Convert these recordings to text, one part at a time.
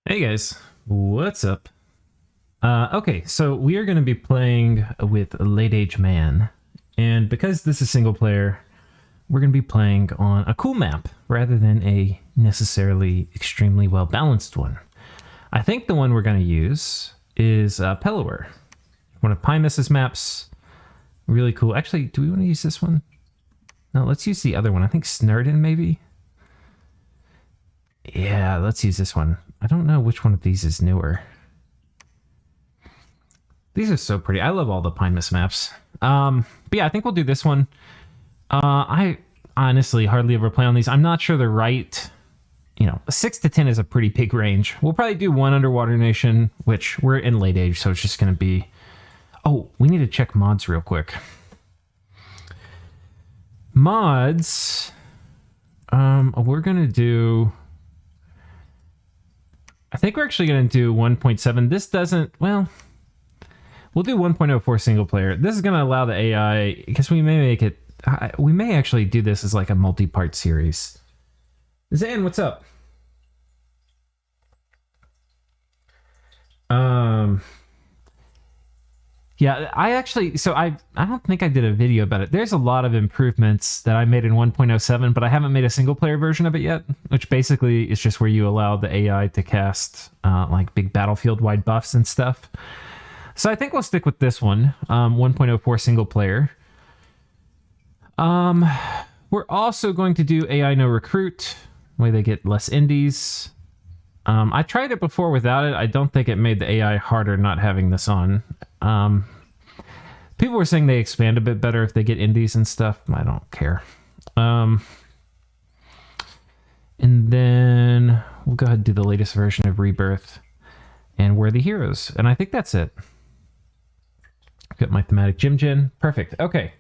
Hey guys, what's up? Okay, so we are going to be playing with Late Age Man, and because this is single player, we're going to be playing on a cool map rather than a necessarily extremely well balanced one. I think the one we're going to use is Pellower, one of Pymus's maps. Really cool. Actually, do we want to use this one? No, let's use the other one. I think Snurden maybe. Yeah, let's use this one. I don't know which one of these is newer. These are so pretty. I love all the Pymus maps. But yeah, I think we'll do this one. I honestly hardly ever play on these. I'm not sure they're right. You know, 6 to 10 is a pretty big range. We'll probably do one Underwater Nation, which we're in Late Age, so it's just going to be... Oh, we need to check mods real quick. Mods... we're going to do... I think we're actually going to do 1.7. This doesn't, well, we'll do 1.04 single player. This is going to allow the AI, because we may make it, we may actually do this as like a multi-part series. Zan, what's up? Yeah, I actually, so I don't think I did a video about it. There's a lot of improvements that I made in 1.07, but I haven't made a single player version of it yet, which basically is just where you allow the AI to cast like big battlefield wide buffs and stuff. So I think we'll stick with this one, 1.04 single player. We're also going to do AI no recruit, way they get less indies. I tried it before without it. I don't think it made the AI harder not having this on. People were saying they expand a bit better if they get indies and stuff. I don't care. And then we'll go ahead and do the latest version of Rebirth and Worthy Heroes. And I think that's it. Got my thematic Jim Jin. Perfect. Okay.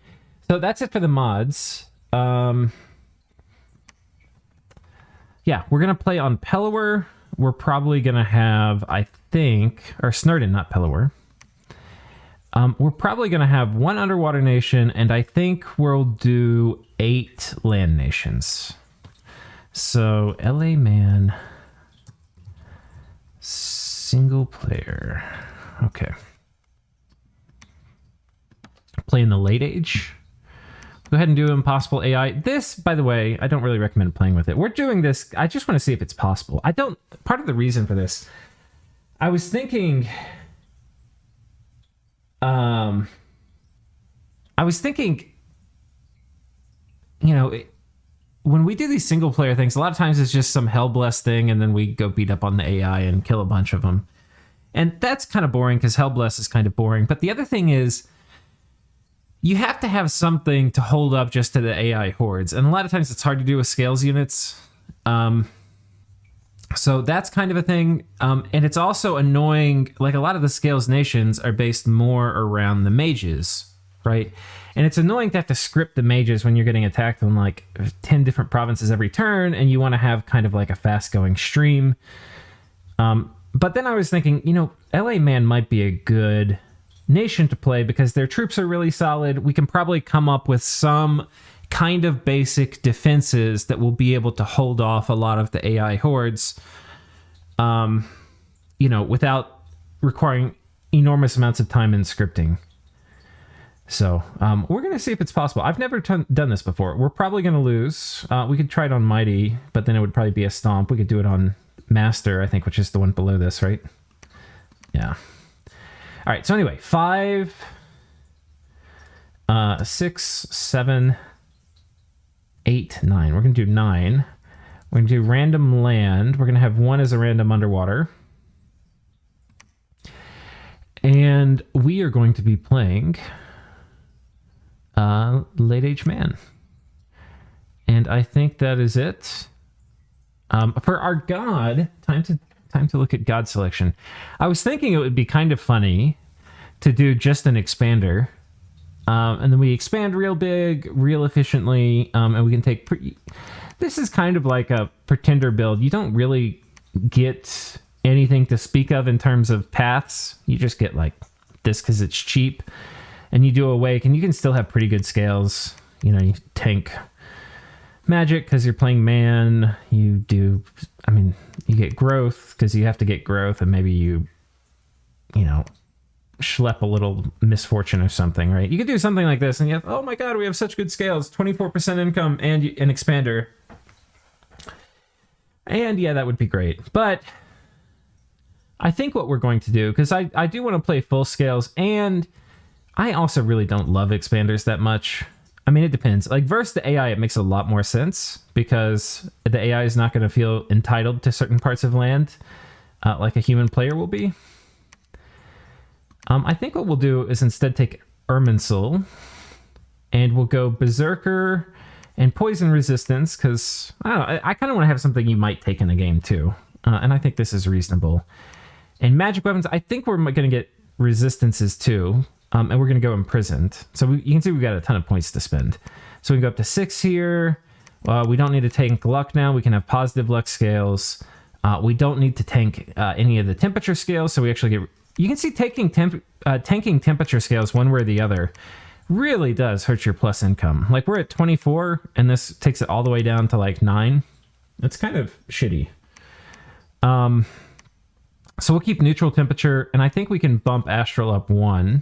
So that's it for the mods. Yeah, we're going to play on Pellower. We're probably going to have, I think, or Snurden, not Pellower. We're probably going to have one Underwater Nation, and I think we'll do 8 land nations. So, LA Man, single player. Okay. Playing the Late Age. Go ahead and do Impossible AI. This, by the way, I don't really recommend playing with it. We're doing this, I just want to see if it's possible. Part of the reason for this, I was thinking, you know, when we do these single player things, a lot of times it's just some Hellblessed thing, and then we go beat up on the AI and kill a bunch of them. And that's kind of boring, because Hellblessed is kind of boring. But the other thing is, you have to have something to hold up just to the AI hordes. And a lot of times it's hard to do with scales units. So that's kind of a thing. And it's also annoying. Like, a lot of the scales nations are based more around the mages, right? And it's annoying to have to script the mages when you're getting attacked on like 10 different provinces every turn, and you want to have kind of like a fast going stream. But then I was thinking, you know, LA Man might be a good nation to play because their troops are really solid. We can probably come up with some kind of basic defenses that will be able to hold off a lot of the AI hordes, you know, without requiring enormous amounts of time in scripting. So we're going to see if it's possible. I've never done this before. We're probably going to lose. We could try it on Mighty, but then it would probably be a stomp. We could do it on Master, I think, which is the one below this, right? Yeah. All right, so anyway, 5, 6, 7, 8, 9. We're going to do 9. We're going to do random land. We're going to have 1 as a random underwater. And we are going to be playing Late Age Man. And I think that is it. For our god, time to look at god selection. I was thinking it would be kind of funny to do just an expander. And then we expand real big, real efficiently, and we can take... This is kind of like a pretender build. You don't really get anything to speak of in terms of paths. You just get like this because it's cheap. And you do Awake, and you can still have pretty good scales. You know, you tank magic because you're playing man. You do I mean, you get growth because you have to get growth, and maybe you know, schlep a little misfortune or something, right? You could do something like this, and you have, oh my god, we have such good scales, 24% income and an expander. And yeah, that would be great. But I think what we're going to do, because I do want to play full scales, and I also really don't love expanders that much. I mean, it depends. Like, versus the AI, it makes a lot more sense, because the AI is not going to feel entitled to certain parts of land like a human player will be. I think what we'll do is instead take Irminsul, and we'll go Berserker and Poison Resistance, because I don't know, I kind of want to have something you might take in a game too. And I think this is reasonable. And magic weapons, I think we're going to get resistances too. And we're going to go Imprisoned. So you can see we've got a ton of points to spend. So we can go up to 6 here. We don't need to tank luck now. We can have positive luck scales. We don't need to tank any of the temperature scales. So we actually get... You can see tanking temperature scales one way or the other really does hurt your plus income. Like, we're at 24, and this takes it all the way down to like 9. It's kind of shitty. So we'll keep neutral temperature, and I think we can bump Astral up 1.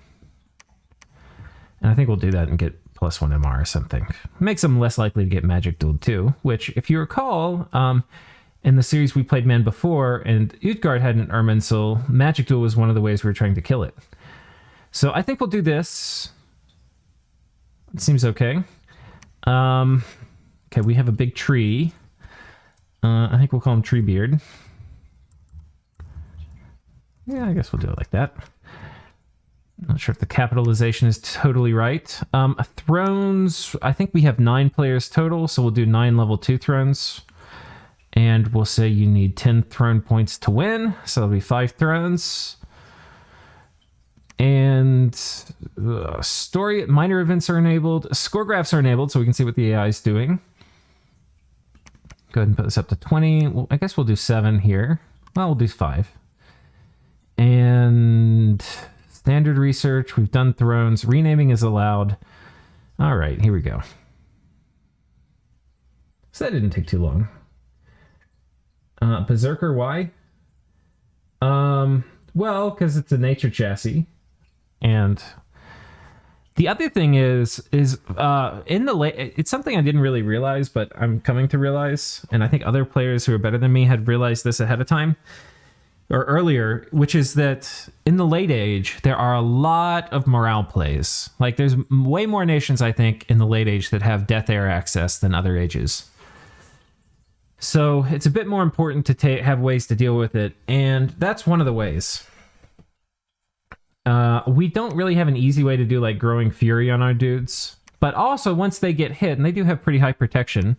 And I think we'll do that and get plus 1 MR or something. Makes them less likely to get Magic Dueled too, which, if you recall, in the series we played Man before, and Utgard had an Irminsul, Magic Duel was one of the ways we were trying to kill it. So I think we'll do this. It seems okay. Okay, we have a big tree. I think we'll call him Treebeard. Yeah, I guess we'll do it like that. Not sure if the capitalization is totally right. Thrones, I think we have 9 players total, so we'll do 9 level 2 thrones. And we'll say you need 10 throne points to win, so that'll be 5 thrones. And story, minor events are enabled. Score graphs are enabled, so we can see what the AI is doing. Go ahead and put this up to 20. Well, I guess we'll do 7 here. Well, we'll do 5. And standard research, we've done thrones. Renaming is allowed. All right, here we go. So that didn't take too long. Berserker, why? Well, because it's a nature chassis. And the other thing is in the late, it's something I didn't really realize, but I'm coming to realize, and I think other players who are better than me had realized this ahead of time, or earlier, which is that in the late age, there are a lot of morale plays. Like, there's way more nations, I think, in the late age that have death air access than other ages. So it's a bit more important to have ways to deal with it, and that's one of the ways. We don't really have an easy way to do, like, Growing Fury on our dudes, but also once they get hit, and they do have pretty high protection,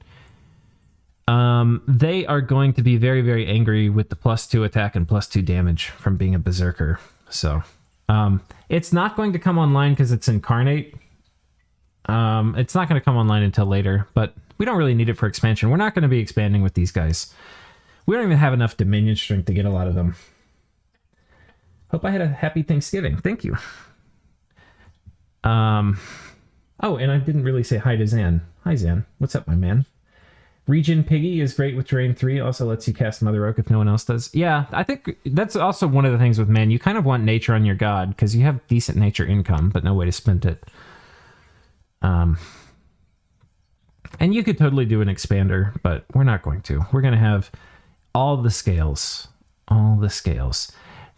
they are going to be very, very angry with the +2 attack and +2 damage from being a Berserker. So it's not going to come online because it's Incarnate. It's not going to come online until later, but we don't really need it for expansion. We're not going to be expanding with these guys. We don't even have enough Dominion strength to get a lot of them. Hope I had a happy Thanksgiving. Thank you. Oh, and I didn't really say hi to Zan. Hi, Zan. What's up, my man? Regen Piggy is great with Terrain 3. Also lets you cast Mother Oak if no one else does. Yeah, I think that's also one of the things with men. You kind of want nature on your god because you have decent nature income, but no way to spend it. And you could totally do an expander, but we're not going to. We're going to have all the scales. All the scales.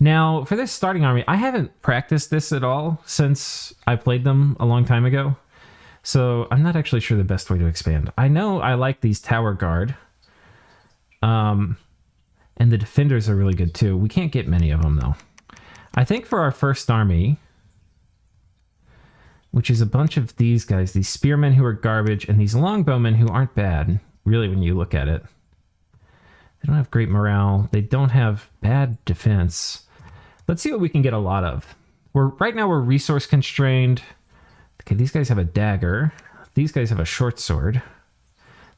Now, for this starting army, I haven't practiced this at all since I played them a long time ago. So I'm not actually sure the best way to expand. I know I like these Tower Guard. And the Defenders are really good too. We can't get many of them though. I think for our first army, which is a bunch of these guys, these Spearmen who are garbage, and these Longbowmen who aren't bad, really, when you look at it. They don't have great morale. They don't have bad defense. Let's see what we can get a lot of. Right now we're resource constrained. Okay, these guys have a dagger. These guys have a short sword.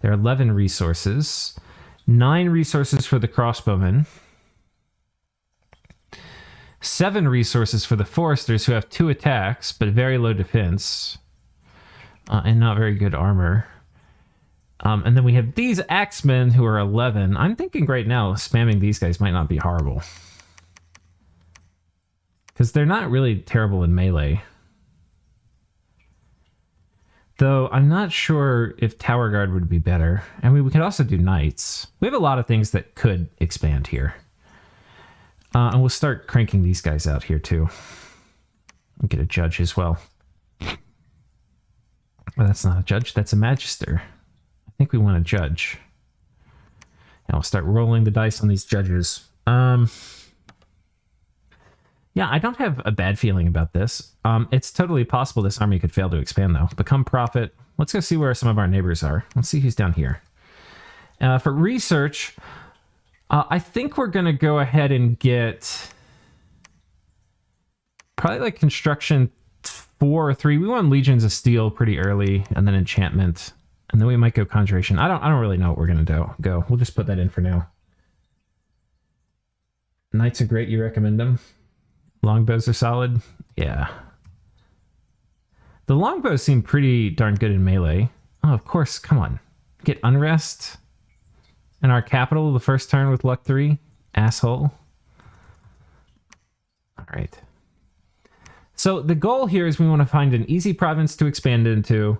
There are 11 resources. 9 resources for the crossbowmen. 7 resources for the foresters who have 2 attacks, but very low defense. And not very good armor. And then we have these axemen who are 11. I'm thinking right now spamming these guys might not be horrible. Because they're not really terrible in melee. Though I'm not sure if Tower Guard would be better. I mean, we could also do Knights. We have a lot of things that could expand here. And we'll start cranking these guys out here too. We'll get a judge as well. Well, that's not a judge, that's a magister. I think we want a judge. And we'll start rolling the dice on these judges. Yeah, I don't have a bad feeling about this. It's totally possible this army could fail to expand, though. Become Prophet. Let's go see where some of our neighbors are. Let's see who's down here. For research, I think we're going to go ahead and get probably like construction 4 or 3. We want Legions of Steel pretty early, and then enchantment, and then we might go conjuration. I don't really know what we're going to go. We'll just put that in for now. Knights are great. You recommend them? Longbows are solid. Yeah. The longbows seem pretty darn good in melee. Oh, of course. Come on. Get Unrest in our capital the first turn with luck 3. Asshole. All right. So the goal here is we want to find an easy province to expand into.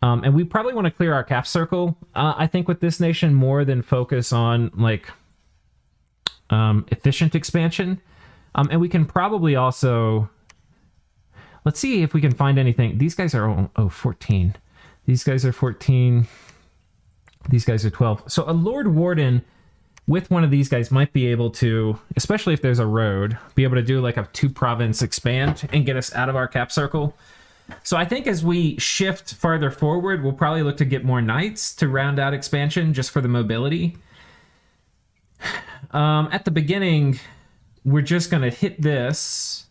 And we probably want to clear our cap circle, I think, with this nation more than focus on like efficient expansion. And we can probably also... Let's see if we can find anything. These guys are 14. These guys are 14. These guys are 12. So a Lord Warden with one of these guys might be able to, especially if there's a road, be able to do like a 2-province expand and get us out of our cap circle. So I think as we shift farther forward, we'll probably look to get more knights to round out expansion just for the mobility. At the beginning, we're just going to hit this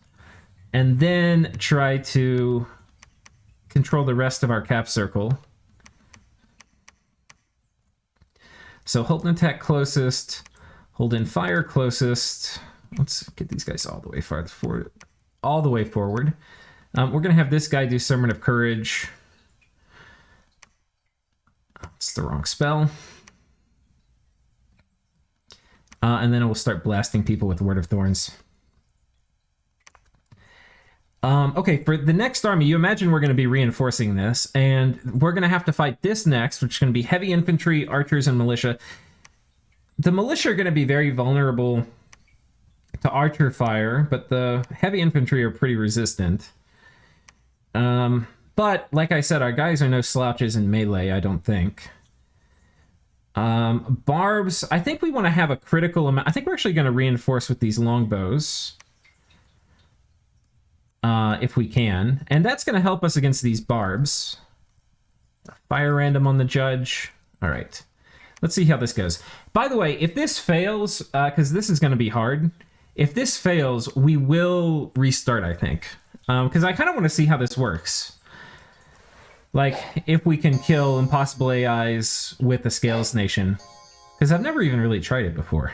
and then try to control the rest of our cap circle. So hold and attack closest, hold in fire closest. Let's get these guys all the way farther forward. All the way forward. We're going to have this guy do Sermon of Courage. It's the wrong spell. And then it will start blasting people with Word of Thorns. Okay, for the next army, you imagine we're going to be reinforcing this, and we're going to have to fight this next, which is going to be heavy infantry, archers, and militia. The militia are going to be very vulnerable to archer fire, but the heavy infantry are pretty resistant. But, like I said, our guys are no slouches in melee, I don't think. Barbs, I think we want to have a critical amount. I think we're actually going to reinforce with these longbows. If we can. And that's going to help us against these barbs. Fire random on the judge. All right. Let's see how this goes. By the way, if this fails, because this is going to be hard, if this fails, we will restart, I think. Because I kind of want to see how this works. Like, if we can kill impossible AIs with the Scales Nation. Because I've never even really tried it before.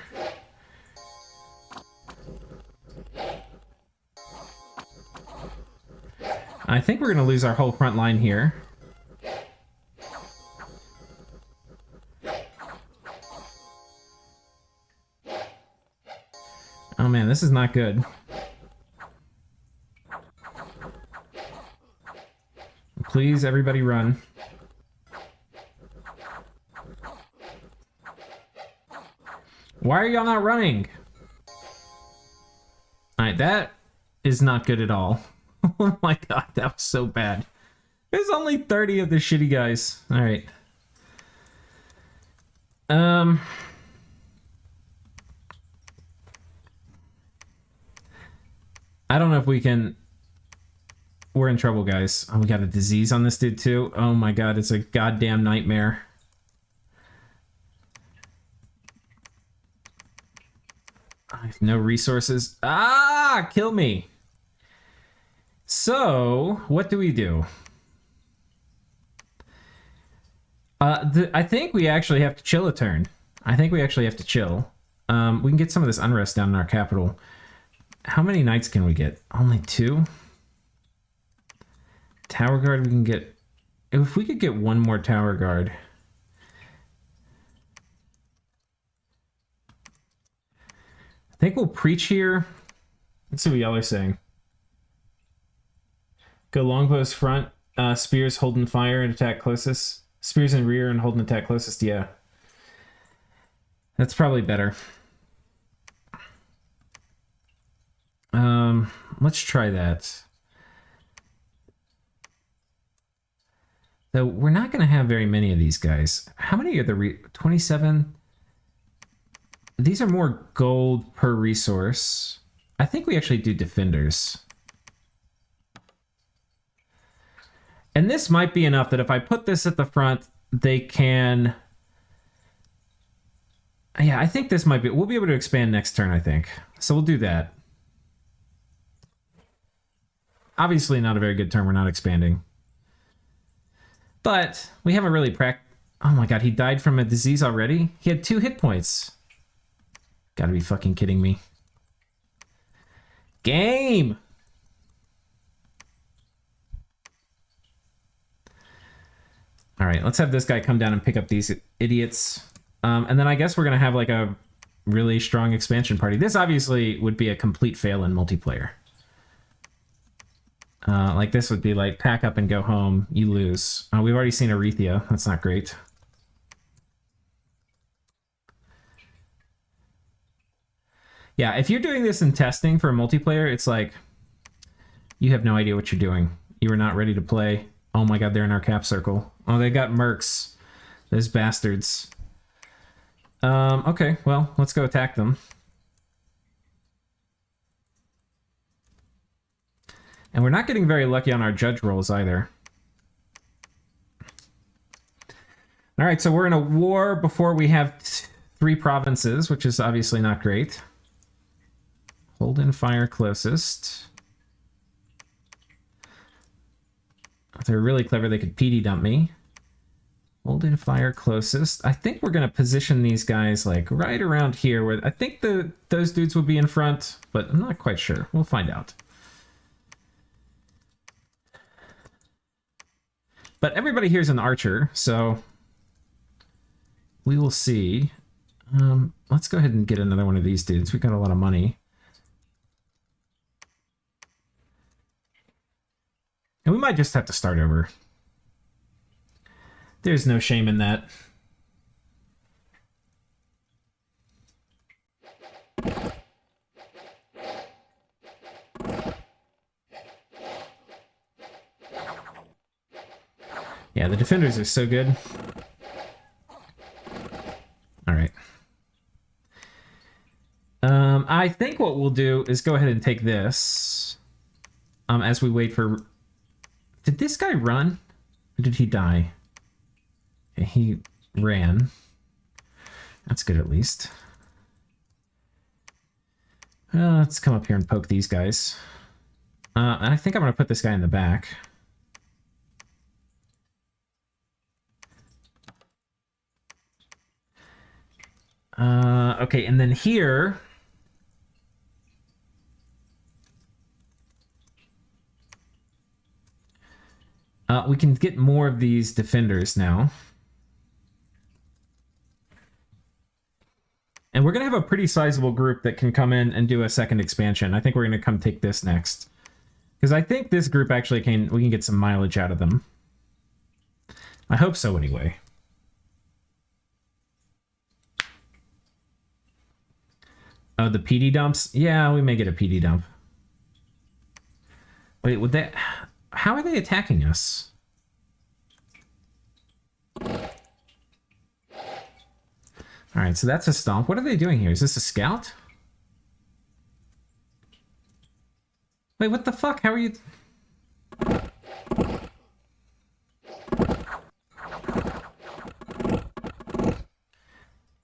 I think we're going to lose our whole front line here. Oh man, this is not good. Please, everybody run. Why are y'all not running? Alright, that is not good at all. Oh my god, that was so bad. There's only 30 of the shitty guys. Alright. I don't know if we can... We're in trouble, guys. Oh, we got a disease on this dude, too. Oh my god, it's a goddamn nightmare. I have no resources. Ah! Kill me! So, what do we do? I think we actually have to chill a turn. I think we actually have to chill. We can get some of this unrest down in our capital. How many knights can we get? Only 2? Tower guard we can get... If we could get 1 more tower guard... think we'll preach here. Let's see what y'all are saying. Go longbows front, spears holding fire and attack closest. Spears in rear and holding attack closest, yeah. That's probably better. Let's try that. Though we're not going to have very many of these guys. How many are the 27? These are more gold per resource. I think we actually do defenders. And this might be enough that if I put this at the front, they can... Yeah, I think this might be... We'll be able to expand next turn, I think. So we'll do that. Obviously not a very good turn. We're not expanding. But we haven't really Oh my god, he died from a disease already? He had 2 hit points. Gotta be fucking kidding me. Game! Alright, let's have this guy come down and pick up these idiots. And then I guess we're gonna have like a really strong expansion party. This obviously would be a complete fail in multiplayer. Like this would be like pack up and go home, you lose. We've already seen Agartha, that's not great. Yeah, if you're doing this in testing for a multiplayer, it's like, you have no idea what you're doing. You are not ready to play. Oh my god, they're in our cap circle. Oh, they got mercs. Those bastards. Okay, well, let's go attack them. And we're not getting very lucky on our judge rolls either. All right, so we're in a war before we have 3 provinces, which is obviously not great. Hold in fire closest. If they're really clever, they could PD dump me. Hold in fire closest. I think we're going to position these guys like right around here, where I think those dudes will be in front, but I'm not quite sure. We'll find out. But everybody here is an archer, so we will see. Let's go ahead and get another one of these dudes. We've got a lot of money. And we might just have to start over. There's no shame in that. Yeah, the defenders are so good. All right. I think what we'll do is go ahead and take this as we wait for... Did this guy run? Or did he die? Okay, he ran. That's good at least. Let's come up here and poke these guys. And I think I'm going to put this guy in the back. Okay, and then here... we can get more of these defenders now. And we're going to have a pretty sizable group that can come in and do a second expansion. I think we're going to come take this next. Because I think this group actually we can get some mileage out of them. I hope so anyway. Oh, the PD dumps? Yeah, we may get a PD dump. Wait, would that... How are they attacking us? Alright, so that's a stomp. What are they doing here? Is this a scout? Wait, what the fuck? How are you...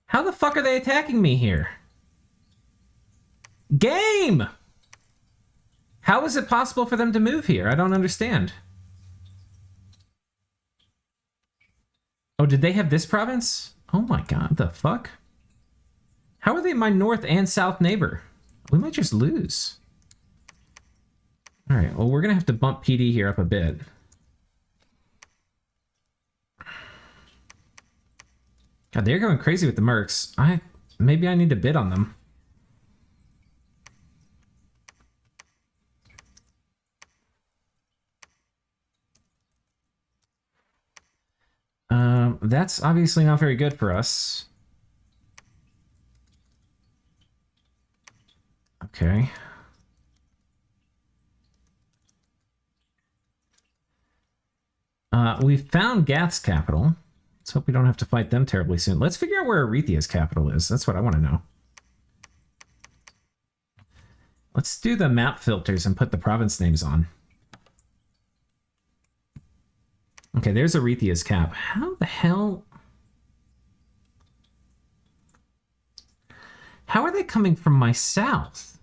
How the fuck are they attacking me here? Game! How is it possible for them to move here? I don't understand. Oh, did they have this province? Oh my god, the fuck? How are they my north and south neighbor? We might just lose. Alright, well, we're gonna have to bump PD here up a bit. God, they're going crazy with the mercs. Maybe I need to bid on them. That's obviously not very good for us. Okay. We found Gath's capital. Let's hope we don't have to fight them terribly soon. Let's figure out where Arethia's capital is. That's what I want to know. Let's do the map filters and put the province names on. Okay, there's Arethia's cap. How the hell... How are they coming from my south?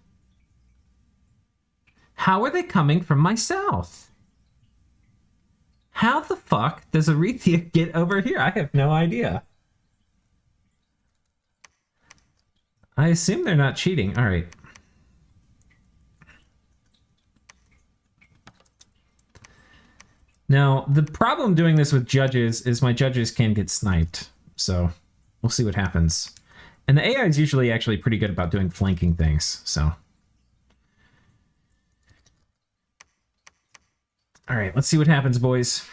How are they coming from my south? How the fuck does Arethyia get over here? I have no idea. I assume they're not cheating. All right. Now, the problem doing this with judges is my judges can get sniped. So we'll see what happens. And the AI is usually actually pretty good about doing flanking things, so. All right, let's see what happens, boys.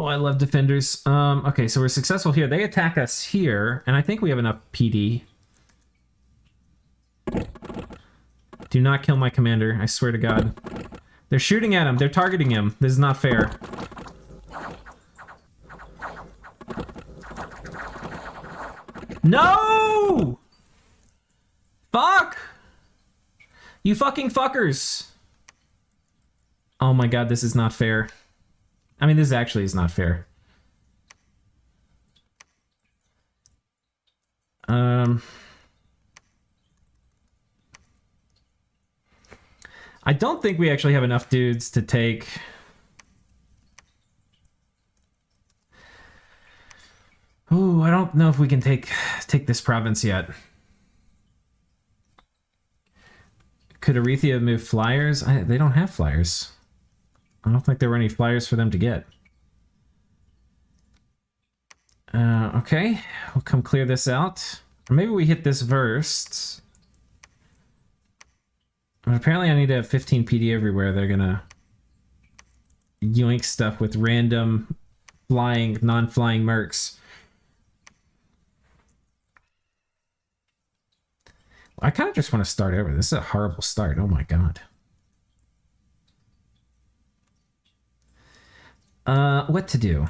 Oh, I love defenders. Okay, so we're successful here. They attack us here, and I think we have enough PD. Do not kill my commander, I swear to God. They're shooting at him. They're targeting him. This is not fair. No! Fuck! You fucking fuckers! Oh my God, this is not fair. I mean, this actually is not fair. I don't think we actually have enough dudes to take... Ooh, I don't know if we can take this province yet. Could Arethyia move flyers? They don't have flyers. I don't think there were any flyers for them to get. Okay, we'll come clear this out. Or maybe we hit this versed. But apparently I need to have 15 PD everywhere. They're gonna yoink stuff with random flying, non-flying mercs. I kind of just want to start over. This is a horrible start. Oh my God. What to do?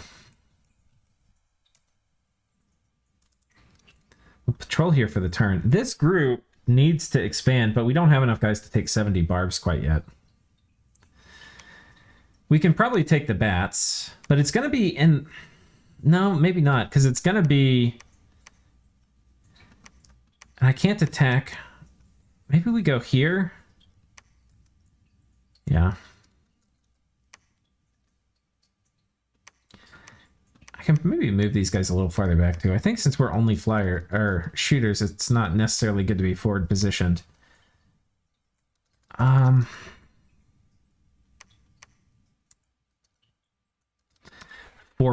We'll patrol here for the turn. This group needs to expand, but we don't have enough guys to take 70 barbs quite yet. We can probably take the bats, but it's going to be in... No, maybe not, because it's going to be... I can't attack. Maybe we go here? Yeah. I can maybe move these guys a little farther back too. I think since we're only flyer or shooters, it's not necessarily good to be forward positioned. 4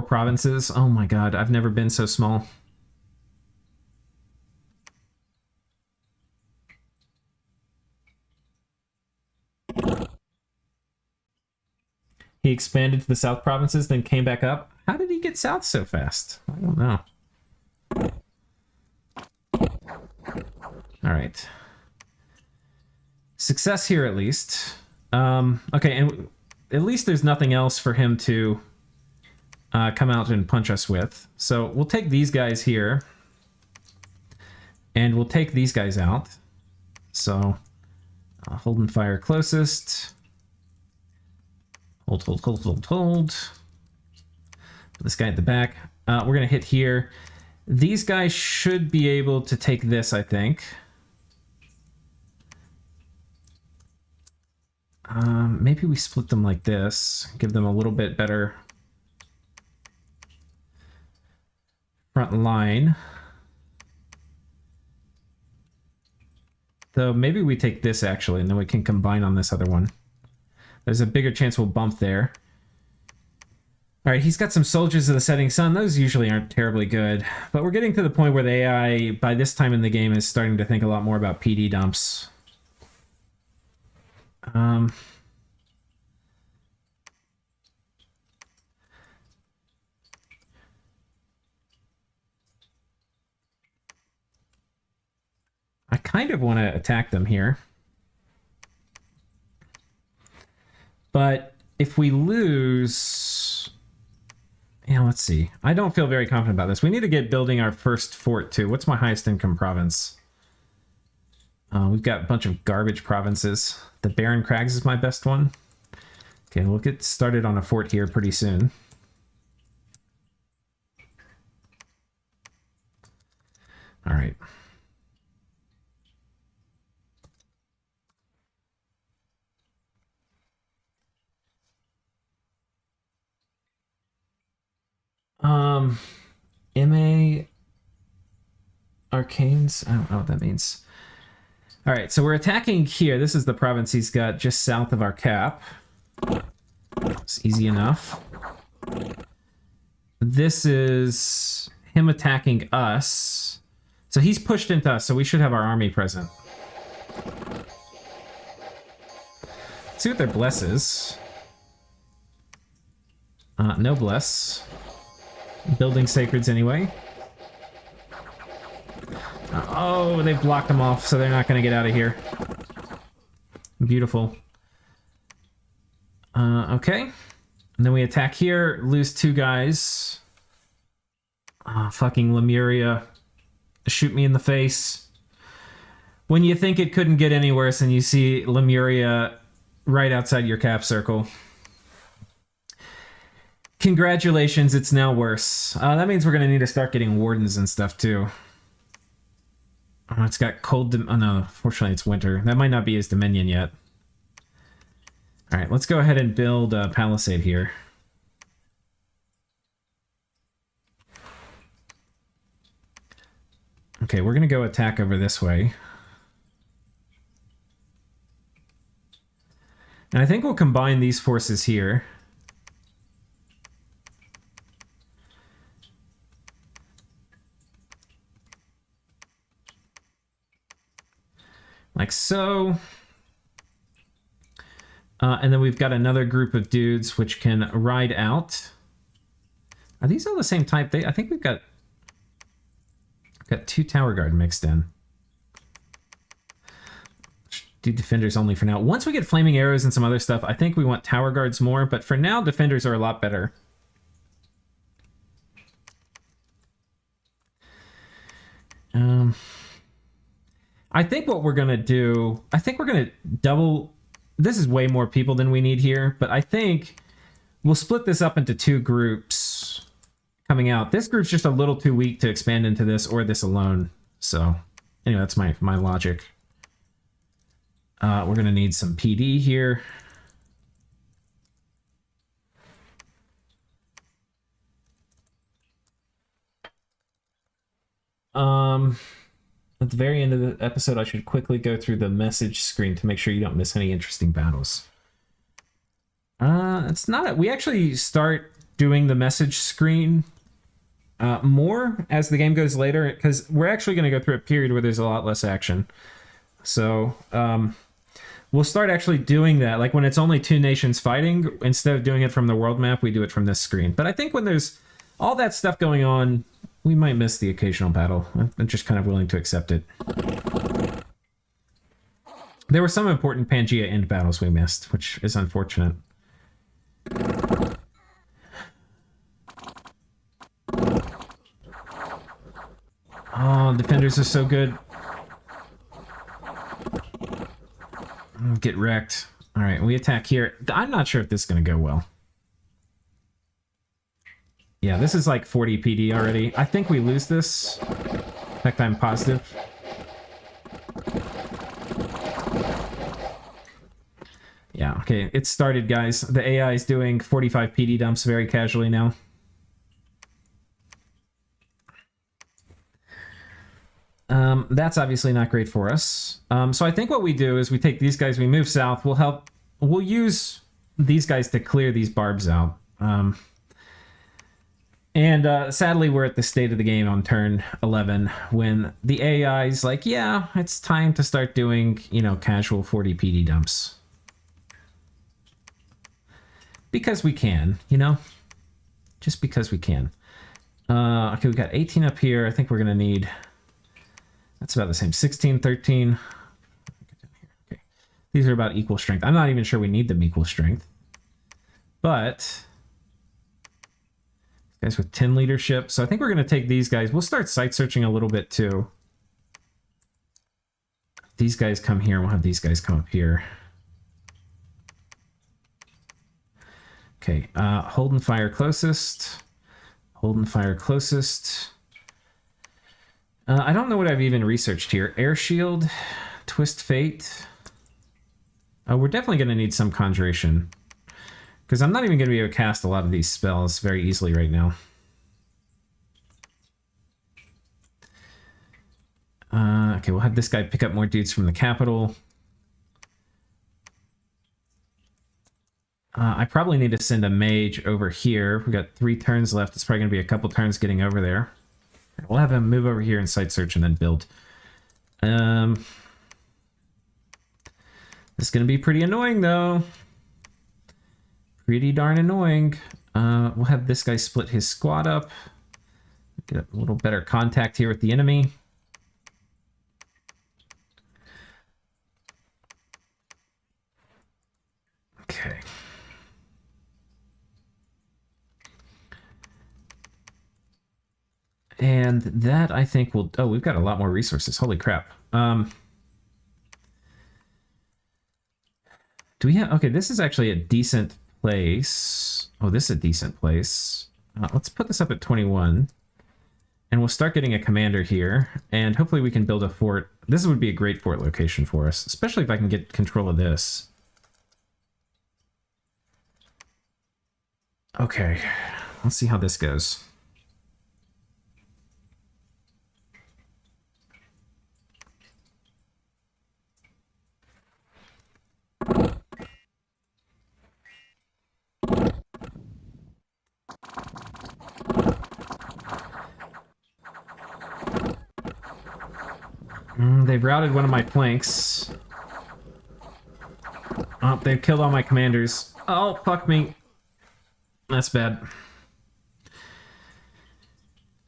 provinces. Oh my God, I've never been so small. He expanded to the south provinces, then came back up. How did he get south so fast? I don't know. All right. Success here, at least. Okay, and at least there's nothing else for him to come out and punch us with. So we'll take these guys here. And we'll take these guys out. So, hold and fire closest. Hold. Put this guy at the back. We're going to hit here. These guys should be able to take this, I think. Maybe we split them like this. Give them a little bit better front line. Though maybe we take this actually, and then we can combine on this other one. There's a bigger chance we'll bump there. All right, he's got some soldiers of the setting sun. Those usually aren't terribly good, but we're getting to the point where the AI, by this time in the game, is starting to think a lot more about PD dumps. I kind of want to attack them here. But if we lose... Yeah, let's see. I don't feel very confident about this. We need to get building our first fort, too. What's my highest income province? We've got a bunch of garbage provinces. The Barren Crags is my best one. Okay, we'll get started on a fort here pretty soon. All right. MA Arcanes? I don't know what that means. All right, so we're attacking here. This is the province he's got just south of our cap. It's easy enough. This is him attacking us. So he's pushed into us, so we should have our army present. Let's see what their bless is. No bless. Building sacreds anyway. Oh, they blocked them off, so they're not going to get out of here. Beautiful. Okay. And then we attack here, lose 2 guys. Fucking Lemuria. Shoot me in the face. When you think it couldn't get any worse and you see Lemuria right outside your cap circle. Congratulations, it's now worse. That means we're going to need to start getting wardens and stuff, too. Oh, it's got cold... Oh, no. Fortunately, it's winter. That might not be his Dominion yet. All right, let's go ahead and build a palisade here. Okay, we're going to go attack over this way. And I think we'll combine these forces here. Like so. And then we've got another group of dudes which can ride out. Are these all the same type? I think we've got 2 Tower Guard mixed in. Do defenders only for now. Once we get flaming arrows and some other stuff, I think we want Tower Guards more, but for now, defenders are a lot better. I think what we're going to do, I think we're going to double... This is way more people than we need here, but I think we'll split this up into 2 groups coming out. This group's just a little too weak to expand into this or this alone. So, anyway, that's my logic. We're going to need some PD here. At the very end of the episode, I should quickly go through the message screen to make sure you don't miss any interesting battles. It's not... We actually start doing the message screen more as the game goes later, because we're actually going to go through a period where there's a lot less action. So, we'll start actually doing that. Like when it's only 2 nations fighting, instead of doing it from the world map, we do it from this screen. But I think when there's all that stuff going on, we might miss the occasional battle. I'm just kind of willing to accept it. There were some important Pangea end battles we missed, which is unfortunate. Oh, defenders are so good. Get wrecked. All right, we attack here. I'm not sure if this is going to go well. Yeah, this is like 40 PD already. I think we lose this. In fact, I'm positive. Yeah, okay, it started, guys. The AI is doing 45 PD dumps very casually now. that's obviously not great for us. So I think what we do is we take these guys, we move south, we'll use these guys to clear these barbs out. And sadly, we're at the state of the game on turn 11 when the AI is like, yeah, it's time to start doing, casual 40 PD dumps. Because we can, just because we can. Okay, we got 18 up here. I think we're going to need, that's about the same, 16, 13. Okay. These are about equal strength. I'm not even sure we need them equal strength. But guys with 10 leadership. So I think we're going to take these guys. We'll start site searching a little bit too. These guys come here. We'll have these guys come up here. Okay, hold and fire closest. Hold and fire closest. I don't know what I've even researched here. Air shield, twist fate. We're definitely going to need some conjuration. Because I'm not even going to be able to cast a lot of these spells very easily right now. Okay, we'll have this guy pick up more dudes from the capital. I probably need to send a mage over here. We've got 3 turns left. It's probably going to be a couple turns getting over there. We'll have him move over here and site search and then build. This is going to be pretty annoying, though. Pretty darn annoying. We'll have this guy split his squad up. Get a little better contact here with the enemy. Okay. And that, I think, will... Oh, we've got a lot more resources. Holy crap. Do we have... Okay, this is actually a decent place. Oh, this is a decent place. Let's put this up at 21. And we'll start getting a commander here. And hopefully we can build a fort. This would be a great fort location for us. Especially if I can get control of this. Okay. Let's see how this goes. They've routed one of my flanks. Oh, they've killed all my commanders. Oh, fuck me. That's bad.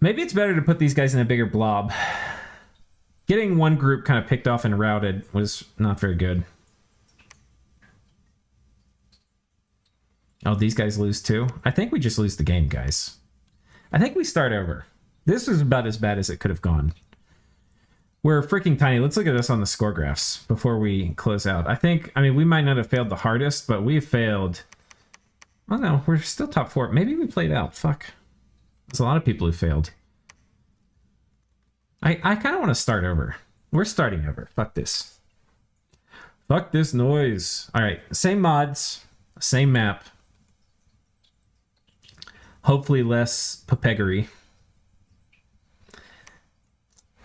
Maybe it's better to put these guys in a bigger blob. Getting one group kind of picked off and routed was not very good. Oh, these guys lose too? I think we just lose the game, guys. I think we start over. This was about as bad as it could have gone. We're freaking tiny. Let's look at this on the score graphs before we close out. I mean, we might not have failed the hardest, but we've failed... Oh no, we're still top 4. Maybe we played out. Fuck. There's a lot of people who failed. I kind of want to start over. We're starting over. Fuck this. Fuck this noise. Alright, same mods, same map. Hopefully less papeggery.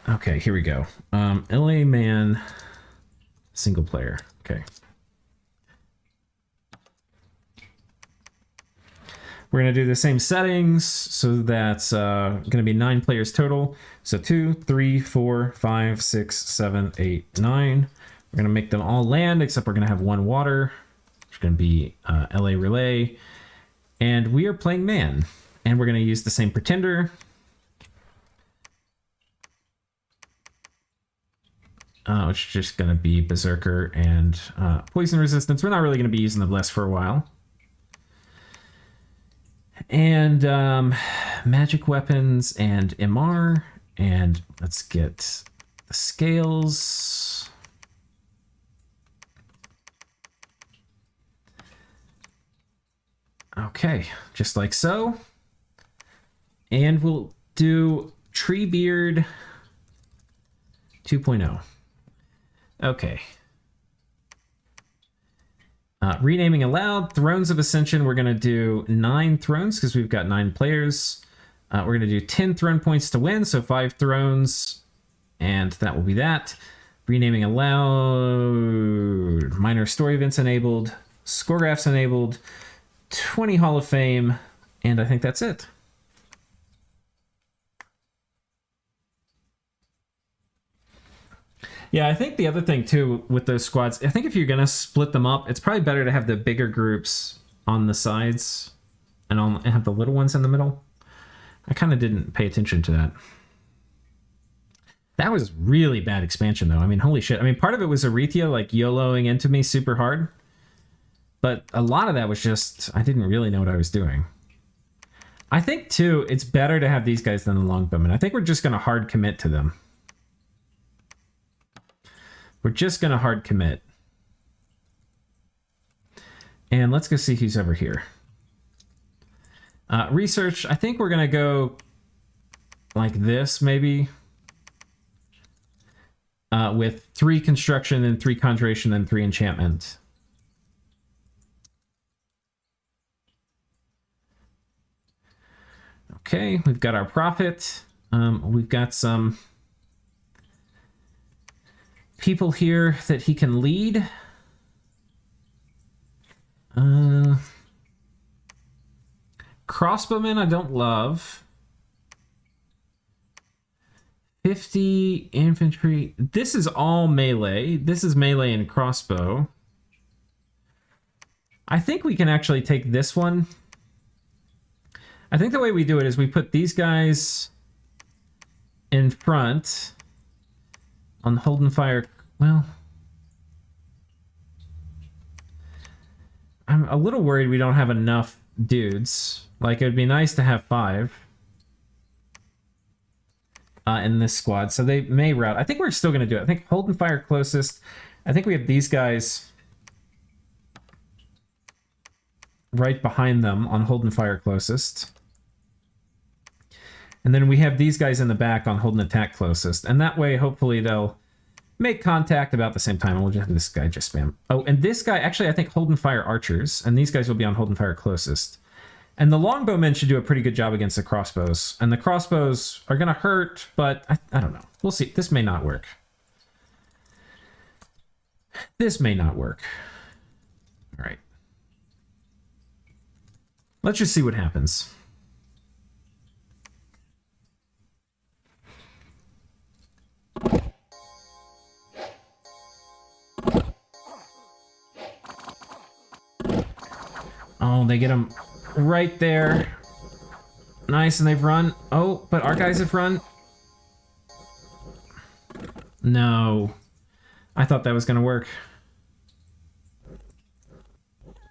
Okay, here we go. LA Man, single player. Okay. We're going to do the same settings, so that's going to be 9 players total. So 2, 3, 4, 5, 6, 7, 8, 9. We're going to make them all land, except we're going to have 1 water. It's going to be LA Relay. And we are playing man. And we're going to use the same pretender. It's just going to be Berserker and Poison Resistance. We're not really going to be using the Bless for a while. And magic weapons and MR. And let's get the scales. Okay, just like so. And we'll do Treebeard 2.0. Okay. Renaming allowed. Thrones of Ascension, we're going to do 9 thrones because we've got 9 players. We're going to do 10 throne points to win, so 5 thrones. And that will be that. Renaming allowed. Minor story events enabled. Score graphs enabled. 20 Hall of Fame. And I think that's it. Yeah, I think the other thing too with those squads, I think if you're going to split them up, it's probably better to have the bigger groups on the sides and have the little ones in the middle. I kind of didn't pay attention to that. That was really bad expansion though. I mean, holy shit. I mean, part of it was Agartha like YOLOing into me super hard. But a lot of that was just, I didn't really know what I was doing. I think too, it's better to have these guys than the longbowmen. I think we're just going to hard commit to them. We're just going to hard commit. And let's go see who's over here. Research, I think we're going to go like this, maybe. With 3 construction and 3 conjuration and 3 enchantment. Okay, we've got our prophet. We've got some people here that he can lead. Crossbowmen I don't love. 50 infantry. This is all melee. This is melee and crossbow. I think we can actually take this one. I think the way we do it is we put these guys in front on Hold and Fire. Well, I'm a little worried we don't have enough dudes. Like, it would be nice to have 5 in this squad. So they may route. I think we're still going to do it. I think Hold and Fire closest. I think we have these guys right behind them on Hold and Fire closest. And then we have these guys in the back on Hold and Attack closest. And that way, hopefully, they'll make contact about the same time. And we'll just have this guy just spam. Oh, and this guy, actually, I think Hold and Fire archers. And these guys will be on Hold and Fire closest. And the longbowmen should do a pretty good job against the crossbows. And the crossbows are going to hurt, but I don't know. We'll see. This may not work. This may not work. All right. Let's just see what happens. Oh, they get him right there. Nice, and they've run. Oh, but our guys have run. No. I thought that was going to work.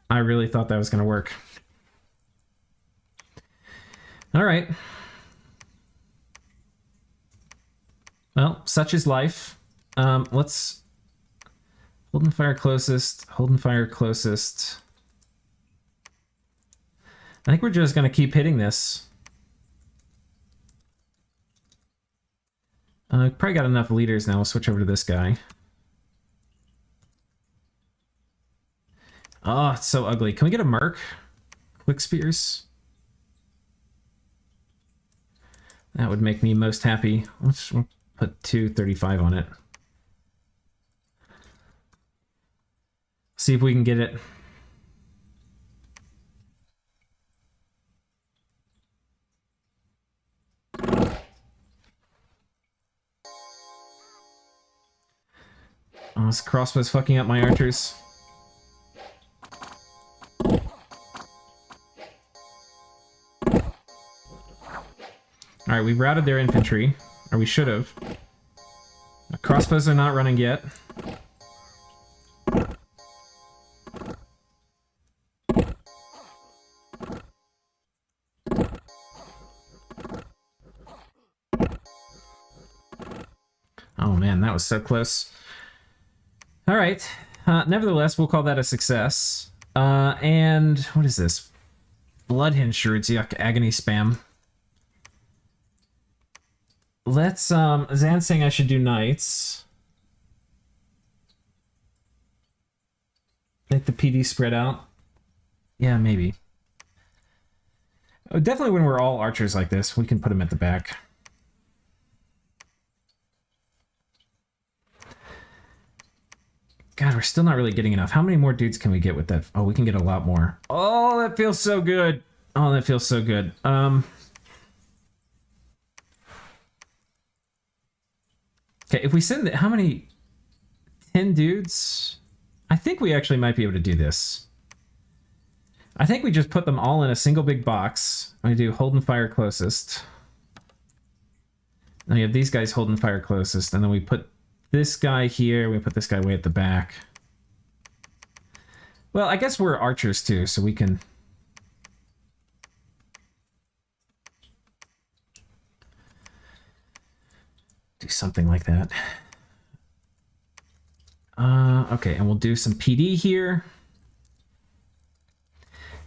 I really thought that was going to work. All right. Well, such is life. Let's Hold and Fire closest. Hold and Fire closest. I think we're just going to keep hitting this. Probably got enough leaders now. We'll switch over to this guy. Oh, it's so ugly. Can we get a Merc? Quick Spears? That would make me most happy. Let's put 235 on it. See if we can get it. Oh, this crossbow's fucking up my archers. Alright, we routed their infantry. Or we should have. The crossbows are not running yet. Oh man, that was so close. Alright. Nevertheless, we'll call that a success. And what is this? Bloodhinge shards, yuck, agony spam. Let's, Zan's saying I should do knights. Make the PD spread out. Yeah, maybe. Oh, definitely when we're all archers like this, we can put them at the back. God, we're still not really getting enough. How many more dudes can we get with that? Oh, we can get a lot more. Oh, that feels so good. Oh, that feels so good. Okay, if we send how many? 10 dudes? I think we actually might be able to do this. I think we just put them all in a single big box. I do hold and fire closest. And we have these guys holding fire closest, and then we put this guy here, we put this guy way at the back. Well, I guess we're archers too, so we can... do something like that. Okay, and we'll do some PD here.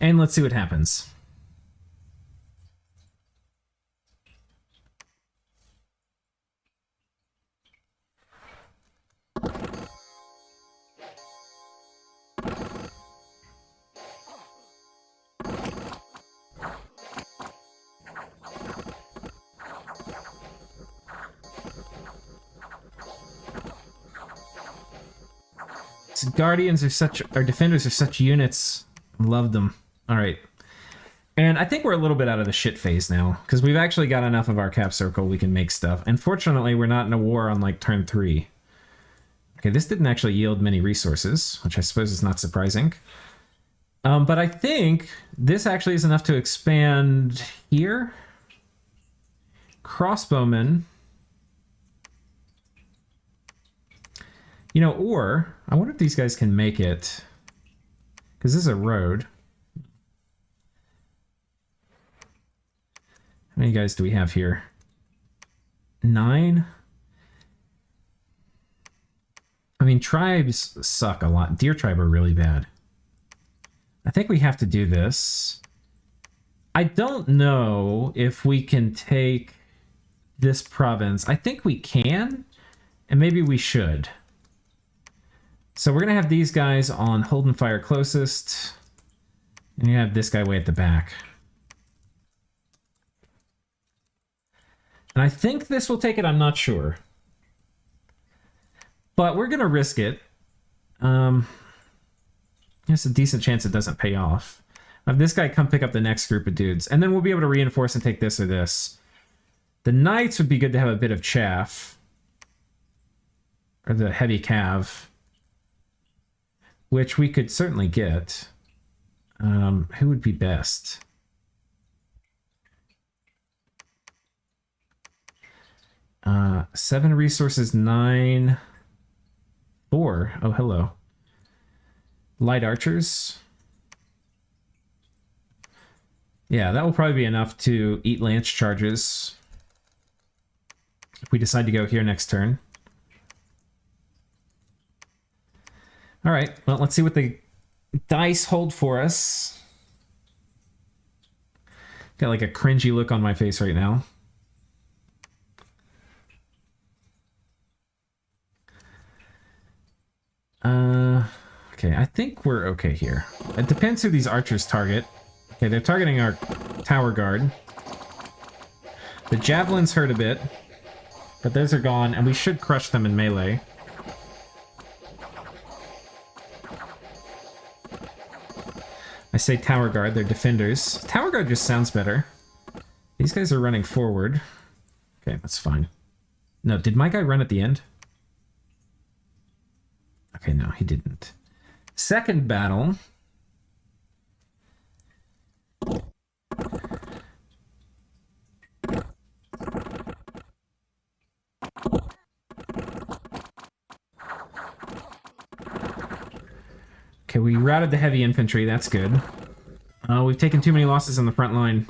And let's see what happens. Guardians are such, or defenders are such units. Love them. All right. And I think we're a little bit out of the shit phase now, because we've actually got enough of our cap circle we can make stuff. And fortunately, we're not in a war on like turn 3. Okay, this didn't actually yield many resources, which I suppose is not surprising. But I think this actually is enough to expand here. Crossbowmen. You know, or, I wonder if these guys can make it, because this is a road. How many guys do we have here? 9? I mean, tribes suck a lot. Deer tribe are really bad. I think we have to do this. I don't know if we can take this province. I think we can, and maybe we should. So we're going to have these guys on hold and fire closest. And you have this guy way at the back. And I think this will take it, I'm not sure. But we're going to risk it. There's a decent chance it doesn't pay off. Have this guy come pick up the next group of dudes. And then we'll be able to reinforce and take this or this. The knights would be good to have a bit of chaff. Or the heavy cav. Which we could certainly get. Who would be best? Seven resources, 9, 4. Oh, hello. Light archers. Yeah, that will probably be enough to eat lance charges. If we decide to go here next turn. All right, well, let's see what the dice hold for us. Got like a cringy look on my face right now. Okay, I think we're okay here. It depends who these archers target. Okay, they're targeting our tower guard. The javelins hurt a bit, but those are gone, and we should crush them in melee. I say tower guard, they're defenders. Tower guard just sounds better. These guys are running forward. Okay, that's fine. No, did my guy run at the end? Okay, no, he didn't. Second battle. Okay, we routed the heavy infantry, that's good. We've taken too many losses on the front line.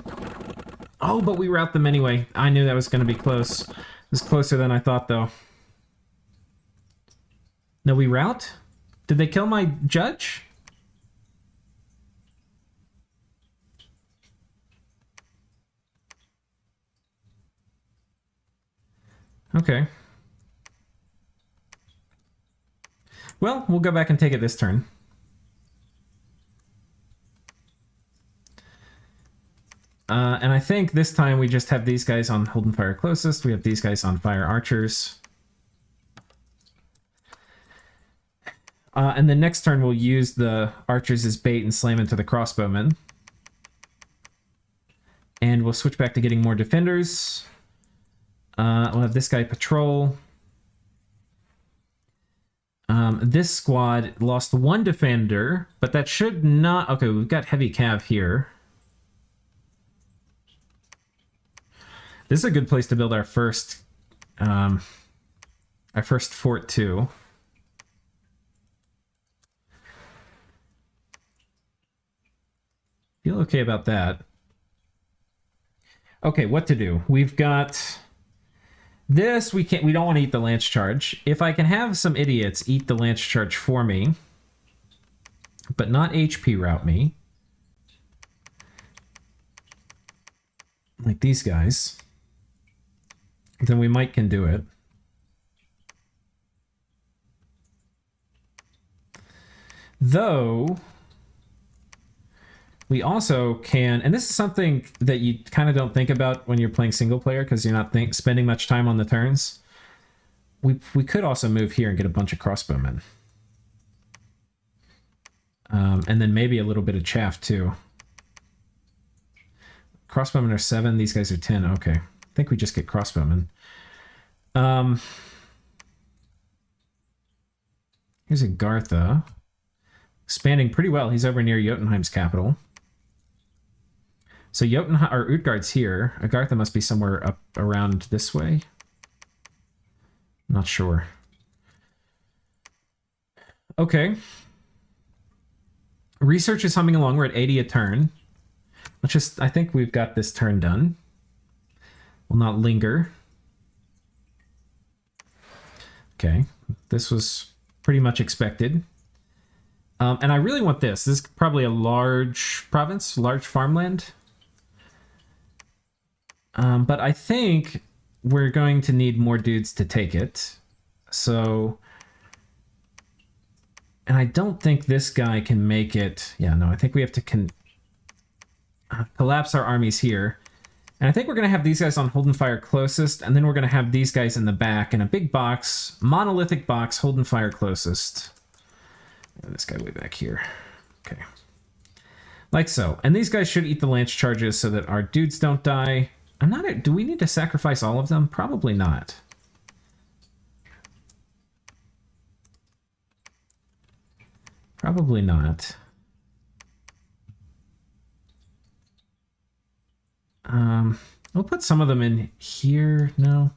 Oh, but we rout them anyway. I knew that was going to be close. It was closer than I thought, though. No, we rout? Did they kill my judge? Okay. Well, we'll go back and take it this turn. And I think this time we just have these guys on hold and fire closest. We have these guys on fire archers. And then next turn, we'll use the archers as bait and slam into the crossbowmen. And we'll switch back to getting more defenders. We'll have this guy patrol. This squad lost 1 defender, but that should not... Okay, we've got heavy cav here. This is a good place to build our first fort too. Feel okay about that. Okay, what to do? We've got this. We don't want to eat the lance charge. If I can have some idiots eat the lance charge for me, but not HP route me, like these guys, then we might can do it. Though we also can, and this is something that you kind of don't think about when you're playing single player because you're not spending much time on the turns. We could also move here and get a bunch of crossbowmen. And then maybe a little bit of chaff too. Crossbowmen are 7, these guys are 10. Okay, I think we just get crossbowmen. Here's Agartha. Expanding pretty well. He's over near Jotunheim's capital. So Jotunheim, or Utgard's here. Agartha must be somewhere up around this way. Not sure. Okay. Research is humming along. We're at 80 a turn. Let's just, I think we've got this turn done. We'll not linger. Okay. This was pretty much expected. And I really want this. This is probably a large province, large farmland. But I think we're going to need more dudes to take it. So, and I don't think this guy can make it. Yeah, no, I think we have to collapse our armies here. And I think we're going to have these guys on hold and fire closest, and then we're going to have these guys in the back in a big box, monolithic box, hold and fire closest. And this guy way back here. Okay. Like so. And these guys should eat the lance charges so that our dudes don't die. Do we need to sacrifice all of them? Probably not. Probably not. We'll put some of them in here. No.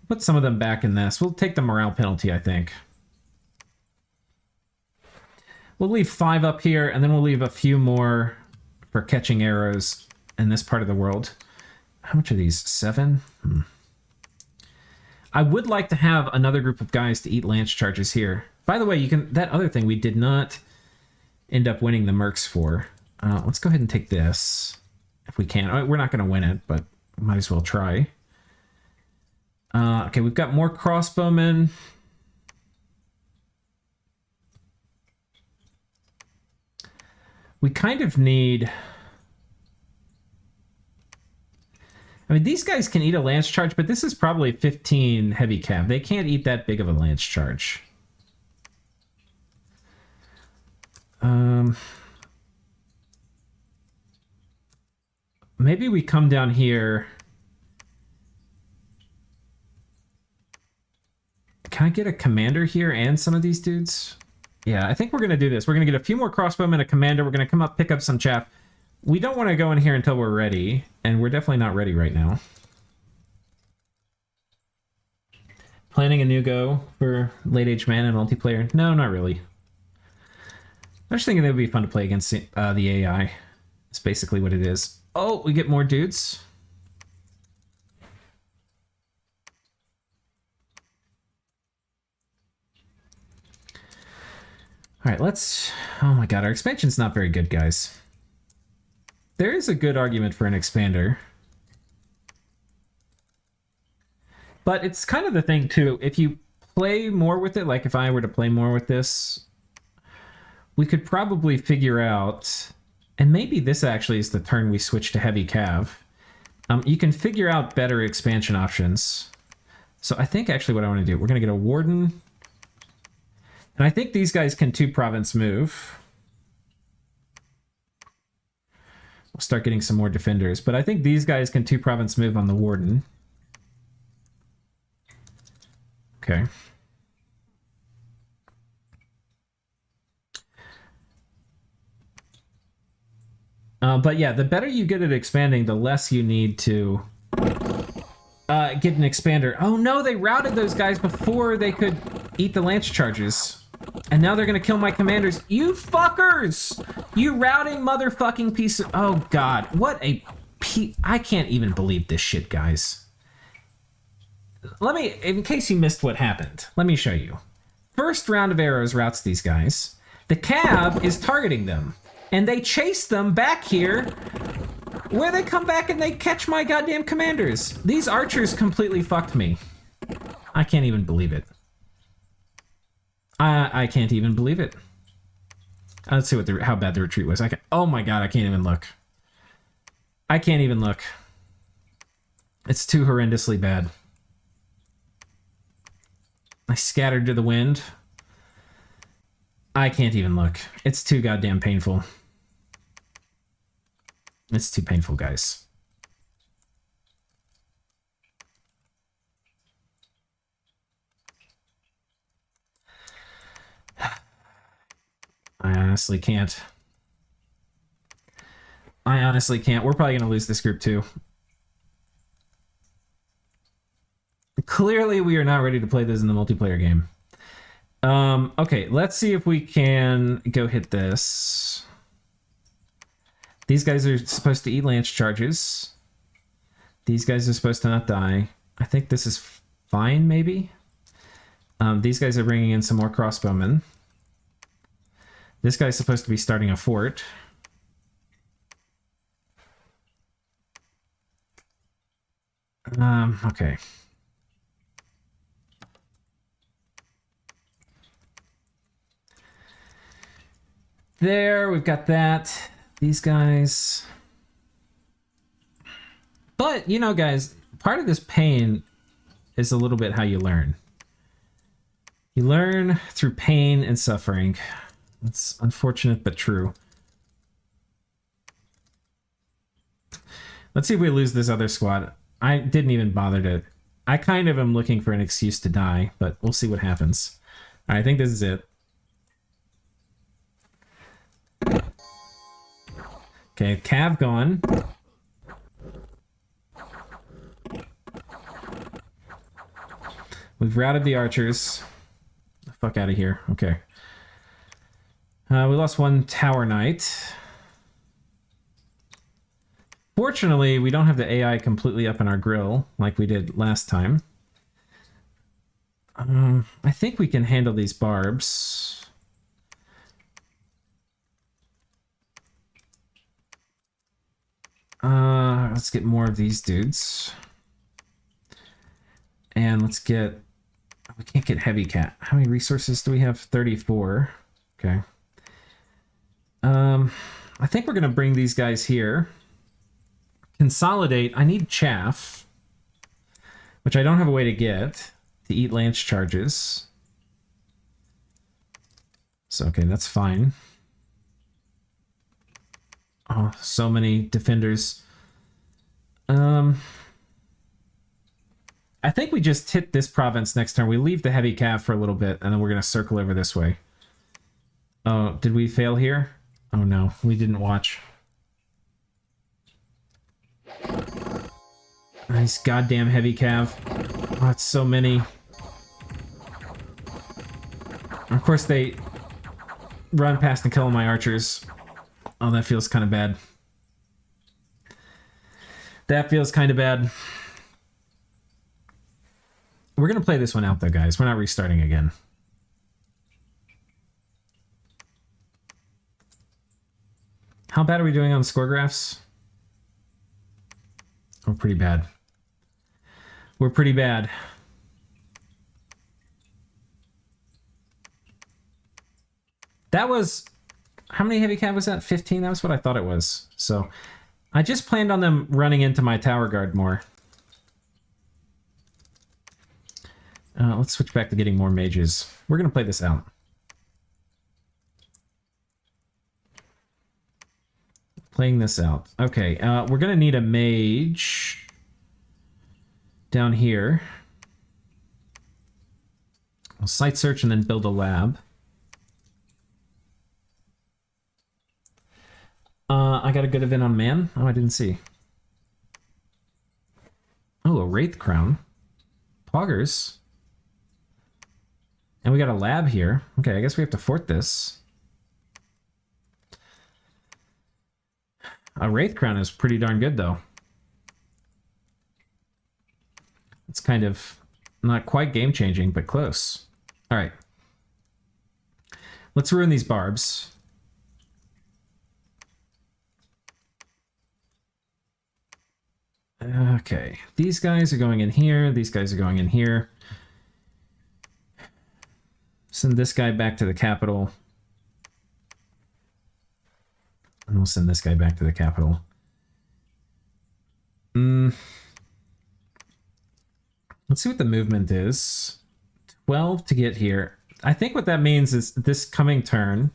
We'll put some of them back in this. We'll take the morale penalty, I think. We'll leave 5 up here, and then we'll leave a few more for catching arrows in this part of the world. How much are these? 7? I would like to have another group of guys to eat lance charges here. By the way, you can, that other thing we did not end up winning the mercs for. Let's go ahead and take this if we can. We're not going to win it, but we might as well try. Okay, we've got more crossbowmen. We kind of need... I mean, these guys can eat a lance charge, but this is probably 15 heavy cav. They can't eat that big of a lance charge. Maybe we come down here. Can I get a commander here and some of these dudes? Yeah, I think we're going to do this. We're going to get a few more crossbowmen, a commander. We're going to come up, pick up some chaff. We don't want to go in here until we're ready, and we're definitely not ready right now. Planning a new go for Late Age Man and multiplayer? No, not really. I'm just thinking it would be fun to play against the AI. It's basically what it is. Oh, we get more dudes. All right, let's... Oh my god, our expansion's not very good, guys. There is a good argument for an expander. But it's kind of the thing, too. If you play more with it, like if I were to play more with this, we could probably figure out... And maybe this actually is the turn we switch to heavy cav. You can figure out better expansion options. So I think actually what I want to do, we're going to get a warden... And I think these guys can 2 province move. We'll start getting some more defenders, but I think these guys can 2 province move on the warden. Okay. But yeah, the better you get at expanding, the less you need to get an expander. Oh no, they routed those guys before they could eat the lance charges. And now they're gonna kill my commanders. You fuckers! You routing motherfucking piece of... Oh god, what a... I can't even believe this shit, guys. Let me... In case you missed what happened, let me show you. First round of arrows routes these guys. The cab is targeting them. And they chase them back here, where they come back and they catch my goddamn commanders. These archers completely fucked me. I can't even believe it. I can't even believe it. Let's see what how bad the retreat was. Oh my god, I can't even look. I can't even look. It's too horrendously bad. I scattered to the wind. I can't even look. It's too goddamn painful. It's too painful, guys. I honestly can't. I honestly can't. We're probably going to lose this group too. Clearly, we are not ready to play this in the multiplayer game. Okay, let's see if we can go hit this. These guys are supposed to eat lance charges. These guys are supposed to not die. I think this is fine, maybe. These guys are bringing in some more crossbowmen. This guy's supposed to be starting a fort. Okay. There, we've got that. These guys. But, you know, guys, part of this pain is a little bit how you learn. You learn through pain and suffering. It's unfortunate, but true. Let's see if we lose this other squad. I didn't even bother to... I kind of am looking for an excuse to die, but we'll see what happens. All right, I think this is it. Okay, Cav gone. We've routed the archers. The fuck out of here. Okay. We lost 1 tower knight. Fortunately, we don't have the AI completely up in our grill like we did last time. I think we can handle these barbs. Let's get more of these dudes. And let's get... We can't get heavy cat. How many resources do we have? 34. Okay. I think we're going to bring these guys here. Consolidate. I need chaff, which I don't have a way to get to eat lance charges. So, okay, that's fine. Oh, so many defenders. I think we just hit this province next turn. We leave the heavy cav for a little bit, and then we're going to circle over this way. Oh, did we fail here? Oh no, we didn't watch. Nice goddamn heavy cav. Oh, it's so many. Of course they run past and kill my archers. Oh, that feels kind of bad. That feels kind of bad. We're going to play this one out though, guys. We're not restarting again. How bad are we doing on score graphs? We're pretty bad. We're pretty bad. That was... How many heavy cav was that? 15? That was what I thought it was. So, I just planned on them running into my tower guard more. Let's switch back to getting more mages. We're going to play this out. Playing this out. Okay, we're going to need a mage down here. I'll site search and then build a lab. I got a good event on man. Oh, I didn't see. Oh, a Wraith Crown. Poggers. And we got a lab here. Okay, I guess we have to fort this. A Wraith Crown is pretty darn good, though. It's kind of not quite game-changing, but close. All right. Let's ruin these barbs. Okay, these guys are going in here. These guys are going in here. Send this guy back to the capital. And we'll send this guy back to the capital. Let's see what the movement is. 12 to get here. I think what that means is this coming turn,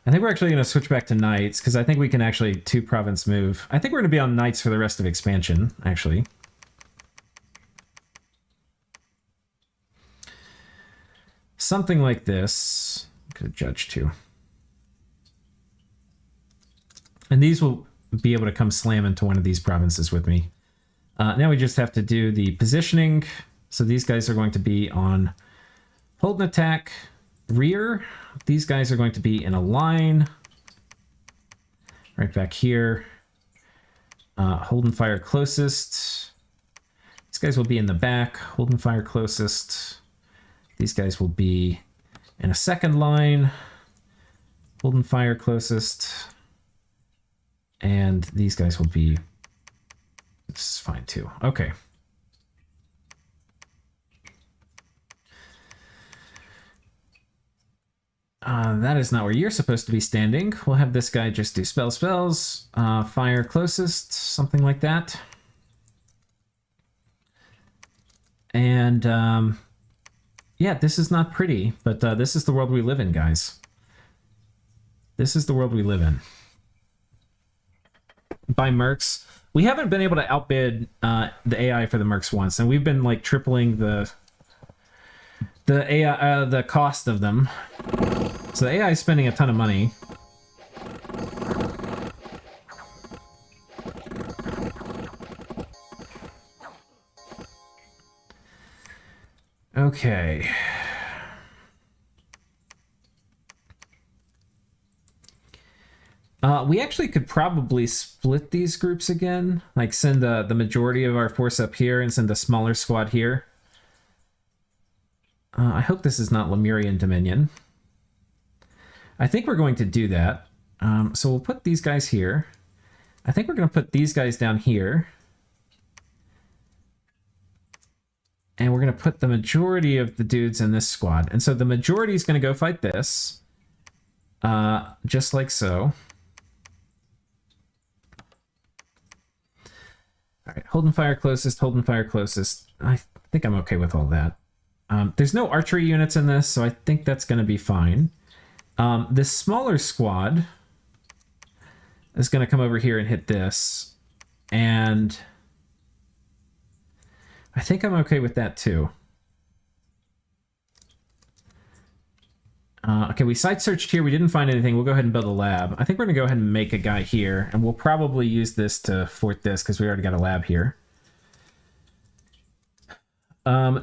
I think we're actually going to switch back to knights, because I think we can actually 2 province move. I think we're going to be on knights for the rest of expansion, actually. Something like this. Could judge too. And these will be able to come slam into one of these provinces with me. Now we just have to do the positioning. So these guys are going to be on hold and attack, rear. These guys are going to be in a line. Right back here. Hold and fire closest. These guys will be in the back. Hold and fire closest. These guys will be in a second line. Hold and fire closest. And these guys will be... This is fine too. Okay. That is not where you're supposed to be standing. We'll have this guy just do spells, fire closest, something like that. And yeah, this is not pretty, but this is the world we live in, guys. This is the world we live in. By mercs. We haven't been able to outbid the AI for the mercs once, and we've been like tripling the AI, the cost of them. So the AI is spending a ton of money. Okay. We actually could probably split these groups again. Like send the majority of our force up here and send a smaller squad here. I hope this is not Lemurian Dominion. I think we're going to do that. So we'll put these guys here. I think we're going to put these guys down here. And we're going to put the majority of the dudes in this squad. And so the majority is going to go fight this. Just like so. All right, hold and fire closest, hold and fire closest. I think I'm okay with all that. There's no archery units in this, so I think that's going to be fine. This smaller squad is going to come over here and hit this. And I think I'm okay with that too. Okay, we site searched here. We didn't find anything. We'll go ahead and build a lab. I think we're going to go ahead and make a guy here. And we'll probably use this to fort this because we already got a lab here.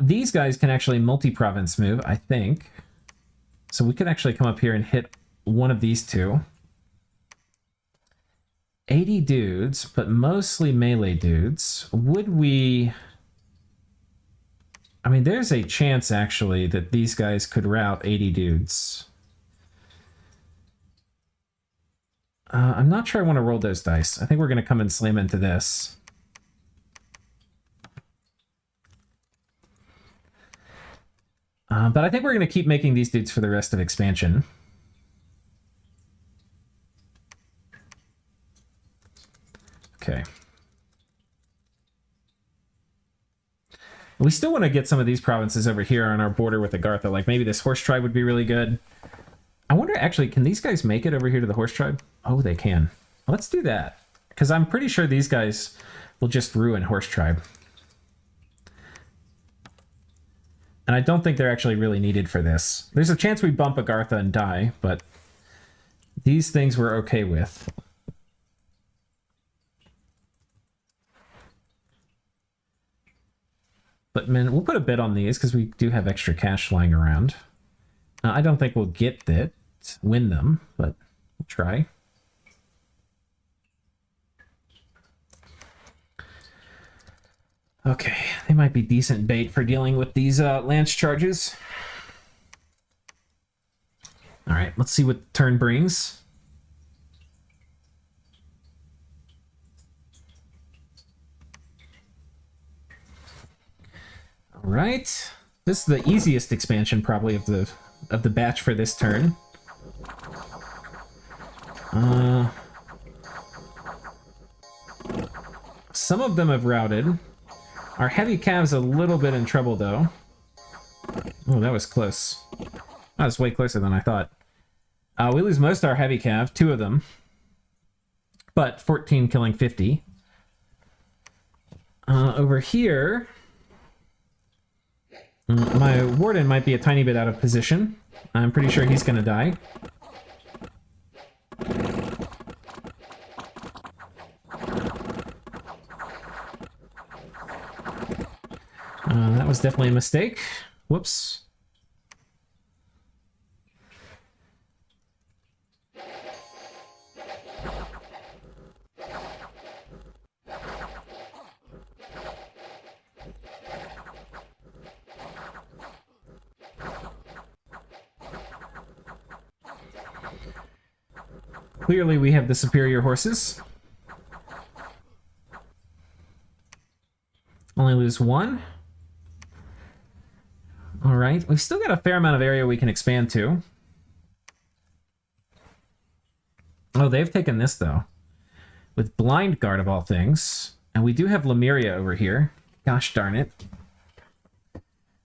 These guys can actually multi-province move, I think. So we could actually come up here and hit one of these two. 80 dudes, but mostly melee dudes. Would we... I mean, there's a chance, actually, that these guys could route 80 dudes. I'm not sure I want to roll those dice. I think we're going to come and slam into this. But I think we're going to keep making these dudes for the rest of expansion. Okay. We still want to get some of these provinces over here on our border with Agartha. Like maybe this horse tribe would be really good. I wonder, actually, can these guys make it over here to the horse tribe? Oh, they can. Let's do that. Because I'm pretty sure these guys will just ruin Horse Tribe. And I don't think they're actually really needed for this. There's a chance we bump Agartha and die, but these things we're okay with. But man, we'll put a bid on these because we do have extra cash flying around. I don't think we'll get that, win them, but we'll try. Okay, they might be decent bait for dealing with these lance charges. All right, let's see what turn brings. All right, this is the easiest expansion probably of the batch for this turn. Some of them have routed. Our heavy calves a little bit in trouble though. Oh, that was close. That was way closer than I thought. We lose most of our heavy cav, 2 of them, but 14 killing 50. Over here, my warden might be a tiny bit out of position. I'm pretty sure he's gonna die. That was definitely a mistake. Whoops. Clearly we have the superior horses. Only lose 1. All right, we've still got a fair amount of area we can expand to. Oh, they've taken this though, with Blind Guard of all things. And we do have Lemuria over here. Gosh darn it.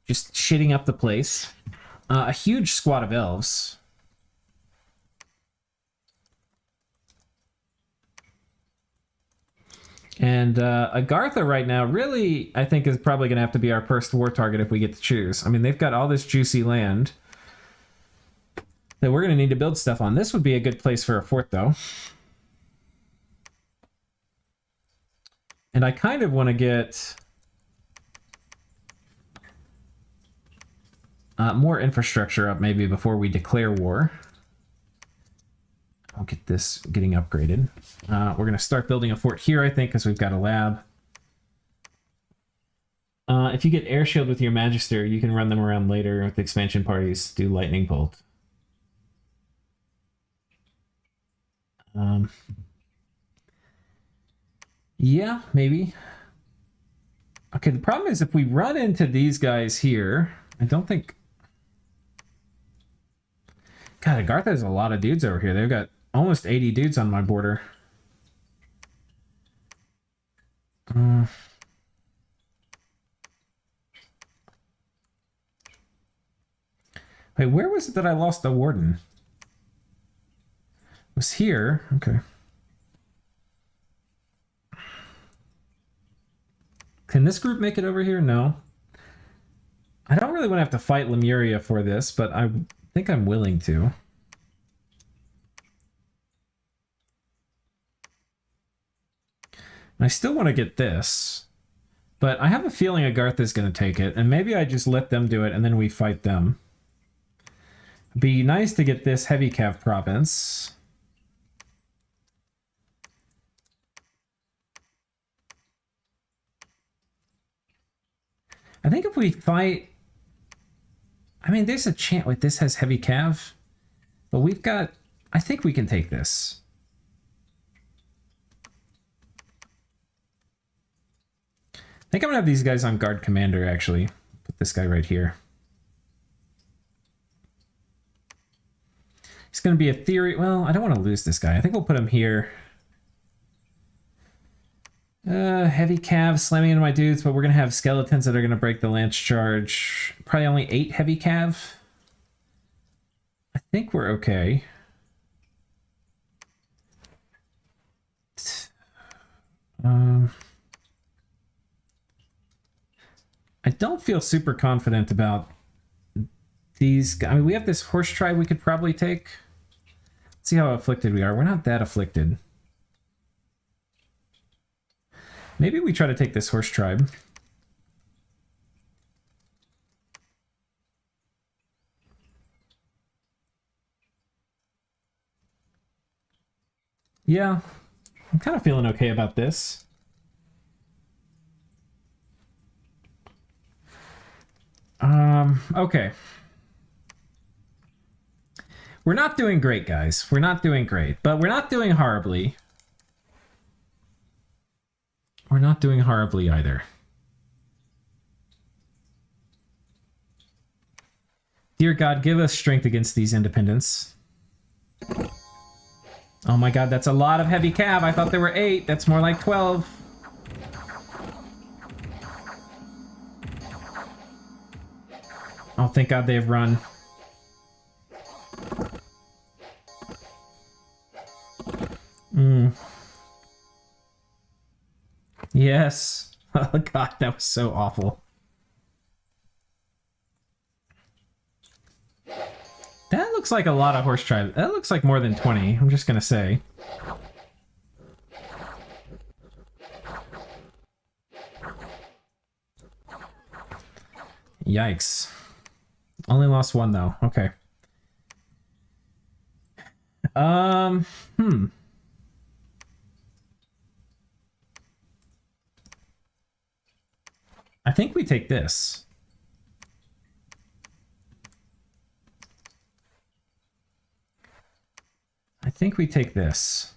Just shitting up the place. A huge squad of elves. And Agartha right now really, I think, is probably going to have to be our first war target if we get to choose. I mean, they've got all this juicy land that we're going to need to build stuff on. This would be a good place for a fort, though. And I kind of want to get more infrastructure up maybe before we declare war. I'll get this getting upgraded. We're going to start building a fort here, I think, because we've got a lab. If you get air shield with your Magister, you can run them around later with expansion parties, do lightning bolt. Yeah, maybe. Okay, the problem is if we run into these guys here, I don't think... God, Agartha has a lot of dudes over here. They've got almost 80 dudes on my border. Wait, where was it that I lost the warden? It was here. Okay. Can this group make it over here? No. I don't really want to have to fight Lemuria for this, but I think I'm willing to. I still want to get this, but I have a feeling Agartha is going to take it, and maybe I just let them do it and then we fight them. Be nice to get this heavy cav province. I think if we fight... I mean, there's a chance... Wait, this has heavy cav, but we've got... I think we can take this. I think I'm gonna have these guys on guard commander, actually. Put this guy right here. He's gonna be a theory... Well, I don't want to lose this guy. I think we'll put him here. Heavy cav slamming into my dudes, but we're gonna have skeletons that are gonna break the lance charge. Probably only 8 heavy cav. I think we're okay. don't feel super confident about these. I mean, we have this horse tribe we could probably take. Let's see how afflicted we are. We're not that afflicted. Maybe we try to take this horse tribe. Yeah, I'm kind of feeling okay about this. Okay. We're not doing great, guys. We're not doing great, but we're not doing horribly. We're not doing horribly either. Dear God, give us strength against these independents. Oh my God, that's a lot of heavy cav. I thought there were 8. That's more like 12. Oh, thank God they've run. Yes. Oh God, that was so awful. That looks like a lot of horse tribe. That looks like more than 20, I'm just gonna say. Yikes. Only lost 1 though. Okay. I think we take this. I think we take this.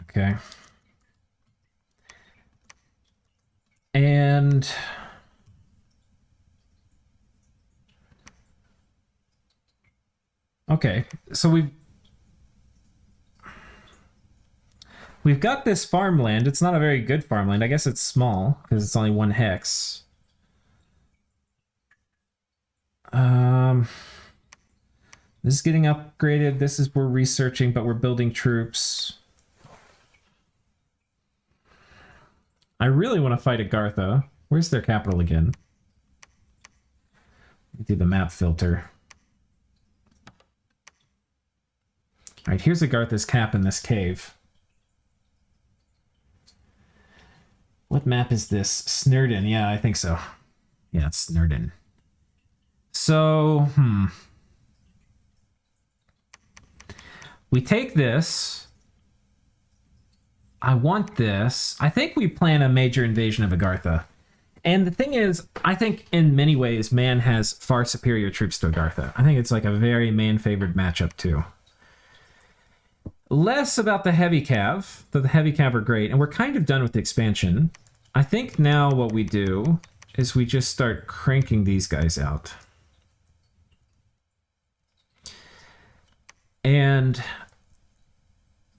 Okay. And okay, so we've got this farmland. It's not a very good farmland. I guess it's small because it's only 1 hex. This is getting upgraded. This is we're researching, but we're building troops. I really want to fight Agartha. Where's their capital again? Do the map filter. All right, here's Agartha's cap in this cave. What map is this? Snurden. Yeah, I think so. Yeah, it's Snurden. So, we take this. I want this. I think we plan a major invasion of Agartha. And the thing is, I think in many ways, man has far superior troops to Agartha. I think it's like a very man-favored matchup, too. Less about the heavy cav, though the heavy cav are great. And we're kind of done with the expansion. I think now what we do is we just start cranking these guys out. And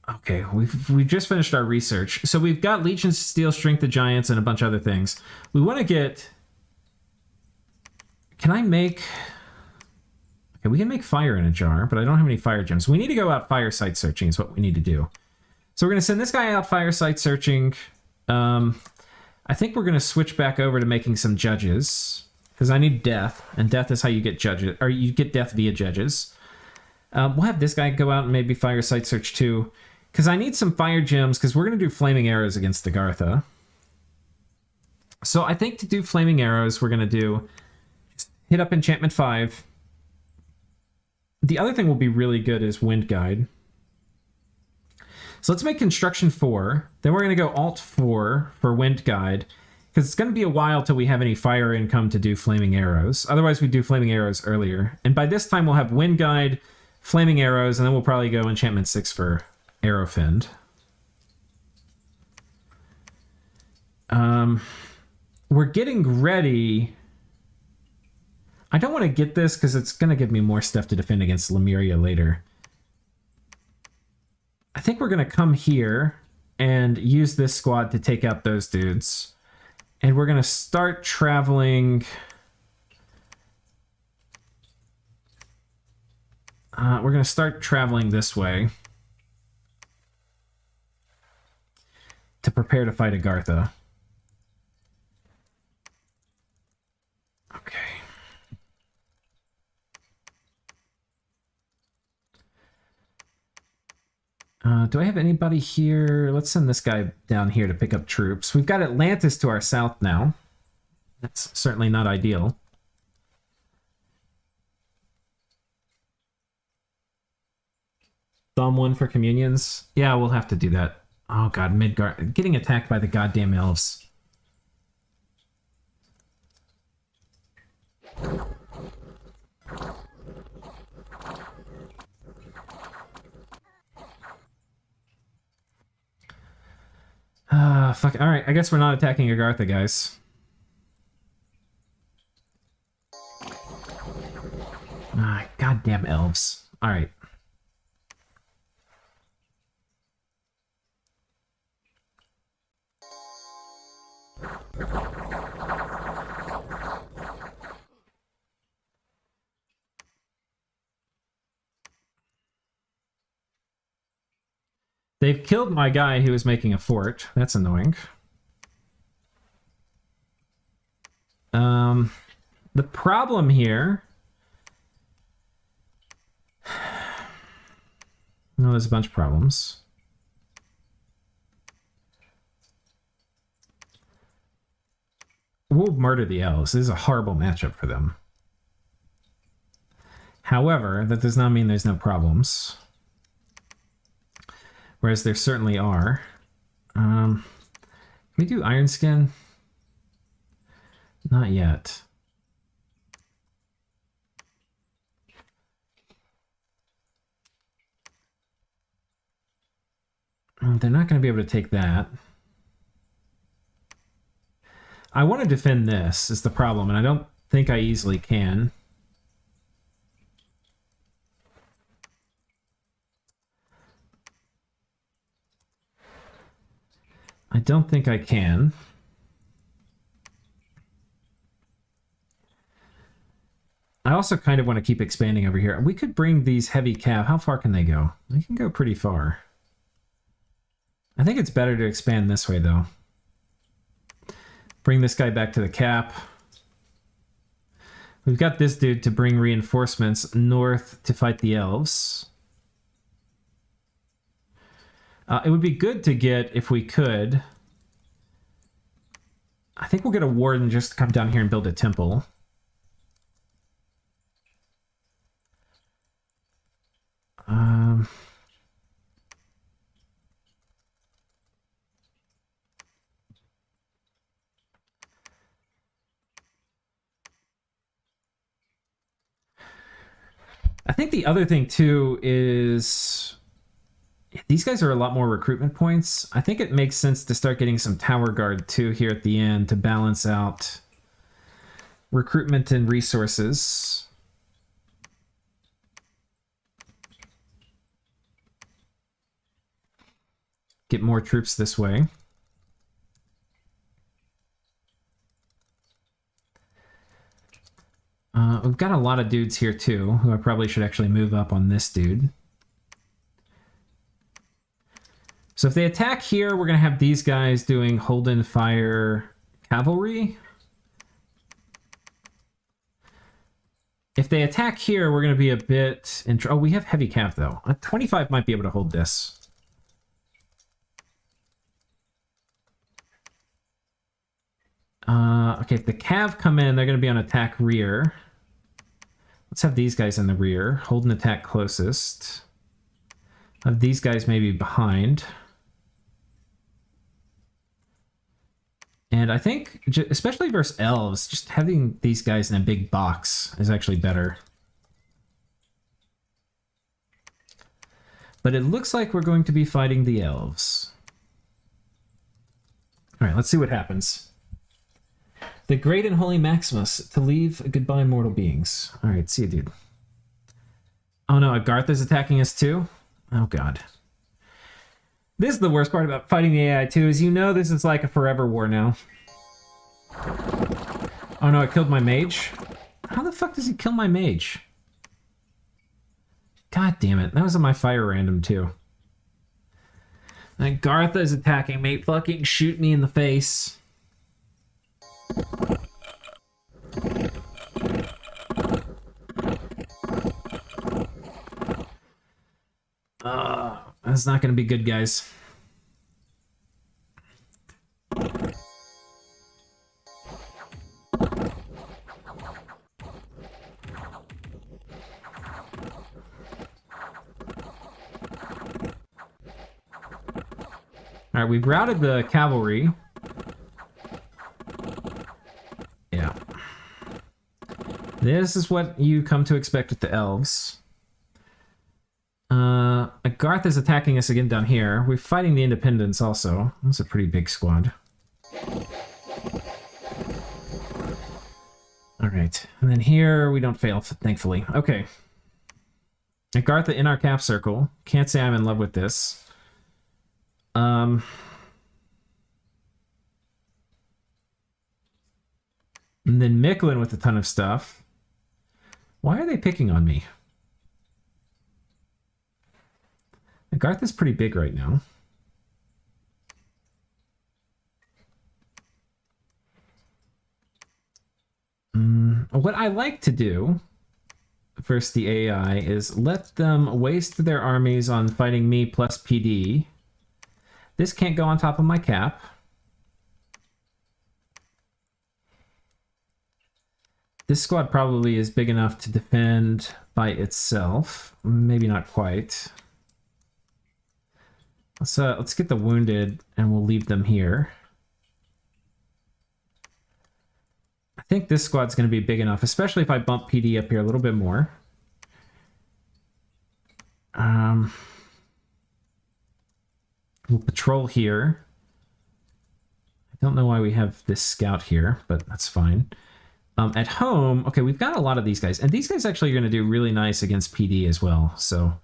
okay, we've just finished our research. So we've got Legions of Steel, Strength of Giants, and a bunch of other things. We want to get... Can I make... Okay, we can make fire in a jar, but I don't have any fire gems. We need to go out fire site searching is what we need to do. So we're going to send this guy out fire site searching. I think we're going to switch back over to making some judges. Because I need death, and death is how you get judges, or you get death via judges. We'll have this guy go out and maybe fire site search too. Because I need some fire gems, because we're going to do flaming arrows against Agartha. So I think to do flaming arrows, we're going to do hit up enchantment 5. The other thing will be really good is wind guide. So let's make construction 4. Then we're going to go alt 4 for wind guide. Because it's going to be a while till we have any fire income to do flaming arrows. Otherwise, we do flaming arrows earlier. And by this time, we'll have wind guide, flaming arrows, and then we'll probably go enchantment 6 for arrow fend. We're getting ready. I don't want to get this because it's going to give me more stuff to defend against Lemuria later. I think we're going to come here and use this squad to take out those dudes. And we're going to start traveling... we're going to start traveling this way. to prepare to fight Agartha. Okay. Do I have anybody here? Let's send this guy down here to pick up troops. We've got Atlantis to our south now. That's certainly not ideal. Thumb one for communions. Yeah, we'll have to do that. Oh god, Midgard. Getting attacked by the goddamn elves. Fuck. Alright, I guess we're not attacking Agartha, guys. Goddamn elves. Alright. They've killed my guy who was making a fort. That's annoying. The problem here... No, there's a bunch of problems. We'll murder the elves. This is a horrible matchup for them. However, that does not mean there's no problems. Whereas there certainly are. Can we do Iron Skin? Not yet. They're not going to be able to take that. I want to defend this, is the problem, and I don't think I easily can. I don't think I can. I also kind of want to keep expanding over here. We could bring these heavy cav. How far can they go? They can go pretty far. I think it's better to expand this way, though. Bring this guy back to the cap. We've got this dude to bring reinforcements north to fight the elves. It would be good to get, if we could... I think we'll get a warden just to come down here and build a temple. I think the other thing, too, is... These guys are a lot more recruitment points. I think it makes sense to start getting some tower guard, too, here at the end to balance out recruitment and resources. Get more troops this way. We've got a lot of dudes here, too, who I probably should actually move up on this dude. So if they attack here, we're going to have these guys doing hold and fire cavalry. If they attack here, we're going to be a bit... Oh, we have heavy cav, though. 25 might be able to hold this. Okay, if the cav come in, they're going to be on attack rear. Let's have these guys in the rear. Hold and attack closest. Have these guys maybe behind. And I think, especially versus elves, just having these guys in a big box is actually better. But it looks like we're going to be fighting the elves. All right, let's see what happens. The great and holy Maximus, to leave goodbye mortal beings. All right, see you, dude. Oh no, Agartha's attacking us too? Oh god. This is the worst part about fighting the AI too, is you know this is like a forever war now. Oh no, it killed my mage? How the fuck does he kill my mage? God damn it, that was on my fire random too. Agartha is attacking me. Fucking shoot me in the face. That's not going to be good, guys. All right, we've routed the cavalry. Yeah. This is what you come to expect with the elves. Agartha is attacking us again down here. We're fighting the independents also. That's a pretty big squad. All right, and then here we don't fail, thankfully. Okay. Agartha in our cap circle. Can't say I'm in love with this. And then Micklin with a ton of stuff. Why are they picking on me? Agartha's pretty big right now. What I like to do, first the AI, is let them waste their armies on fighting me plus PD. This can't go on top of my cap. This squad probably is big enough to defend by itself. Maybe not quite. Let's get the wounded and we'll leave them here. I think this squad's going to be big enough, especially if I bump PD up here a little bit more. We'll patrol here. I don't know why we have this scout here, but that's fine. At home, okay, we've got a lot of these guys, and these guys actually are going to do really nice against PD as well. So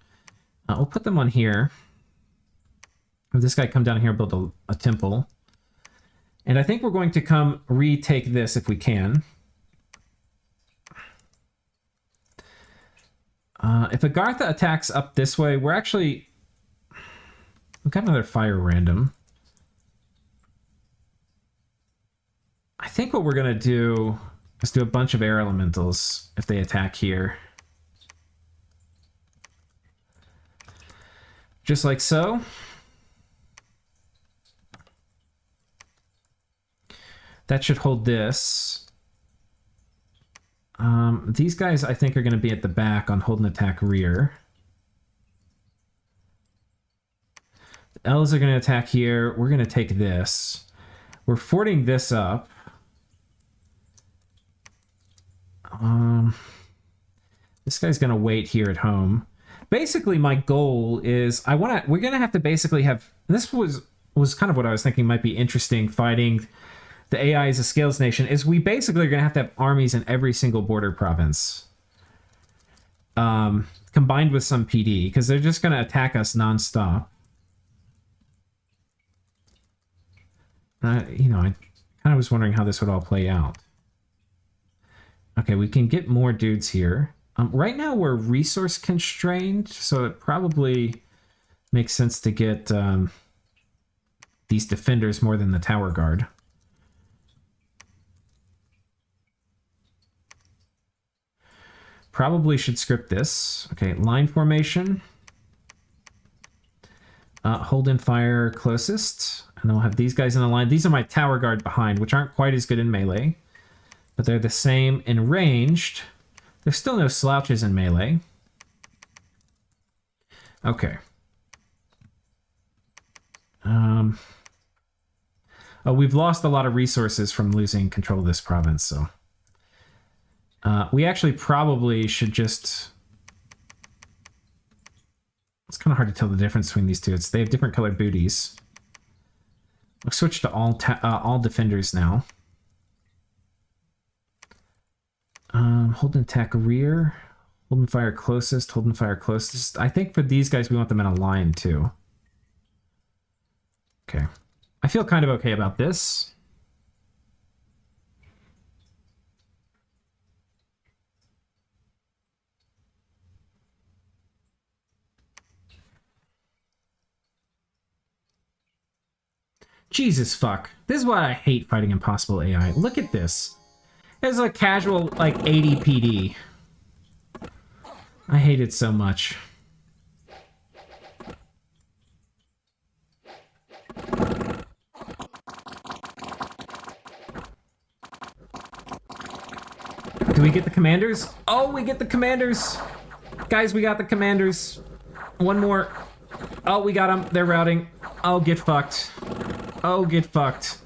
we'll put them on here. Have this guy come down here and build a temple. And I think we're going to come retake this if we can. If Agartha attacks up this way, we're actually... We've got another fire random. I think what we're going to do is do a bunch of air elementals if they attack here. Just like so. That should hold this. These guys, I think, are going to be at the back on hold and attack rear. The elves are going to attack here. We're going to take this. We're forting this up. This guy's going to wait here at home. Basically, my goal is we're going to have to basically have... This was kind of what I was thinking might be interesting fighting... The AI is a scales nation, is we basically are going to have armies in every single border province. Combined with some PD, because they're just going to attack us nonstop. I kind of was wondering how this would all play out. Okay, we can get more dudes here. Right now we're resource constrained, so it probably makes sense to get these defenders more than the tower guard. Probably should script this. Okay, line formation. Hold and fire closest. And then we'll have these guys in a line. These are my tower guard behind, which aren't quite as good in melee. But they're the same in ranged. There's still no slouches in melee. Okay. Oh, we've lost a lot of resources from losing control of this province, so... we actually probably should just... It's kind of hard to tell the difference between these two. They have different colored booties. We'll switch to all defenders now. Hold and attack rear. Hold and fire closest. Hold and fire closest. I think for these guys, we want them in a line too. Okay. I feel kind of okay about this. Jesus fuck. This is why I hate fighting impossible AI. Look at this. It's a casual, like, 80 PD. I hate it so much. Do we get the commanders? Oh, we get the commanders! Guys, we got the commanders. One more. Oh, we got them. They're routing. Oh, get fucked. Oh, get fucked.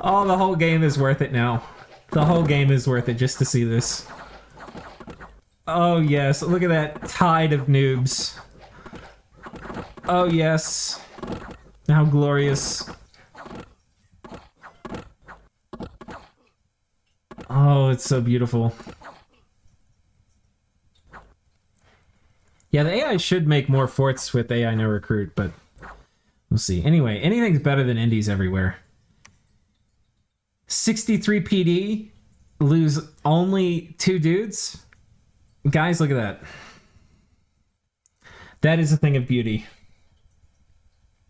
Oh, the whole game is worth it now. The whole game is worth it just to see this. Oh, yes. Look at that tide of noobs. Oh, yes. How glorious. Oh, it's so beautiful. Yeah, the AI should make more forts with AI no recruit, but we'll see. Anyway, anything's better than indies everywhere. 63 PD, lose only 2 dudes. Guys, look at that. That is a thing of beauty.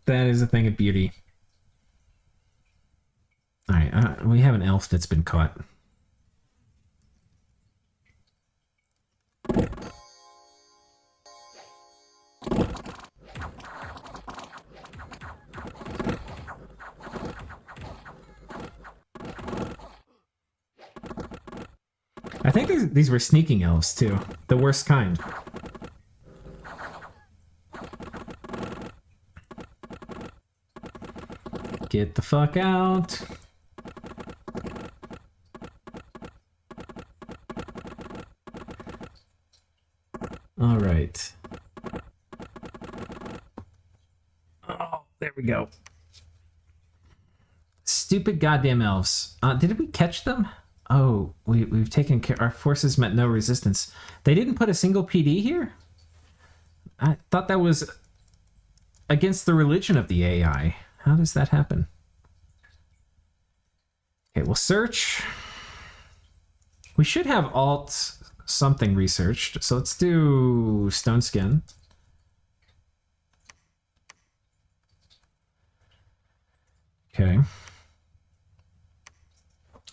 That is a thing of beauty. All right, we have an elf that's been caught. I think these were sneaking elves, too. The worst kind. Get the fuck out. All right. Oh, there we go. Stupid goddamn elves. Did we catch them? Oh, we've taken care. Our forces met no resistance. They didn't put a single PD here? I thought that was against the religion of the AI. How does that happen? Okay, we'll search. We should have alt something researched. So let's do stone skin. Okay.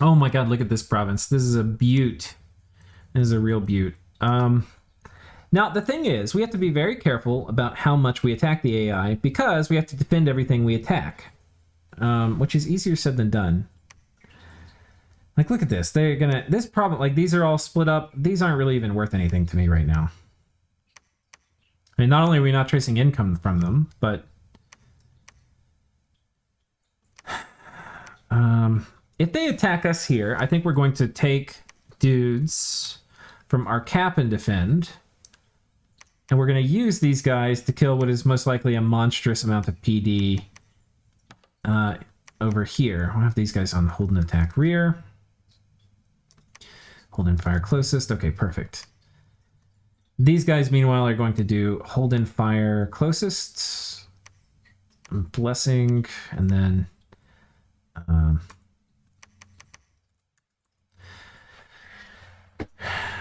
Oh my god, look at this province. This is a beaut. This is a real beaut. Now, the thing is, we have to be very careful about how much we attack the AI because we have to defend everything we attack, which is easier said than done. Like, look at this. They're gonna... This problem... Like, these are all split up. These aren't really even worth anything to me right now. I mean, not only are we not tracing income from them, but... if they attack us here, I think we're going to take dudes from our cap and defend. And we're going to use these guys to kill what is most likely a monstrous amount of PD over here. We'll have these guys on hold and attack rear. Hold and fire closest. Okay, perfect. These guys, meanwhile, are going to do hold and fire closest. Blessing, and then...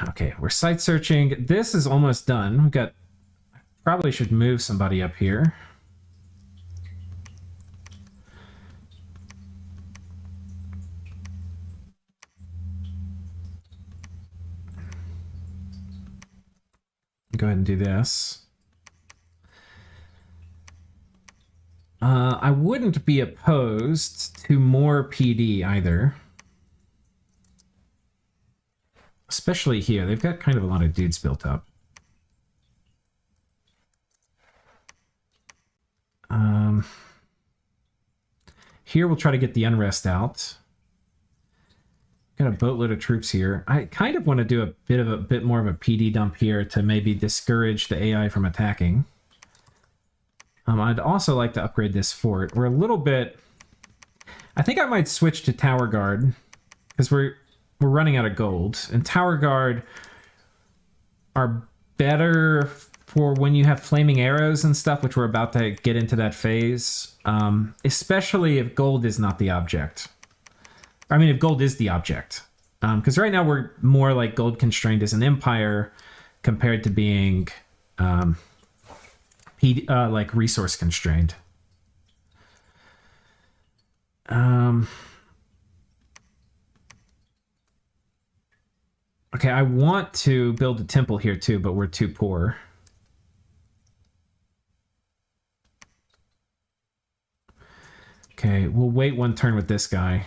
okay, we're site searching. This is almost done. We've got... Probably should move somebody up here. Go ahead and do this. I wouldn't be opposed to more PD either. Especially here. They've got kind of a lot of dudes built up. Here we'll try to get the unrest out. Got a boatload of troops here. I kind of want to do a bit more of a PD dump here to maybe discourage the AI from attacking. I'd also like to upgrade this fort. We're a little bit... I think I might switch to Tower Guard because we're running out of gold. And Tower Guard are better for when you have flaming arrows and stuff, which we're about to get into that phase. Especially if gold is not the object. I mean, if gold is the object. Because right now we're more like gold constrained as an empire compared to being like resource constrained. Okay, I want to build a temple here too, but we're too poor. Okay, we'll wait one turn with this guy.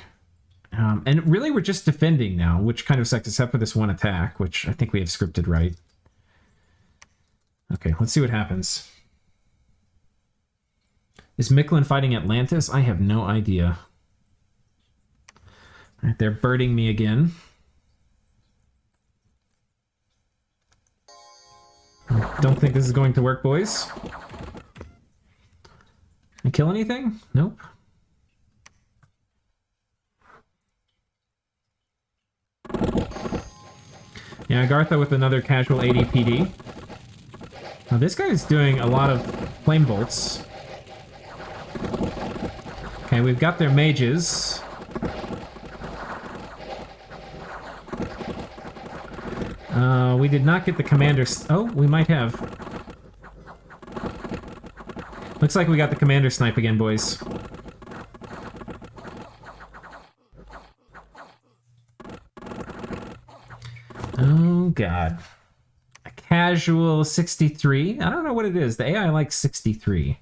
And really, we're just defending now, which kind of sucks, except for this one attack, which I think we have scripted right. Okay, let's see what happens. Is Mictlan fighting Atlantis? I have no idea. All right, they're birding me again. Don't think this is going to work, boys. Can I kill anything? Nope. Yeah, Agartha with another casual ADPD. Now this guy is doing a lot of flame bolts. Okay, we've got their mages. We did not get the commander... Oh, we might have. Looks like we got the commander snipe again, boys. Oh, God. A casual 63. I don't know what it is. The AI likes 63.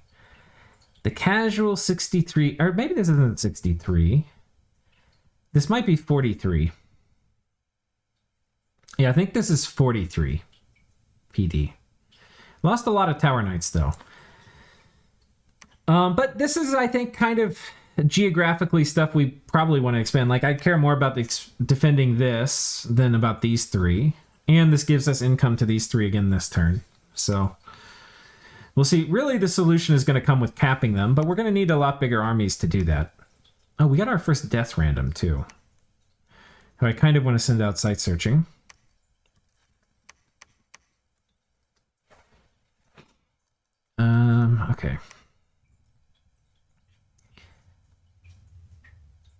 The casual 63... Or maybe this isn't 63. This might be 43. Yeah, I think this is 43 PD. Lost a lot of Tower Knights, though. But this is, I think, kind of geographically stuff we probably want to expand. Like, I care more about defending this than about these three. And this gives us income to these three again this turn. So, we'll see. Really, the solution is going to come with capping them, but we're going to need a lot bigger armies to do that. Oh, we got our first death random, too. So I kind of want to send out site searching. Okay.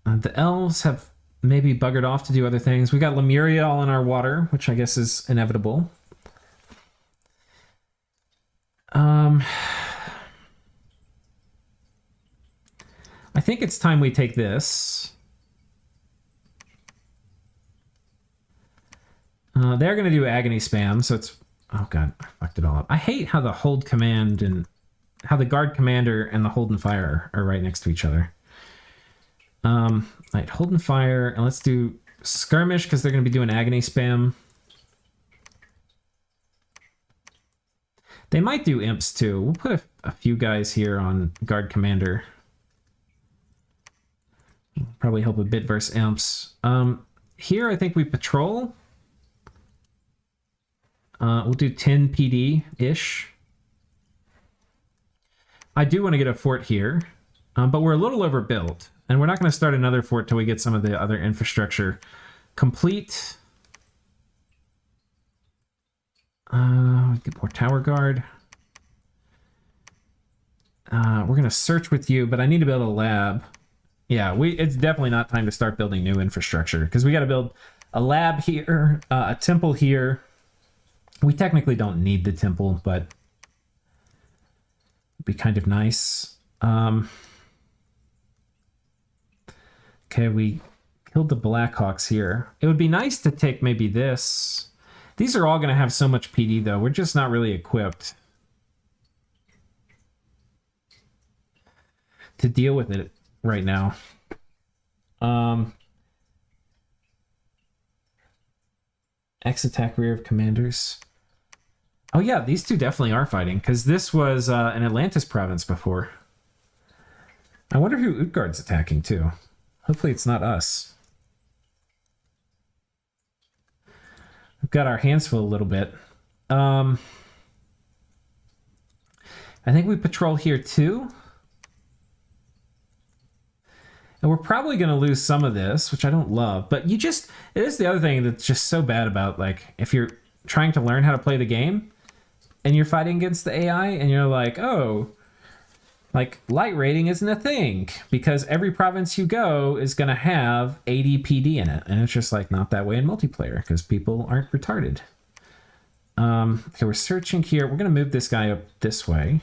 The elves have maybe buggered off to do other things. We got Lemuria all in our water, which I guess is inevitable. I think it's time we take this. They're going to do agony spam, so it's... Oh god, I fucked it all up. I hate how the hold command and how the guard commander and the hold and fire are right next to each other. Right, hold and fire, and let's do skirmish because they're going to be doing agony spam. They might do imps too. We'll put a few guys here on guard commander. Probably help a bit versus imps. Here I think we patrol. We'll do 10 PD-ish. I do want to get a fort here, but we're a little overbuilt, and we're not going to start another fort till we get some of the other infrastructure complete. Get more tower guard. We're going to search with you, but I need to build a lab. Yeah, it's definitely not time to start building new infrastructure, because we got to build a lab here, a temple here. We technically don't need the temple, but it'd be kind of nice. Okay, we killed the Blackhawks here. It would be nice to take maybe this. These are all going to have so much PD, though. We're just not really equipped to deal with it right now. X attack rear of commanders. Oh yeah, these two definitely are fighting, because this was an Atlantis province before. I wonder who Utgard's attacking too. Hopefully it's not us. We've got our hands full a little bit. I think we patrol here too. And we're probably going to lose some of this, which I don't love. But it is the other thing that's just so bad about, like, if you're trying to learn how to play the game and you're fighting against the AI and you're like, oh, like, light rating isn't a thing because every province you go is going to have ADPD in it. And it's just, like, not that way in multiplayer because people aren't retarded. Okay, we're searching here. We're going to move this guy up this way.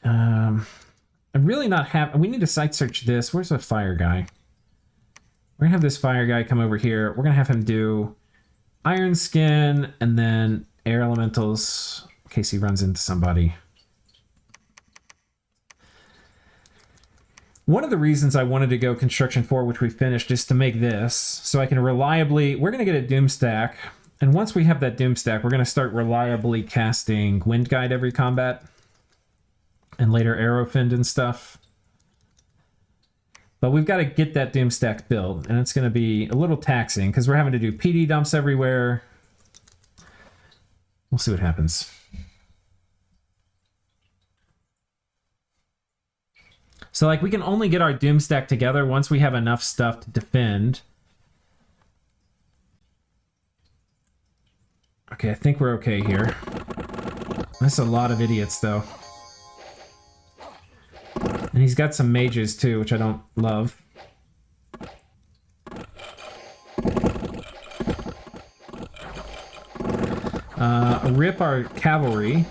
I'm really not happy. We need to site search this. Where's the fire guy? We're gonna have this fire guy come over here. We're gonna have him do iron skin and then air elementals in case he runs into somebody. One of the reasons I wanted to go construction 4, which we finished, is to make this so I can reliably, we're gonna get a doom stack. And once we have that doom stack, we're gonna start reliably casting wind guide every combat. And later Arrowfiend and stuff. But we've got to get that doom stack built, and it's going to be a little taxing because we're having to do PD dumps everywhere. We'll see what happens. So, like, we can only get our doom stack together once we have enough stuff to defend. Okay, I think we're okay here. That's a lot of idiots, though. And he's got some mages too, which I don't love. Rip our cavalry.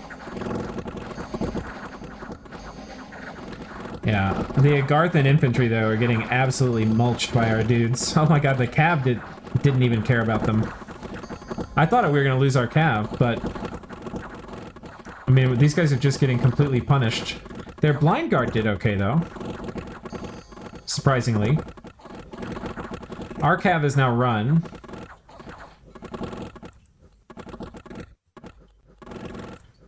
Yeah, the Agartha infantry though are getting absolutely mulched by our dudes. Oh my god, the cav didn't even care about them. I thought we were gonna lose our cav, but I mean these guys are just getting completely punished. Their blind guard did okay, though. Surprisingly. Our cav is now run.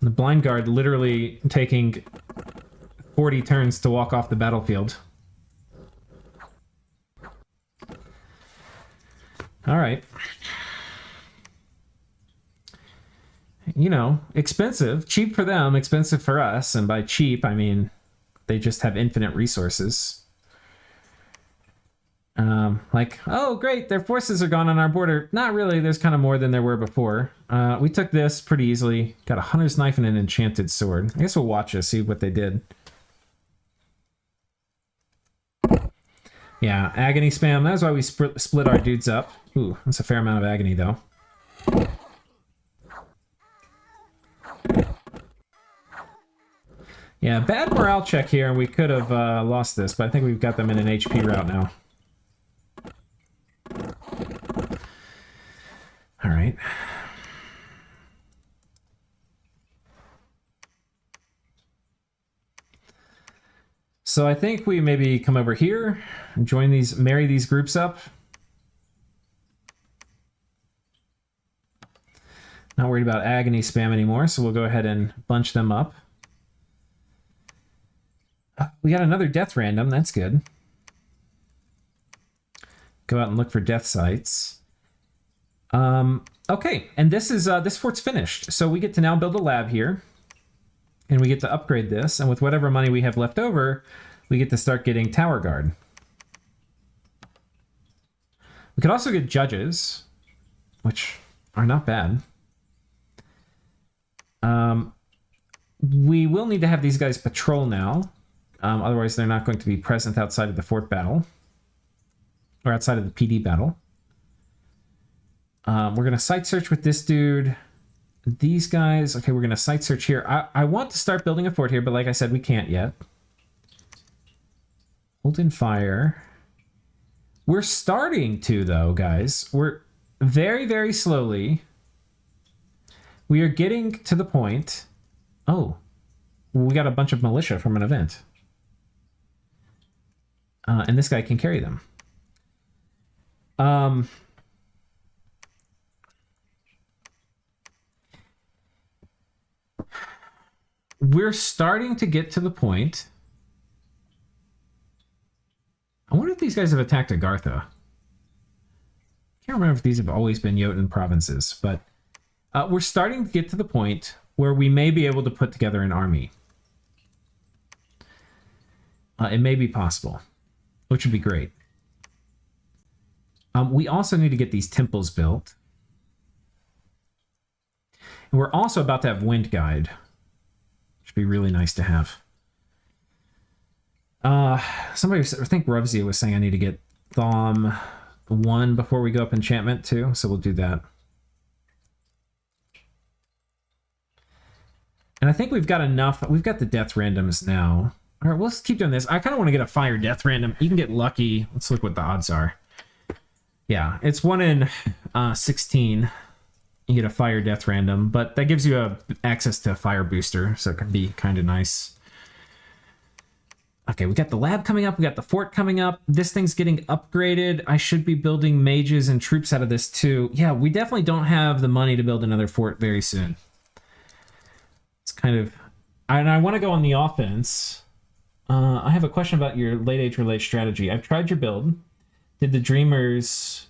The blind guard literally taking 40 turns to walk off the battlefield. Alright. You know, expensive. Cheap for them, expensive for us. And by cheap, I mean they just have infinite resources. Like, oh, great, their forces are gone on our border. Not really, there's kind of more than there were before. We took this pretty easily. Got a hunter's knife and an enchanted sword. I guess we'll watch this, see what they did. Yeah, agony spam. That's why we split our dudes up. Ooh, that's a fair amount of agony, though. Yeah, bad morale check here, and we could have lost this, but I think we've got them in an HP route now. All right. So I think we maybe come over here and join these, marry these groups up. Not worried about agony spam anymore, so we'll go ahead and bunch them up. We got another death random, that's good. Go out and look for death sites. Okay, and this is this fort's finished. So we get to now build a lab here. And we get to upgrade this, and with whatever money we have left over, we get to start getting Tower Guard. We could also get judges, which are not bad. We will need to have these guys patrol now. Otherwise, they're not going to be present outside of the fort battle. Or outside of the PD battle. We're going to site search with this dude. These guys, okay, we're going to site search here. I want to start building a fort here, but like I said, we can't yet. Hold in fire. We're starting to, though, guys. We're very, very slowly. We are getting to the point. Oh, we got a bunch of militia from an event. And this guy can carry them. We're starting to get to the point. I wonder if these guys have attacked Agartha. Can't remember if these have always been Jotun provinces, but we're starting to get to the point where we may be able to put together an army. It may be possible, which would be great. We also need to get these temples built. And we're also about to have Wind Guide. Which would be really nice to have. Somebody, I think Rubsia was saying I need to get Thom 1 before we go up enchantment too, so we'll do that. And I think we've got enough. We've got the death randoms now. All right, let's keep doing this. I kind of want to get a fire death random. You can get lucky. Let's look what the odds are. Yeah, it's 1 in 16. You get a fire death random, but that gives you access to a fire booster, so it can be kind of nice. Okay, we got the lab coming up. We got the fort coming up. This thing's getting upgraded. I should be building mages and troops out of this too. Yeah, we definitely don't have the money to build another fort very soon. It's kind of... And I want to go on the offense. I have a question about your late age relay strategy. I've tried your build. Did the Dreamers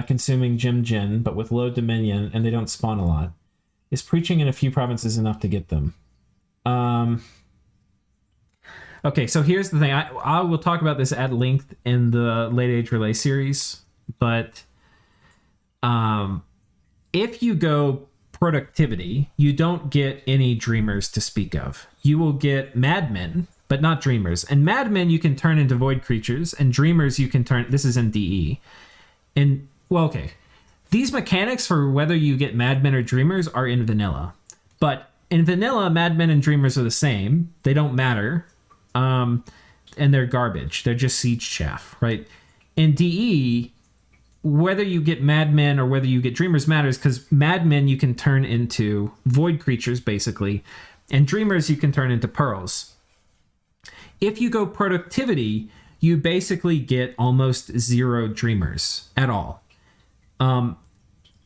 consuming Gem Gen, but with low Dominion, and they don't spawn a lot. Is preaching in a few provinces enough to get them? Okay, so here's the thing. I will talk about this at length in the Late Age Relay series, but if you go productivity, you don't get any Dreamers to speak of. You will get Madmen, but not Dreamers. And Madmen you can turn into Void Creatures, and Dreamers you can turn... This is in DE. And, well, okay. These mechanics for whether you get Madmen or Dreamers are in Vanilla. But in Vanilla, Madmen and Dreamers are the same. They don't matter. And they're garbage. They're just siege chaff, right? In DE, whether you get Madmen or whether you get Dreamers matters, because Madmen you can turn into Void Creatures, basically, and Dreamers you can turn into Pearls. If you go productivity, you basically get almost 0 Dreamers at all.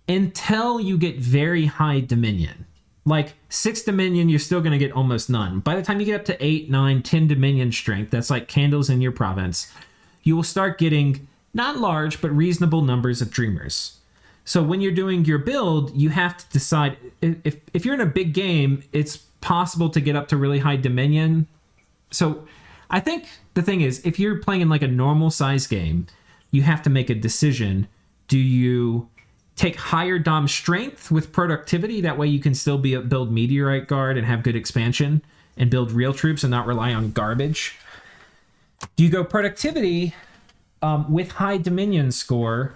Until you get very high Dominion. Like 6 Dominion, you're still going to get almost none. By the time you get up to 8, 9, 10 Dominion strength, that's like candles in your province, you will start getting not large, but reasonable numbers of Dreamers. So when you're doing your build, you have to decide, if you're in a big game, it's possible to get up to really high Dominion. So I think the thing is, if you're playing in like a normal size game, you have to make a decision. Do you take higher Dom strength with productivity? That way you can still build Meteorite Guard and have good expansion and build real troops and not rely on garbage. Do you go productivity with high Dominion score?